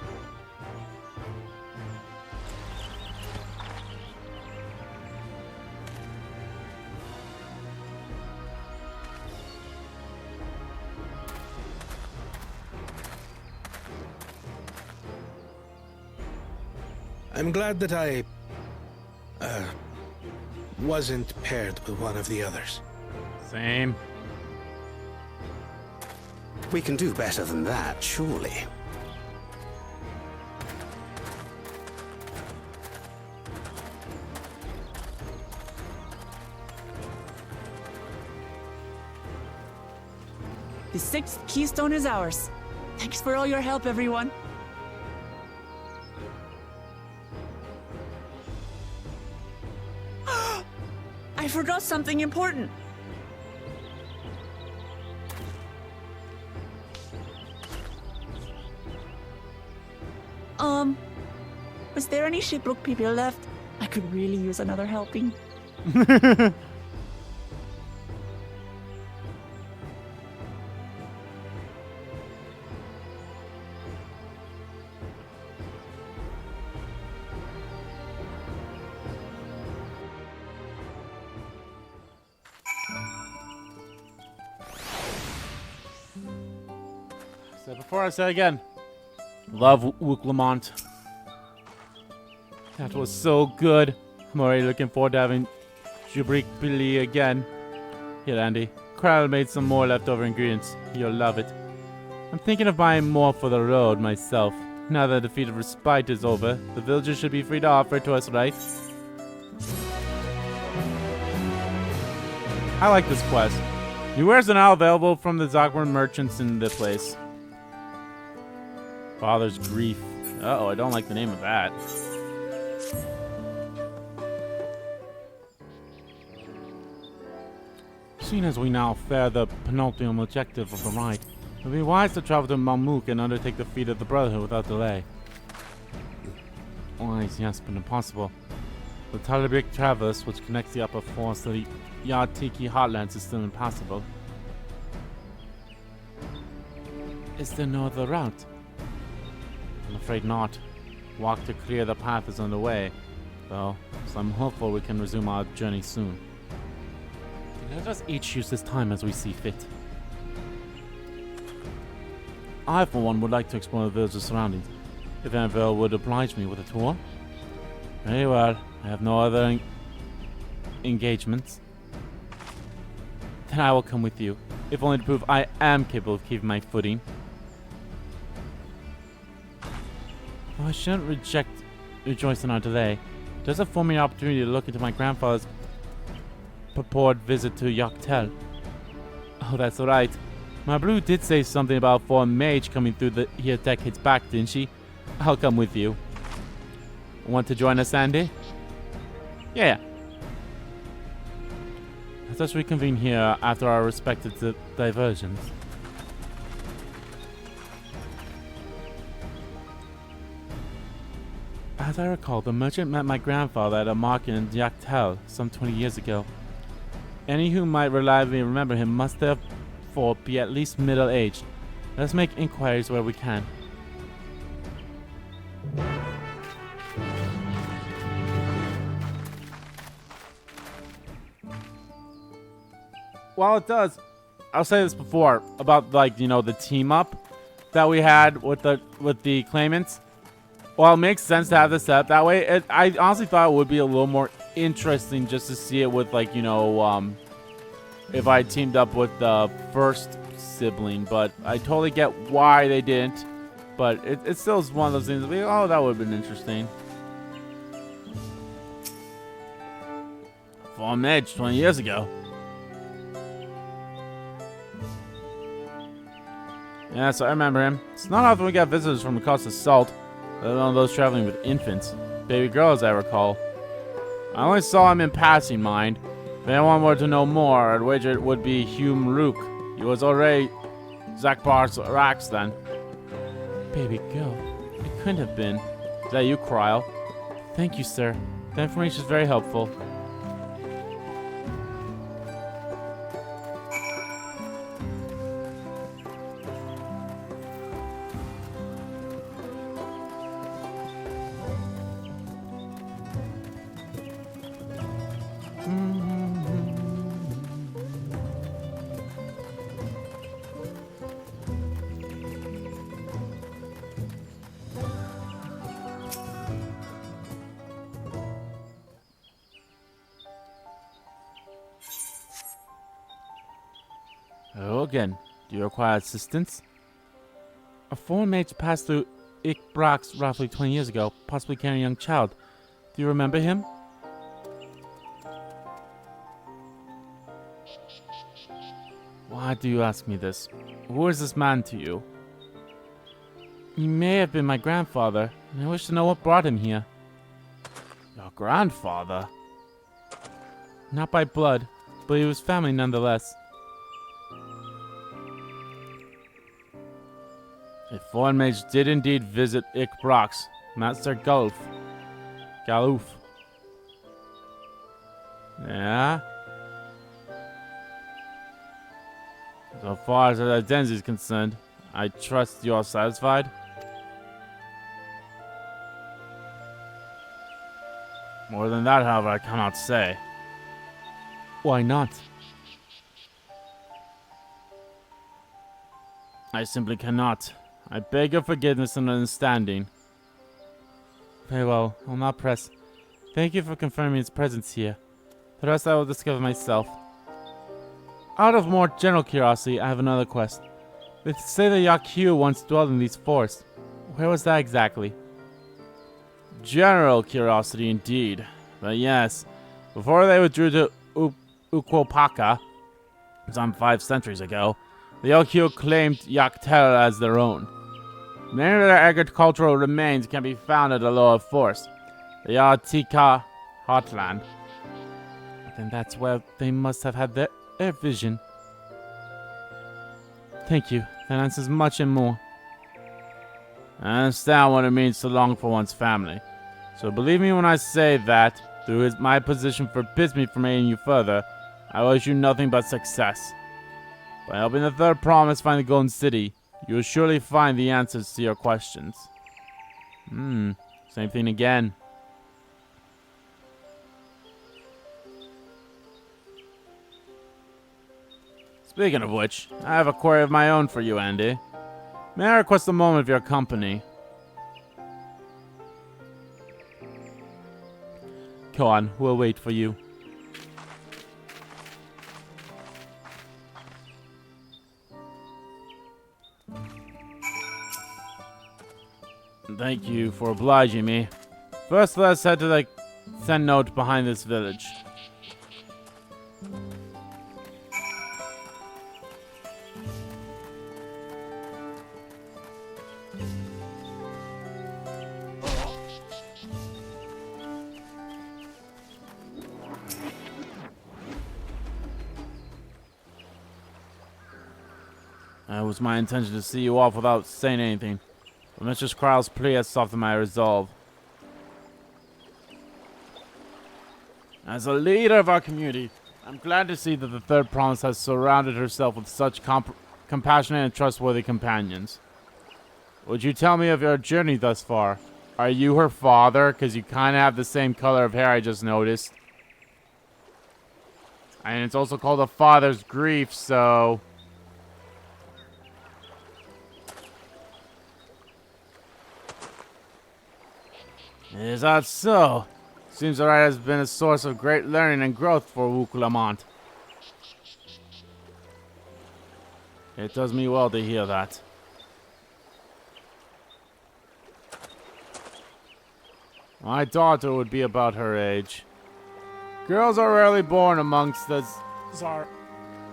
I'm glad that I wasn't paired with one of the others. Same. We can do better than that, surely. The 6th keystone is ours. Thanks for all your help, everyone. I forgot something important. Was there any shipwreck people left? I could really use another helping. So before I say again, love Wuk Lamat. That was so good. I'm already looking forward to having Jubrik Pili again. Here, Andy. Krell made some more leftover ingredients. You'll love it. I'm thinking of buying more for the road myself. Now that the feat of respite is over, the villagers should be free to offer it to us, right? I like this quest. New wares are now available from the Zogburn merchants in the place. Father's grief. Uh-oh, I don't like the name of that. Seeing as we now fare the penultimate objective of the rite, it would be wise to travel to Malmuk and undertake the feat of the Brotherhood without delay. Wise, yes, but impossible. The Talibrik Traverse, which connects the upper forest to the Yartiki heartlands, is still impassable. Is there no other route? I'm afraid not. Walk to clear the path is underway, though, so I'm hopeful we can resume our journey soon. Let us each use this time as we see fit. I, for one, would like to explore the village's surroundings. If Annabelle would oblige me with a tour. Very well. I have no other engagements. Then I will come with you, if only to prove I am capable of keeping my footing. Though I shouldn't rejoice in our delay, it does afford me an opportunity to look into my grandfather's purported visit to Yoktel. Oh, that's right. My blue did say something about a foreign mage coming through here decades back, didn't she? I'll come with you. Want to join us, Andy? Yeah. Let us reconvene here after our respective diversions. As I recall, the merchant met my grandfather at a market in Yoktel some 20 years ago. Any who might reliably remember him must therefore be at least middle-aged. Let us make inquiries where we can. while it does, I'll say this before about like the team up that we had with the claimants. While it makes sense to have this set up that way, I honestly thought it would be a little more interesting just to see it with like if I teamed up with the first sibling. But I totally get why they didn't. But it still is one of those things. Like, oh, that would have been interesting. Fallen Mage 20 years ago. Yes, I remember him. It's not often we got visitors from across the salt, let alone those traveling with infants. Baby girls, I recall. I only saw him in passing, mind. If anyone were to know more, I'd wager it would be Hume Rook. He was already Zakbar's Rax then. Baby girl. It couldn't have been. Is that you, Kryl? Thank you, sir. The information is very helpful. Hello again. Do you require assistance? A foreign mage passed through Ikbrax roughly 20 years ago, possibly carrying a young child. Do you remember him? Why do you ask me this? Who is this man to you? He may have been my grandfather, and I wish to know what brought him here. Your grandfather? Not by blood, but he was family nonetheless. A foreign mage did indeed visit Ikbrax, Master Galuf. Yeah? So far as the identity is concerned, I trust you are satisfied? More than that, however, I cannot say. Why not? I simply cannot. I beg your forgiveness and understanding. Very well, I'll not press. Thank you for confirming his presence here. The rest I will discover myself. Out of more general curiosity, I have another quest. They say that Yaku once dwelled in these forests. Where was that exactly? General curiosity indeed. But yes, before they withdrew to Ukwopaka, some 5 centuries ago, the Yaku claimed Yaktel as their own. Many of their agricultural remains can be found at the lower forest, the Yatika heartland. Then that's where they must have had their vision. Thank you. That answers much and more. I understand what it means to long for one's family. So believe me when I say that, though my position forbids me from aiding you further, I wish you nothing but success. By helping the third promise find the Golden City, you will surely find the answers to your questions. Same thing again. Speaking of which, I have a query of my own for you, Andy. May I request a moment of your company? Go on, we'll wait for you. Thank you for obliging me. First, let's head to the send note behind this village. It was my intention to see you off without saying anything. But Mr. Kryl's plea has softened my resolve. As a leader of our community, I'm glad to see that the Third Promise has surrounded herself with such compassionate and trustworthy companions. Would you tell me of your journey thus far? Are you her father? Because you kind of have the same color of hair I just noticed. And it's also called a father's grief, so... Is that so? Seems the ride has been a source of great learning and growth for Wuk Lamat. It does me well to hear that. My daughter would be about her age. Girls are rarely born amongst the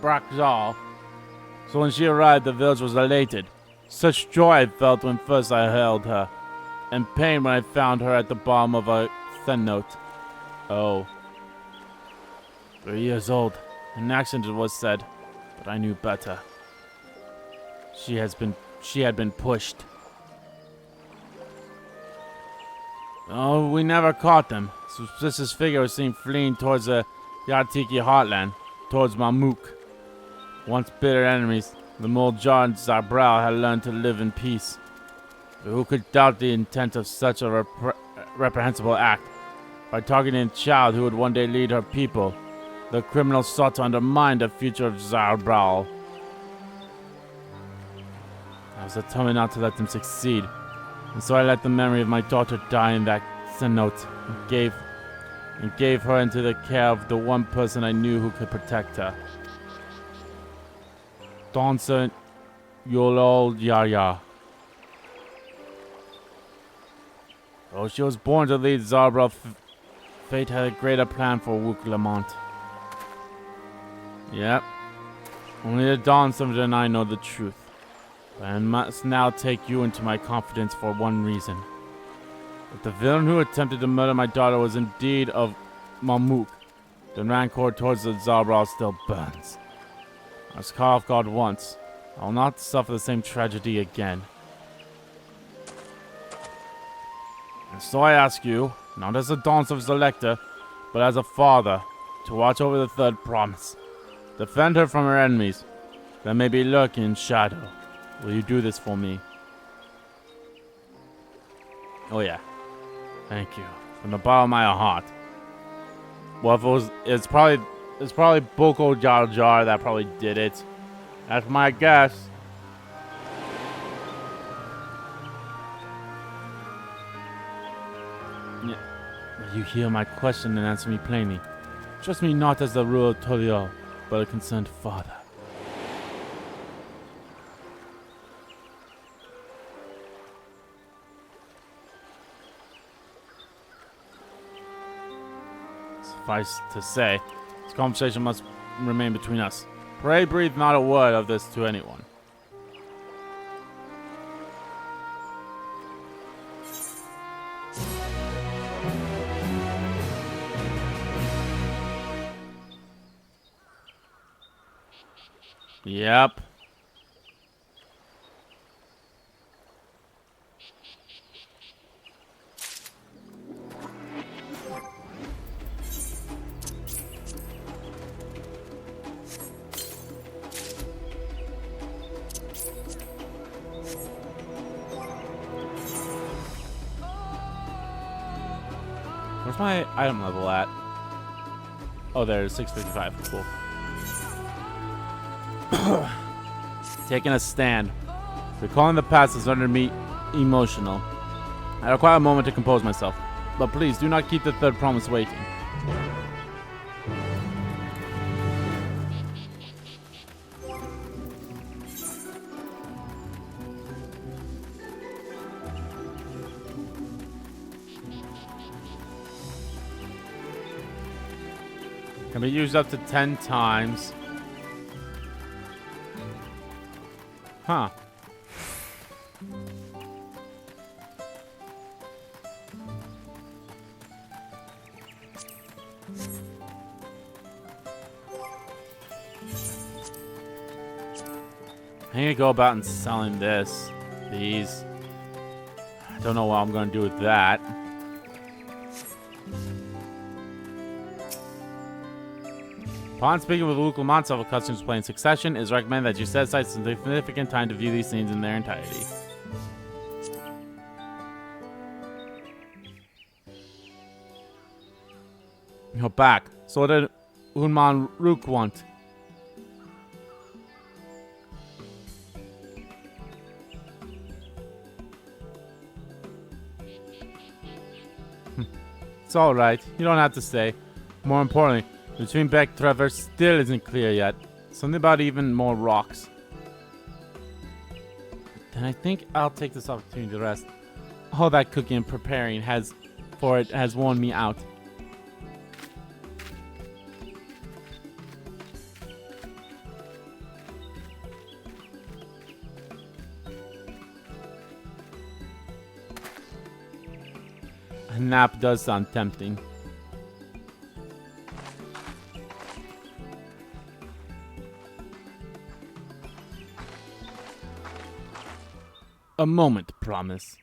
Brakjal. So when she arrived, the village was elated. Such joy I felt when first I held her, and pain when I found her at the bottom of a cenote. Oh. 3 years old. An accident was said, but I knew better. She had been pushed. Oh, we never caught them. Suspicious figure was seen fleeing towards the Yartiki heartland, towards Mamuk. Once bitter enemies, the Muljar and Zabral had learned to live in peace. But who could doubt the intent of such a reprehensible act? By targeting a child who would one day lead her people, the criminal sought to undermine the future of Zabral. I was determined not to let them succeed, and so I let the memory of my daughter die in that cenote, and gave her into the care of the one person I knew who could protect her. Dansa Yolol Yaya. Though she was born to lead Zabra, fate had a greater plan for Wuk Lamat. Yep. Only the Dansam and I know the truth. But I must now take you into my confidence for one reason. If the villain who attempted to murder my daughter was indeed of Mamuk, then rancor towards the Zabra still burns. I was caught off guard once. I will not suffer the same tragedy again. And so I ask you, not as a dance of Selector, but as a father, to watch over the third promise. Defend her from her enemies that may be lurking in shadow. Will you do this for me? Oh yeah. Thank you. From the bottom of my heart. Well, if it was, it's probably Boko Jar Jar that probably did it. That's my guess. Yeah. Will you hear my question and answer me plainly? Trust me not as the ruler of Tolio, but a concerned father. Suffice to say, this conversation must remain between us. Pray breathe not a word of this to anyone. Yep. Where's my item level at? Oh, there's 655. Cool. Taking a stand. Recalling the past has rendered me emotional. I require a moment to compose myself. But please, do not keep the third promise waiting. Can be used up to 10 times. Huh. I need to go about and selling these. I don't know what I'm going to do with that. Upon speaking with Wuk Lamat, several customs play in succession, it is recommended that you set aside some significant time to view these scenes in their entirety. You're back. So what did Unman Rook want? It's alright, you don't have to stay. More importantly, between Beck Trevor still isn't clear yet. Something about even more rocks. Then I think I'll take this opportunity to rest. All that cooking and preparing has worn me out. A nap does sound tempting. A moment, promise.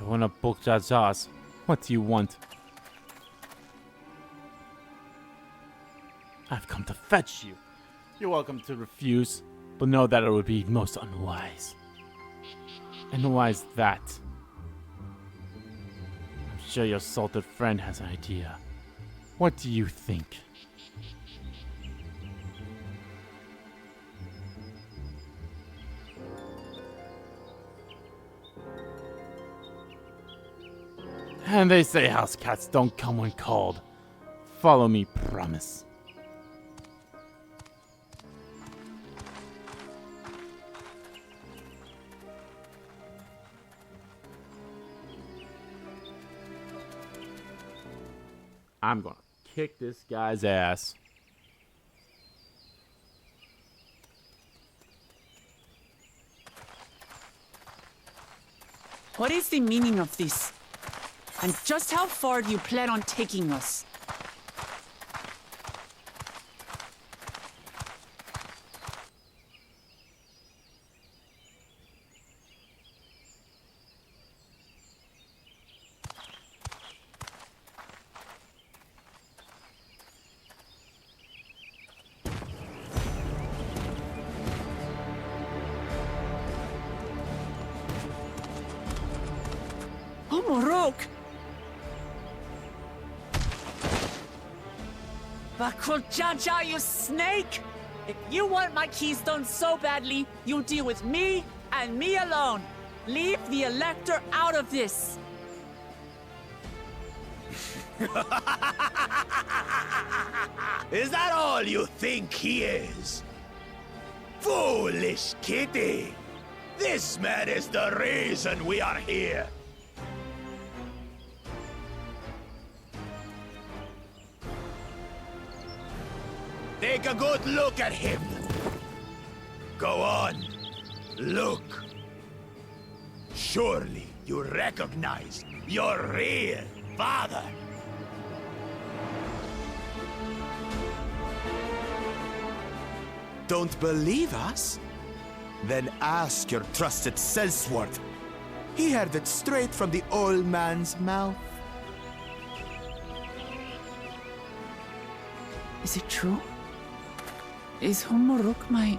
You wanna book Jajas? What do you want? I've come to fetch you. You're welcome to refuse, but know that it would be most unwise. And why is that? I'm sure your salted friend has an idea. What do you think? And they say house cats don't come when called. Follow me, promise. I'm gonna kick this guy's ass. What is the meaning of this? And just how far do you plan on taking us? Oh, Morok! Bakul Jaja, you snake! If you want my keystone so badly, you deal with me and me alone. Leave the Elector out of this. Is that all you think he is? Foolish kitty! This man is the reason we are here. Take a good look at him. Go on. Look. Surely you recognize your real father. Don't believe us? Then ask your trusted Sellsworth. He heard it straight from the old man's mouth. Is it true? Is Humoruk my...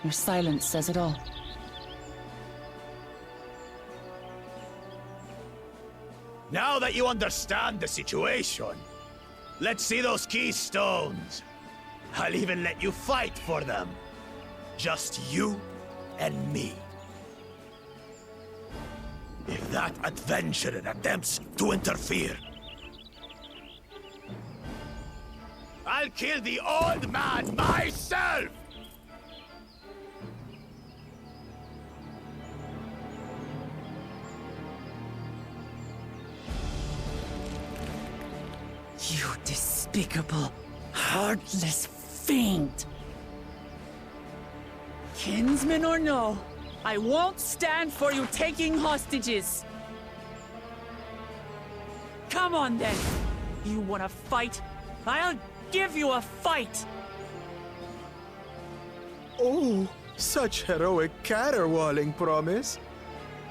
Your silence says it all. Now that you understand the situation, let's see those keystones. I'll even let you fight for them. Just you and me. If that adventurer attempts to interfere, I'll kill the old man myself! You despicable, heartless fiend! Kinsman or no, I won't stand for you taking hostages! Come on then! You wanna fight? I'll give you a fight! Oh, such heroic caterwauling promise.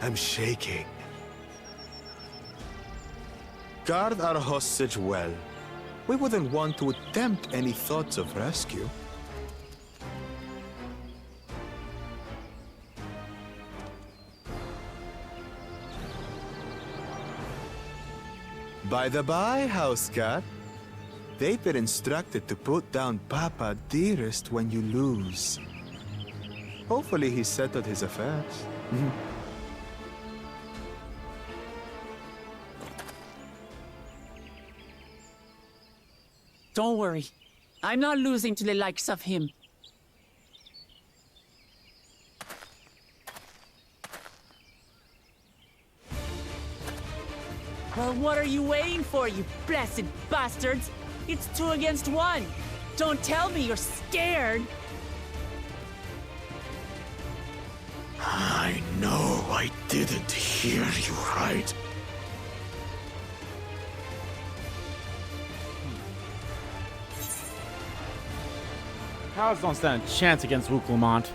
I'm shaking. Guard our hostage well. we wouldn't want to attempt any thoughts of rescue. By the by, house cat, they've been instructed to put down Papa Dearest when you lose. Hopefully he settled his affairs. Don't worry. I'm not losing to the likes of him. Well, what are you waiting for, you blessed bastards? It's 2 against 1. Don't tell me you're scared. I know I didn't hear you right. Cows don't stand a chance against Wuk Lamat.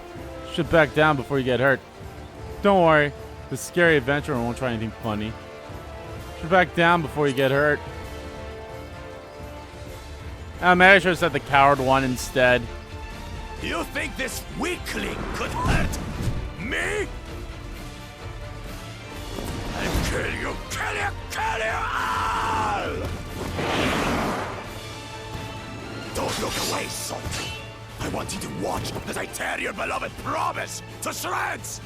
Should back down before you get hurt. Don't worry, the scary adventurer won't try anything funny. Should back down before you get hurt. Maybe I should have said the coward one instead. You think this weakling could hurt me? I'll kill you, kill you, kill you all! Don't look away, Salty. I want you to watch as I tear your beloved promise to shreds!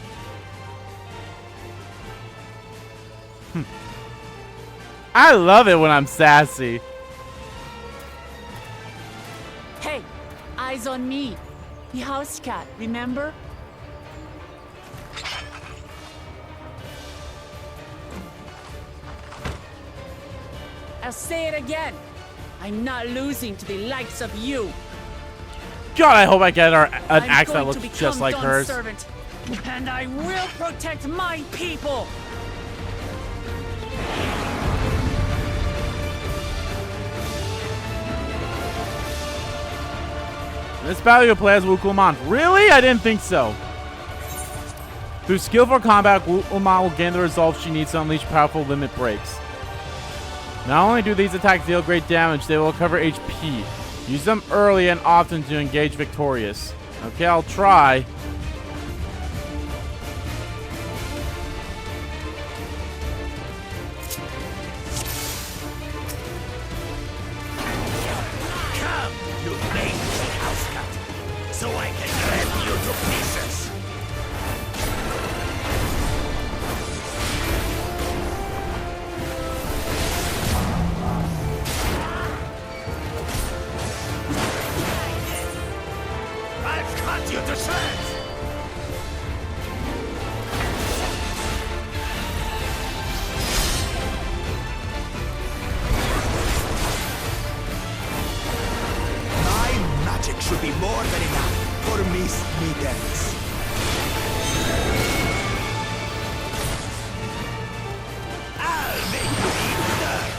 I love it when I'm sassy. Hey, eyes on me. The house cat, remember? I'll say it again. I'm not losing to the likes of you. God, I hope I get an axe that I'm going to looks just like become hers. Dawn's servant, and I will protect my people. This battle you play as Wuk Lamat. Really? I didn't think so. Through skillful combat, Wuk Lamat will gain the resolve she needs to unleash powerful limit breaks. Not only do these attacks deal great damage, they will recover HP. Use them early and often to engage victorious. Okay, I'll try. Come, you lazy house cat, so I can rip you to pieces! I'll cut you to shreds! My magic should be more than enough for Miss Middens. I'll make you eat dirt!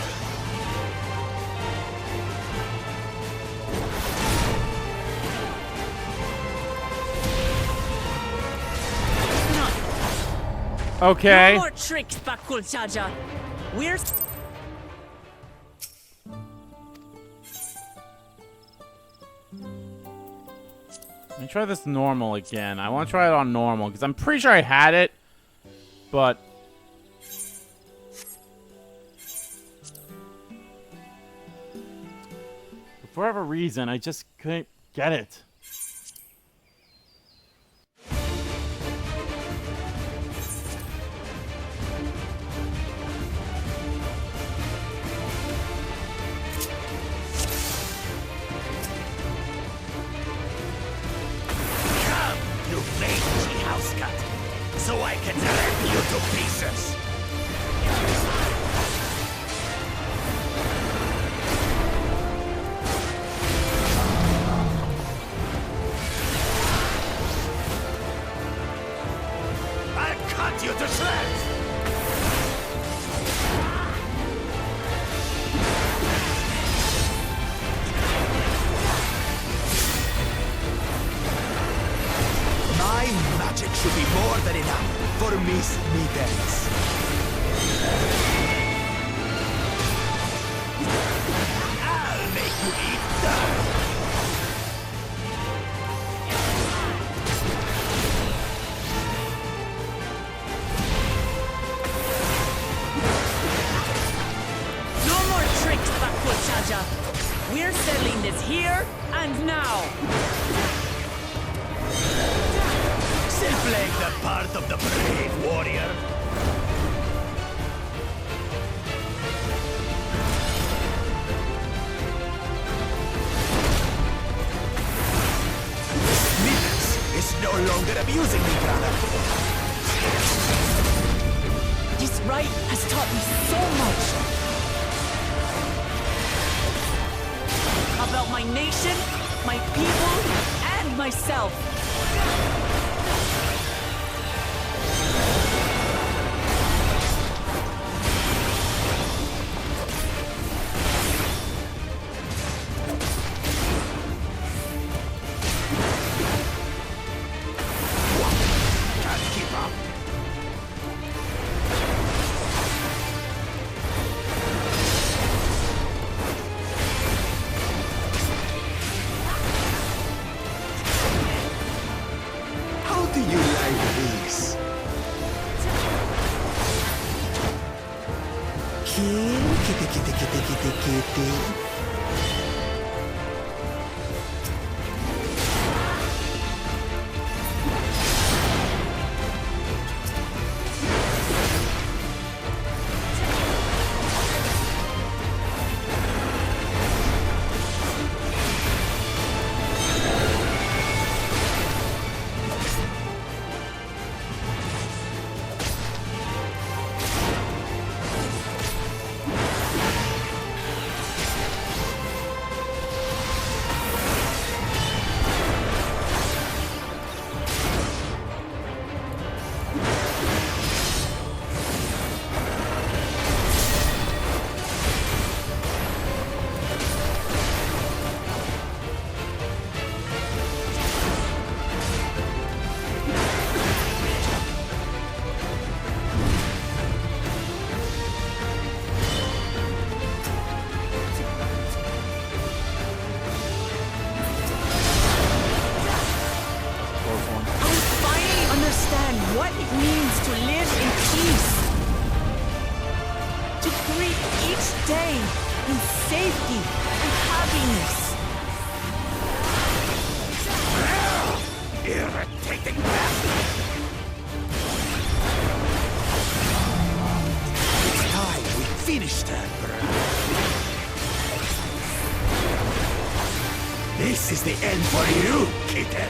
Okay. No more tricks, Bakul Jaja. We're... Let me try this normal again. I want to try it on normal because I'm pretty sure I had it, but for whatever reason, I just couldn't get it. Come, you lazy house cat, so I can rip you to pieces! Raja. We're settling this here and now. Still playing the part of the brave warrior. It's no longer amusing me, brother. This rite has taught me so much. About my nation, my people, and myself. This is the end for you, kitten!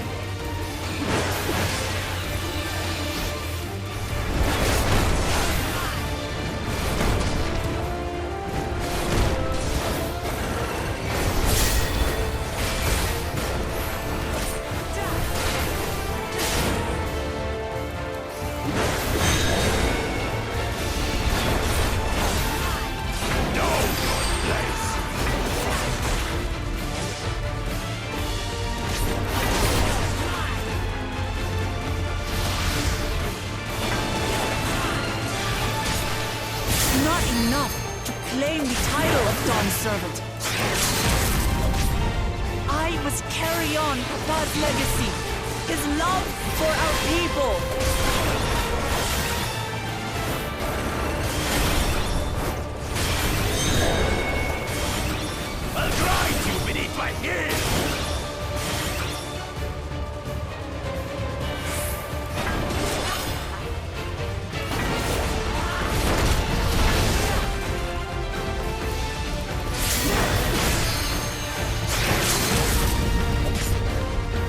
Servant. I must carry on Papa's legacy, his love for our people. I'll grind you beneath my heel!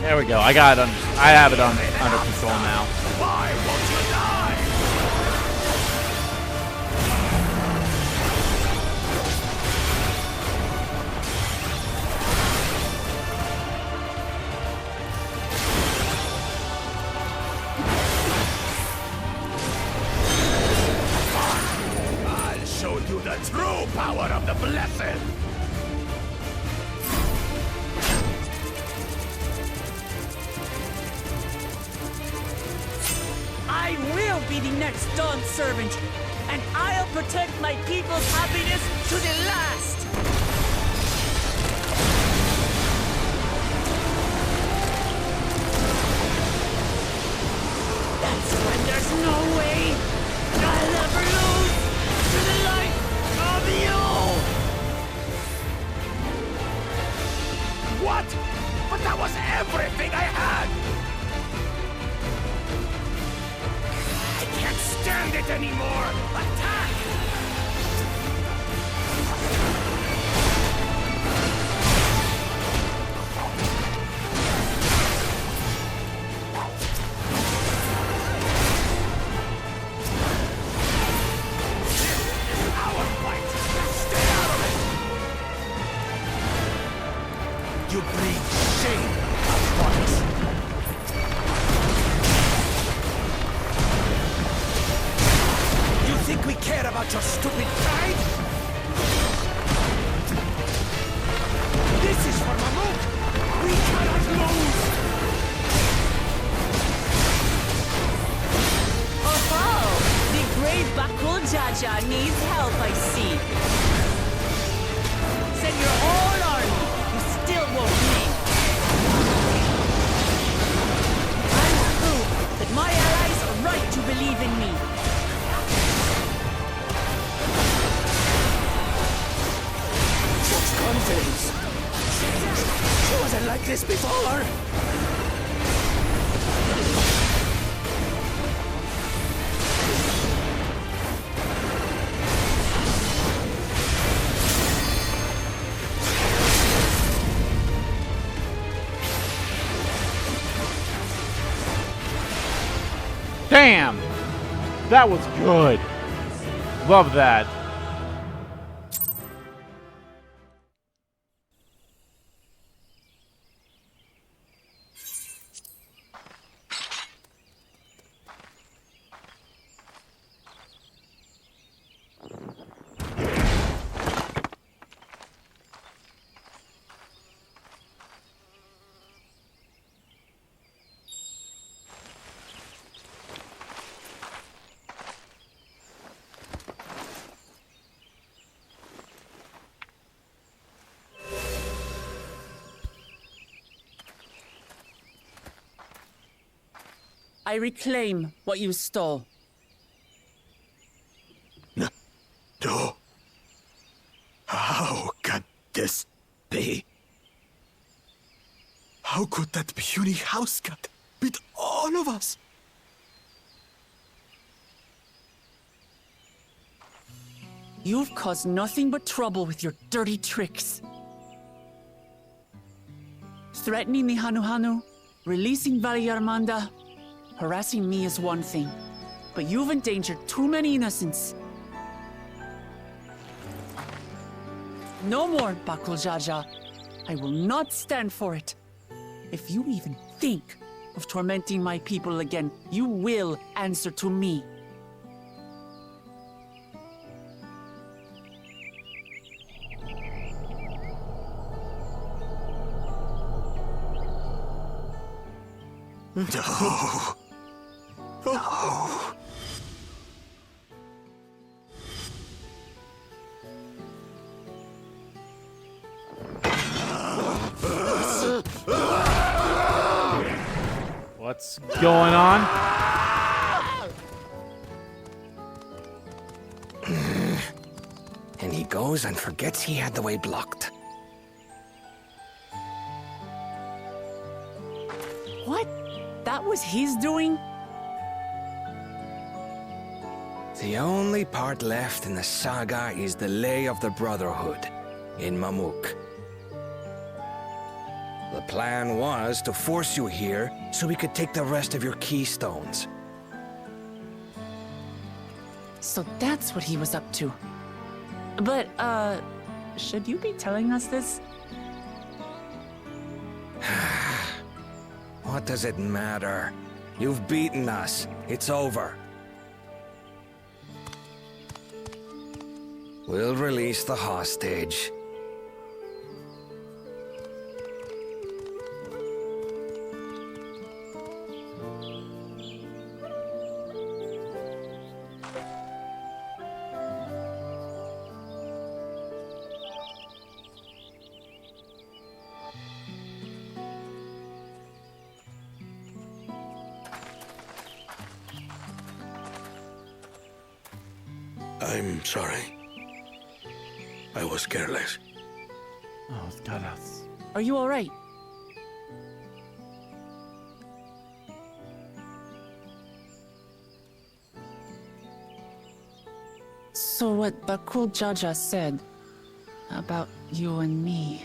There we go. I got it. I have it under control now. Why won't you die? I'll show you the true power of the blessed. I will be the next Dawn Servant, and I'll protect my people's happiness to the last! That's when there's no way I'll ever lose to the light of you! your stupid pride? This is for Mamuk! We cannot lose! Oh, the great Bakul Jaja needs help, I see. Send your whole army. You still won't win. I will prove that my allies are right to believe in me. Such confidence! She wasn't like this before! Damn! That was good. Love that. I reclaim what you stole. No. How can this be? How could that puny house cat beat all of us? You've caused nothing but trouble with your dirty tricks. Threatening the Hanuhanu, releasing Valyarmanda, harassing me is one thing, but you've endangered too many innocents. No more, Bakul Jaja. I will not stand for it. If you even think of tormenting my people again, you will answer to me. No. No. What's going on? And he goes and forgets he had the way blocked. What? That was his doing? The only part left in the saga is the Lay of the Brotherhood in Mamuk. The plan was to force you here so we could take the rest of your keystones. So that's what he was up to. But, should you be telling us this? What does it matter? You've beaten us. It's over. We'll release the hostage. I'm sorry. I was careless. Oh, God. Are you alright? So what Bakul Jaja said about you and me...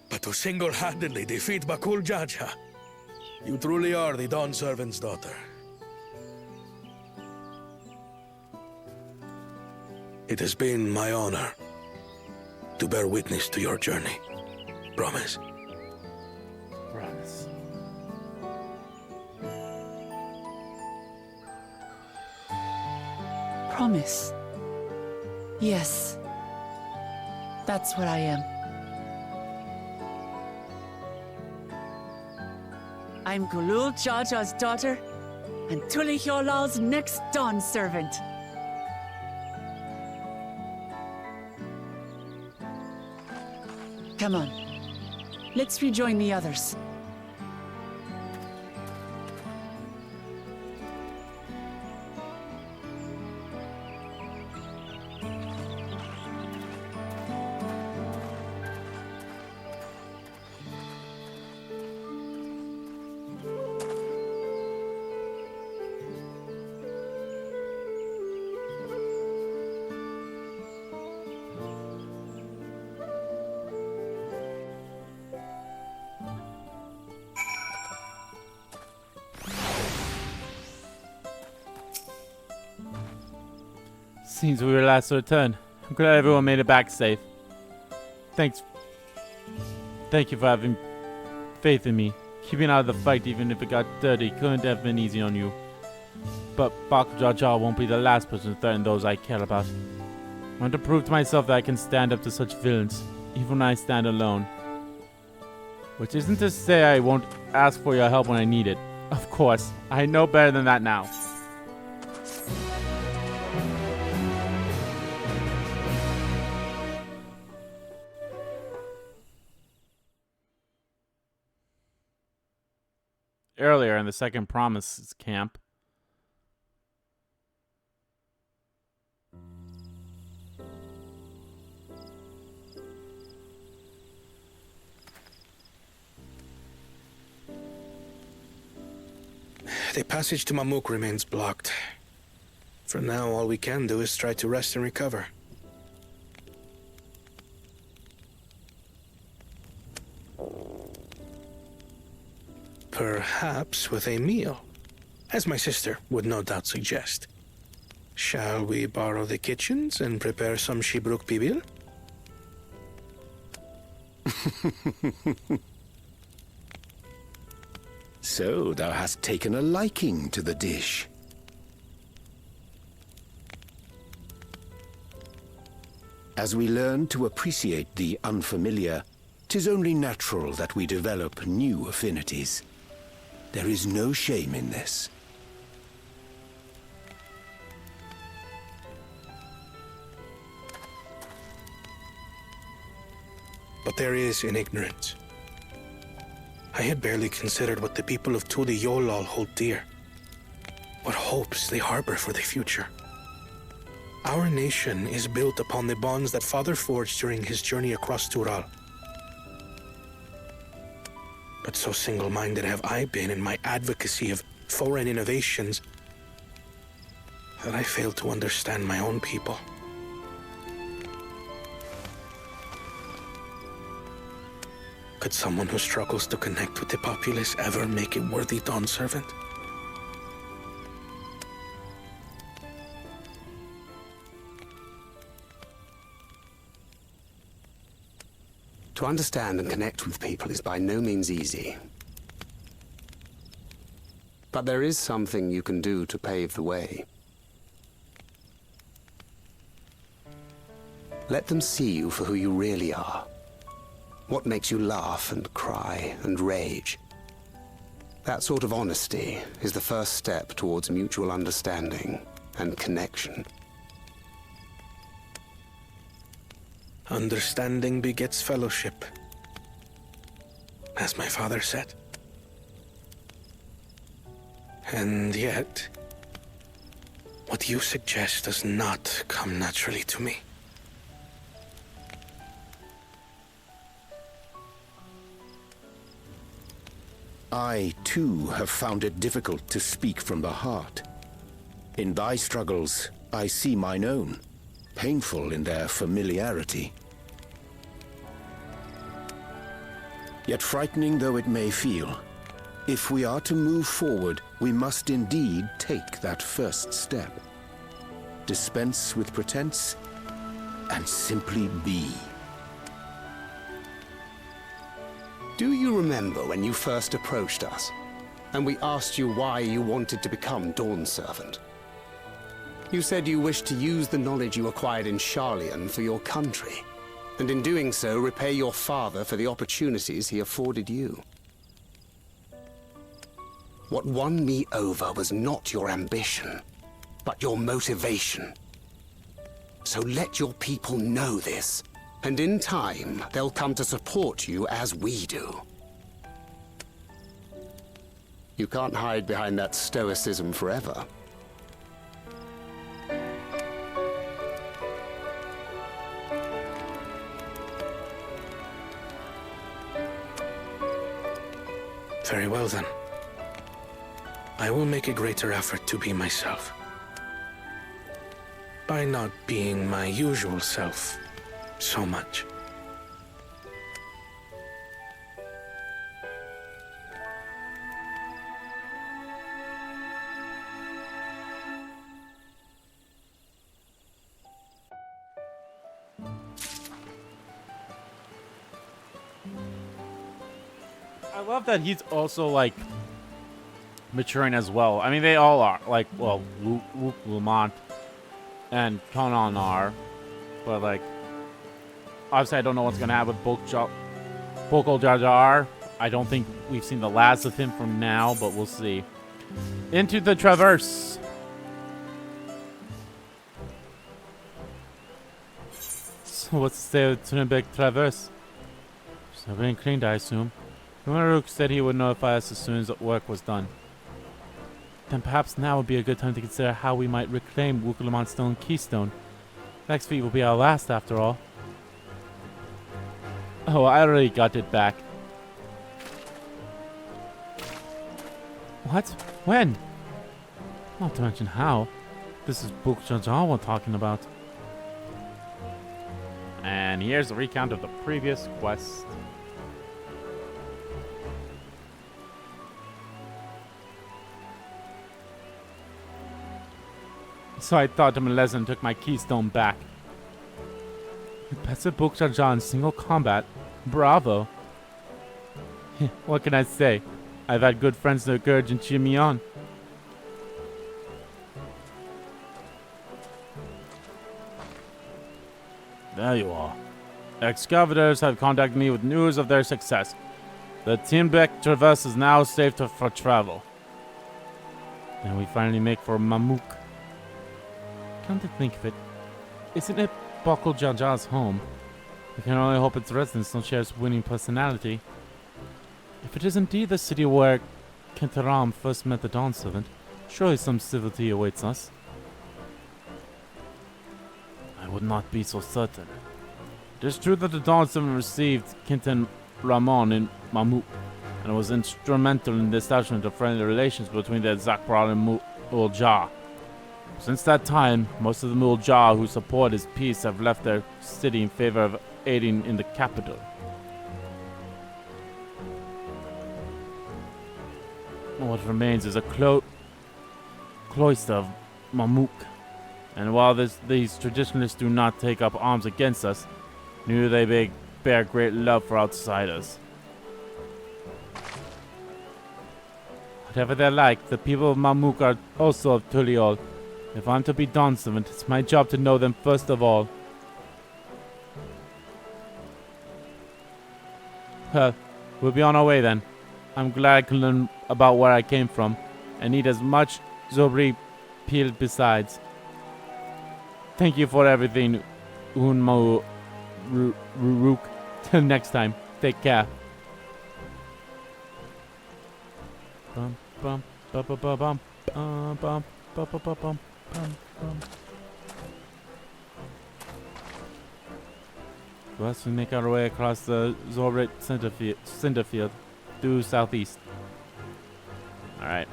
But to single-handedly defeat Bakul Jaja, you truly are the Dawn Servant's daughter. It has been my honor to bear witness to your journey. Promise. Promise. promise. Yes. That's what I am. I'm Gulul Jaja's daughter, and Tuli Hyolal's next dawn servant. Come on. Let's rejoin the others. Since we were last returned, I'm glad everyone made it back safe. Thank you for having faith in me. Keeping out of the fight, even if it got dirty, couldn't have been easy on you. But Baku Jaja won't be the last person to threaten those I care about. I want to prove to myself that I can stand up to such villains, even when I stand alone. Which isn't to say I won't ask for your help when I need it. Of course, I know better than that now. Earlier in the second Promises camp, the passage to Mamuk remains blocked. For now, all we can do is try to rest and recover. Perhaps with a meal, as my sister would no doubt suggest. Shall we borrow the kitchens and prepare some Shibruk Bibil? So thou hast taken a liking to the dish. As we learn to appreciate the unfamiliar, 'tis only natural that we develop new affinities. There is no shame in this. But there is in ignorance. I had barely considered what the people of Tuli Yolal hold dear. What hopes they harbor for the future. Our nation is built upon the bonds that Father forged during his journey across Tural. But so single-minded have I been in my advocacy of foreign innovations that I failed to understand my own people. Could someone who struggles to connect with the populace ever make a worthy dawn servant? To understand and connect with people is by no means easy. But there is something you can do to pave the way. Let them see you for who you really are. What makes you laugh and cry and rage. That sort of honesty is the first step towards mutual understanding and connection. Understanding begets fellowship, as my father said. And yet, what you suggest does not come naturally to me. I, too, have found it difficult to speak from the heart. In thy struggles, I see mine own, painful in their familiarity. Yet frightening though it may feel, if we are to move forward, we must indeed take that first step. Dispense with pretense, and simply be. Do you remember when you first approached us, and we asked you why you wanted to become Dawn Servant? You said you wished to use the knowledge you acquired in Sharlayan for your country, and in doing so repay your father for the opportunities he afforded you. What won me over was not your ambition, but your motivation. So let your people know this, and in time, they'll come to support you as we do. You can't hide behind that stoicism forever. Very well then. I will make a greater effort to be myself. By not being my usual self so much. I love that he's also like maturing as well. I mean, they all are. Like, well, Wuk Lamat and Conan are, but like, obviously, I don't know what's gonna happen with Bokol Jar Jar. I don't think we've seen the last of him from now, but we'll see. Into the Traverse. So what's to say with Tunebek Traverse? So being cleaned, I assume. Rook said he would notify us as soon as the work was done. Then perhaps now would be a good time to consider how we might reclaim Wuk Lamat's stone keystone. Next feat will be our last, after all. Oh, I already got it back. What? When? Not to mention how. This is Bok Jar Jar we're talking about. And here's a recount of the previous quest. So I taught him a lesson and took my keystone back. You bested Bok Jar Jar in single combat. Bravo. What can I say? I've had good friends to encourage and cheer me on. There you are. Excavators have contacted me with news of their success. The Tinbek Traverse is now safe for travel. Then we finally make for Mamuk. Come to think of it, isn't it Bokol Jar Jar's home? We can only hope its residents don't share its winning personality. If it is indeed the city where Kentaram first met the Dawn Servant, surely some civility awaits us. I would not be so certain. It is true that the Dawn Servant received Kinten Ramon in Mamuk, and was instrumental in the establishment of friendly relations between the Zakpral and Muljar. Since that time, most of the Muljar who support his peace have left their city in favor of aiding in the capital. What remains is a cloister of Mamuk, and while these traditionalists do not take up arms against us, neither they bear great love for outsiders. Whatever they're like, the people of Mamuk are also of Tuliol. If I'm to be Dawn Servant, it's my job to know them first of all. Well, we'll be on our way then. I'm glad I can learn about where I came from, and eat as much Zobri peel besides. Thank you for everything, Unmau Ruruk. Till next time, take care. Bum bum bum bum bum bum bum bum bum bum bum. Thus we make our way across the Zorbit center field due southeast. Alright.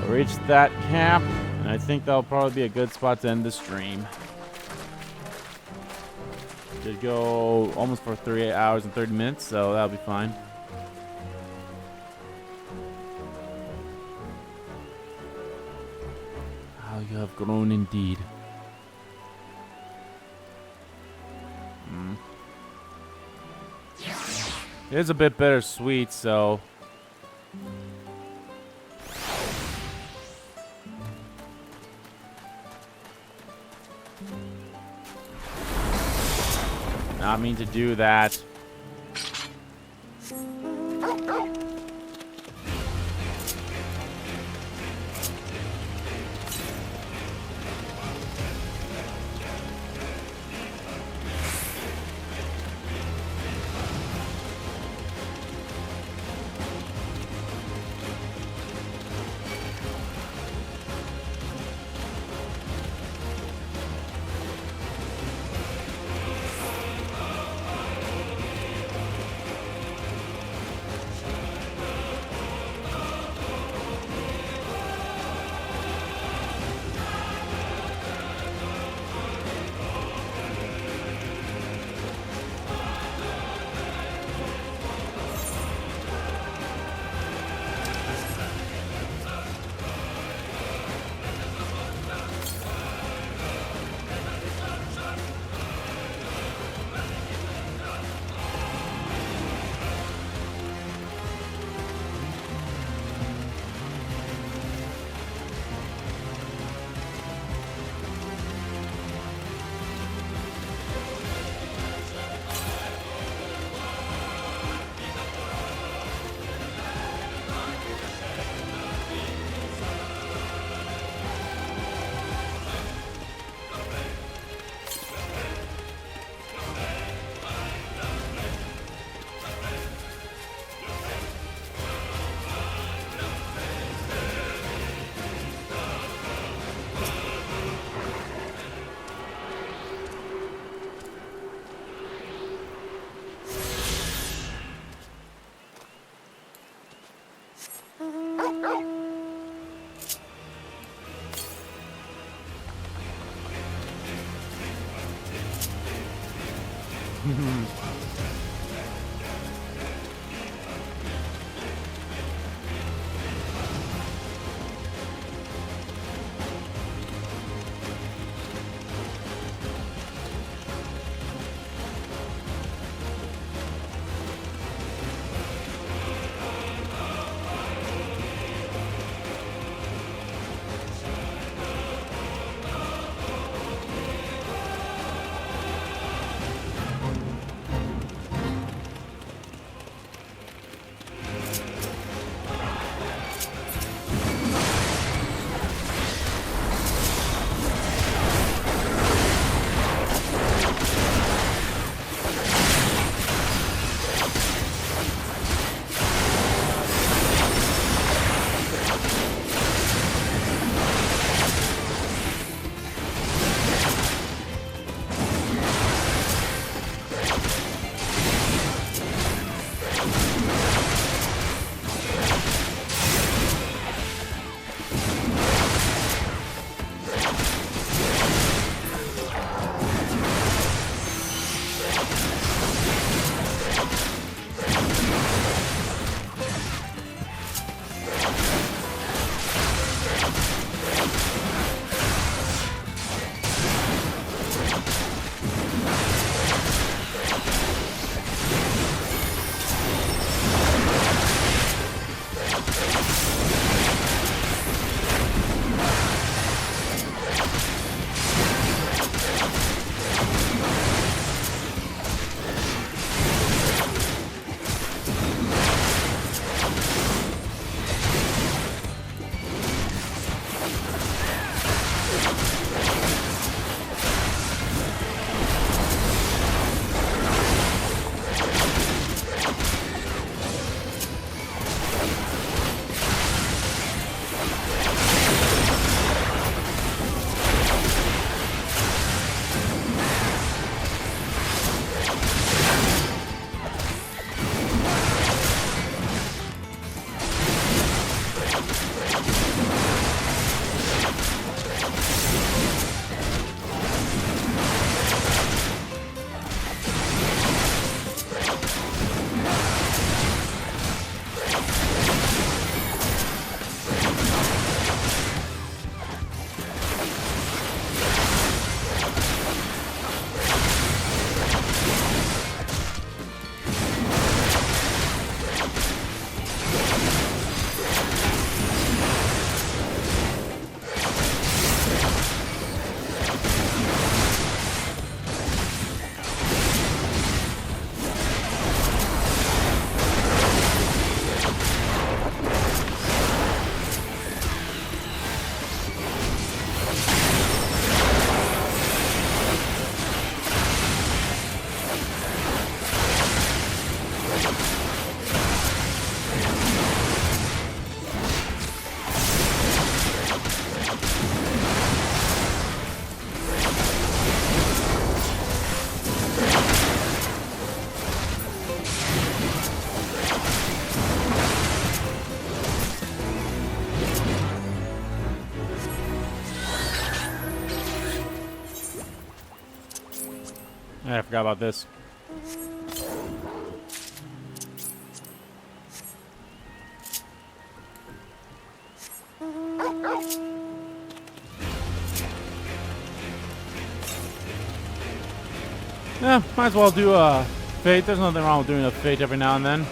We'll reach that camp, and I think that'll probably be a good spot to end the stream. Did go almost for 3 hours and 30 minutes, so that'll be fine. How you have grown indeed. It is a bit bittersweet, so Not mean to do that. I forgot about this. Yeah, might as well do a fate. There's nothing wrong with doing a fate every now and then.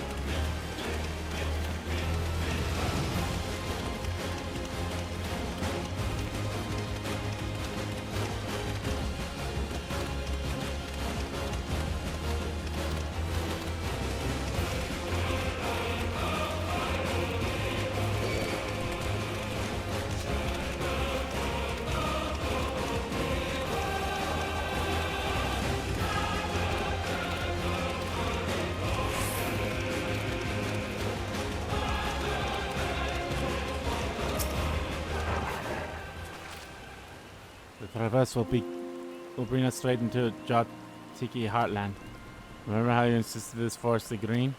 Traverse will bring us straight into Jotiki Heartland. Remember how you insisted this forest the green?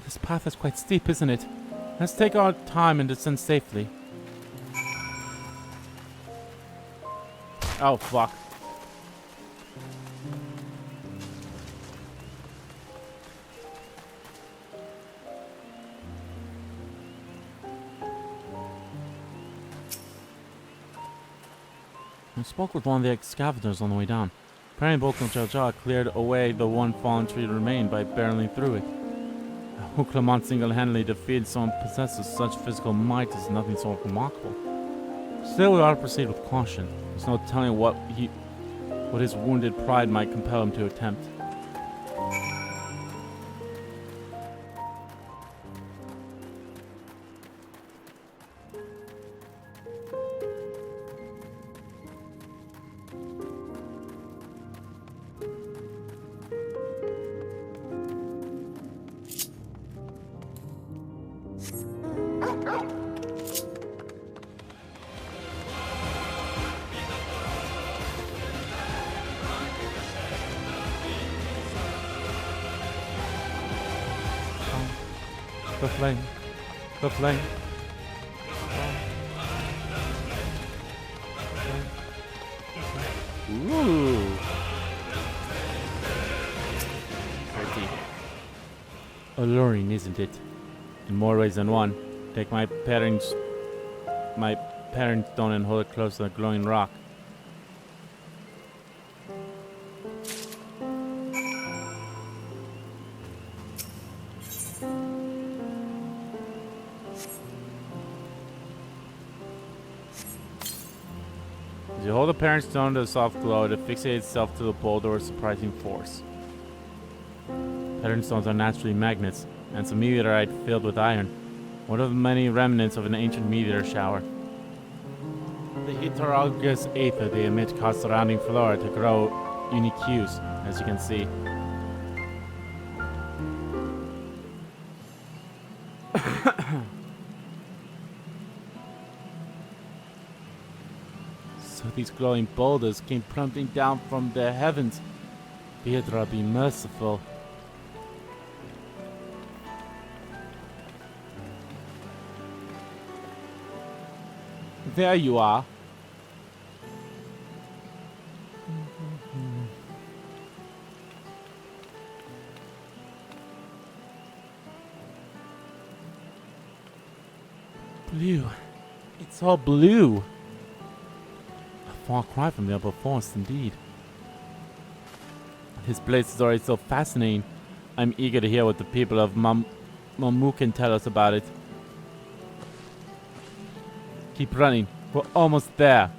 This path is quite steep, isn't it? Let's take our time and descend safely. Oh, fuck. I spoke with one of the excavators on the way down. Apparently Wuk Lamat cleared away the one fallen tree that remained by barreling through it. Wuk Lamat single-handedly defeated someone possessed with such physical might is nothing so remarkable. Still, we ought to proceed with caution. There's no telling what his wounded pride might compel him to attempt. The flame. The flame. Ooh. Pretty. Alluring, isn't it? In more ways than one. Take my parents' stone and hold it close to the glowing rock. As you hold the parent stone to the soft glow, it fixates itself to the boulder with surprising force. Parent stones are naturally magnets, and it's a meteorite filled with iron, one of the many remnants of an ancient meteor shower. The heterologous ether they emit cause surrounding flora to grow unique hues, as you can see. So these glowing boulders came plummeting down from the heavens. Piedra, be merciful. There you are. Blue. It's all blue. A far cry from the upper forest, indeed. This place is already so fascinating. I'm eager to hear what the people of Mamu can tell us about it. Keep running. We're almost there.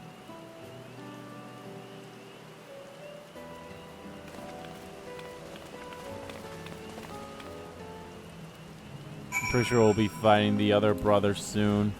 I'm pretty sure we'll be fighting the other brothers soon.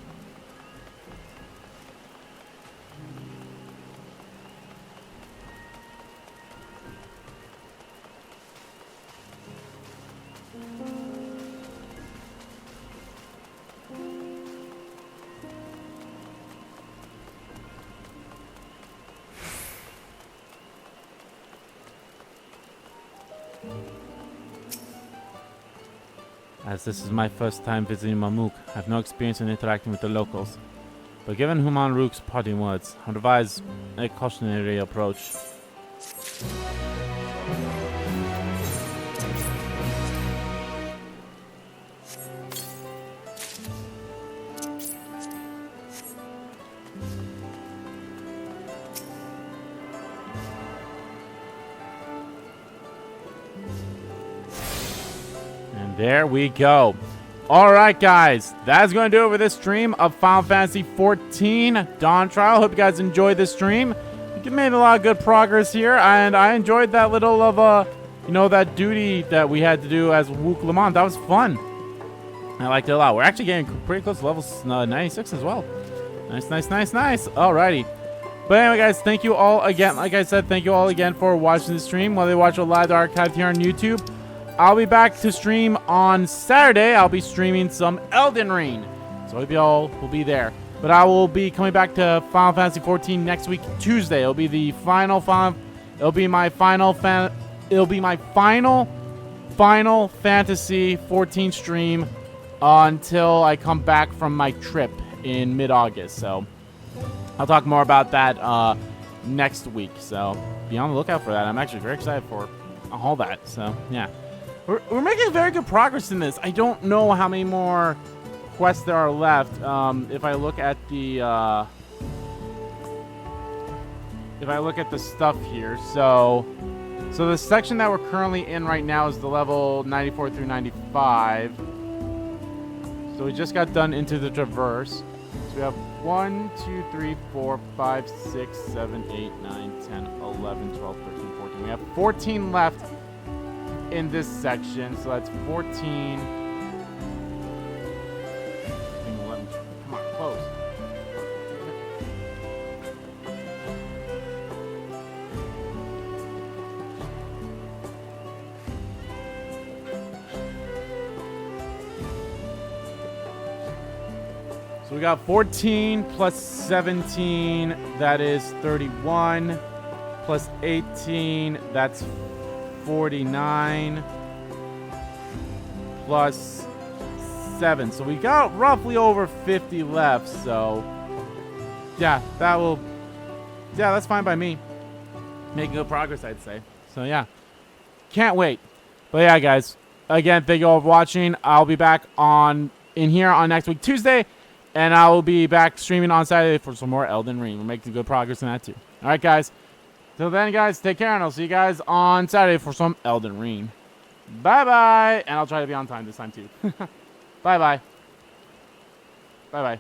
as this is my first time visiting Mamuk. I have no experience in interacting with the locals. But given Human Rook's parting words, I'll devise a cautionary approach. And there we go. Alright guys, that's going to do it for this stream of Final Fantasy XIV Dawn Trial. Hope you guys enjoyed this stream. You made a lot of good progress here, and I enjoyed that little of, you know, that duty that we had to do as Wuk Lamat. That was fun. I liked it a lot. We're actually getting pretty close to level 96 as well. Nice, nice, nice, nice. Alrighty. But anyway, guys, thank you all again. Like I said, thank you all again for watching the stream. Whether you watch it live or archived here on YouTube, I'll be back to stream on Saturday. I'll be streaming some Elden Ring. So I hope you all will be there. But I will be coming back to Final Fantasy XIV next week, Tuesday. It'll be the final Final Fantasy XIV stream until I come back from my trip in mid-August. So I'll talk more about that next week. So be on the lookout for that. I'm actually very excited for all that. So yeah. We're making very good progress in this. I don't know how many more quests there are left. If I look at the stuff here, so the section that we're currently in right now is the level 94 through 95. So we just got done into the traverse. So we have 1, 2, 3, 4, 5, 6, 7, 8, 9, 10, 11, 12, 13, 14. We have 14 left in this section, so that's 14. 11. Come on, close. So we got 14 plus 17, that is 31, plus 18, that's 49 plus 7. So we got roughly over 50 left. So yeah, that's fine by me. Making good progress, I'd say. So yeah, can't wait. But yeah, guys, again, thank you all for watching. I'll be back in here on next week, Tuesday, and I will be back streaming on Saturday for some more Elden Ring. We're making good progress in that too. All right, guys. Till then, guys, take care, and I'll see you guys on Saturday for some Elden Ring. Bye-bye. And I'll try to be on time this time, too. Bye-bye. Bye-bye.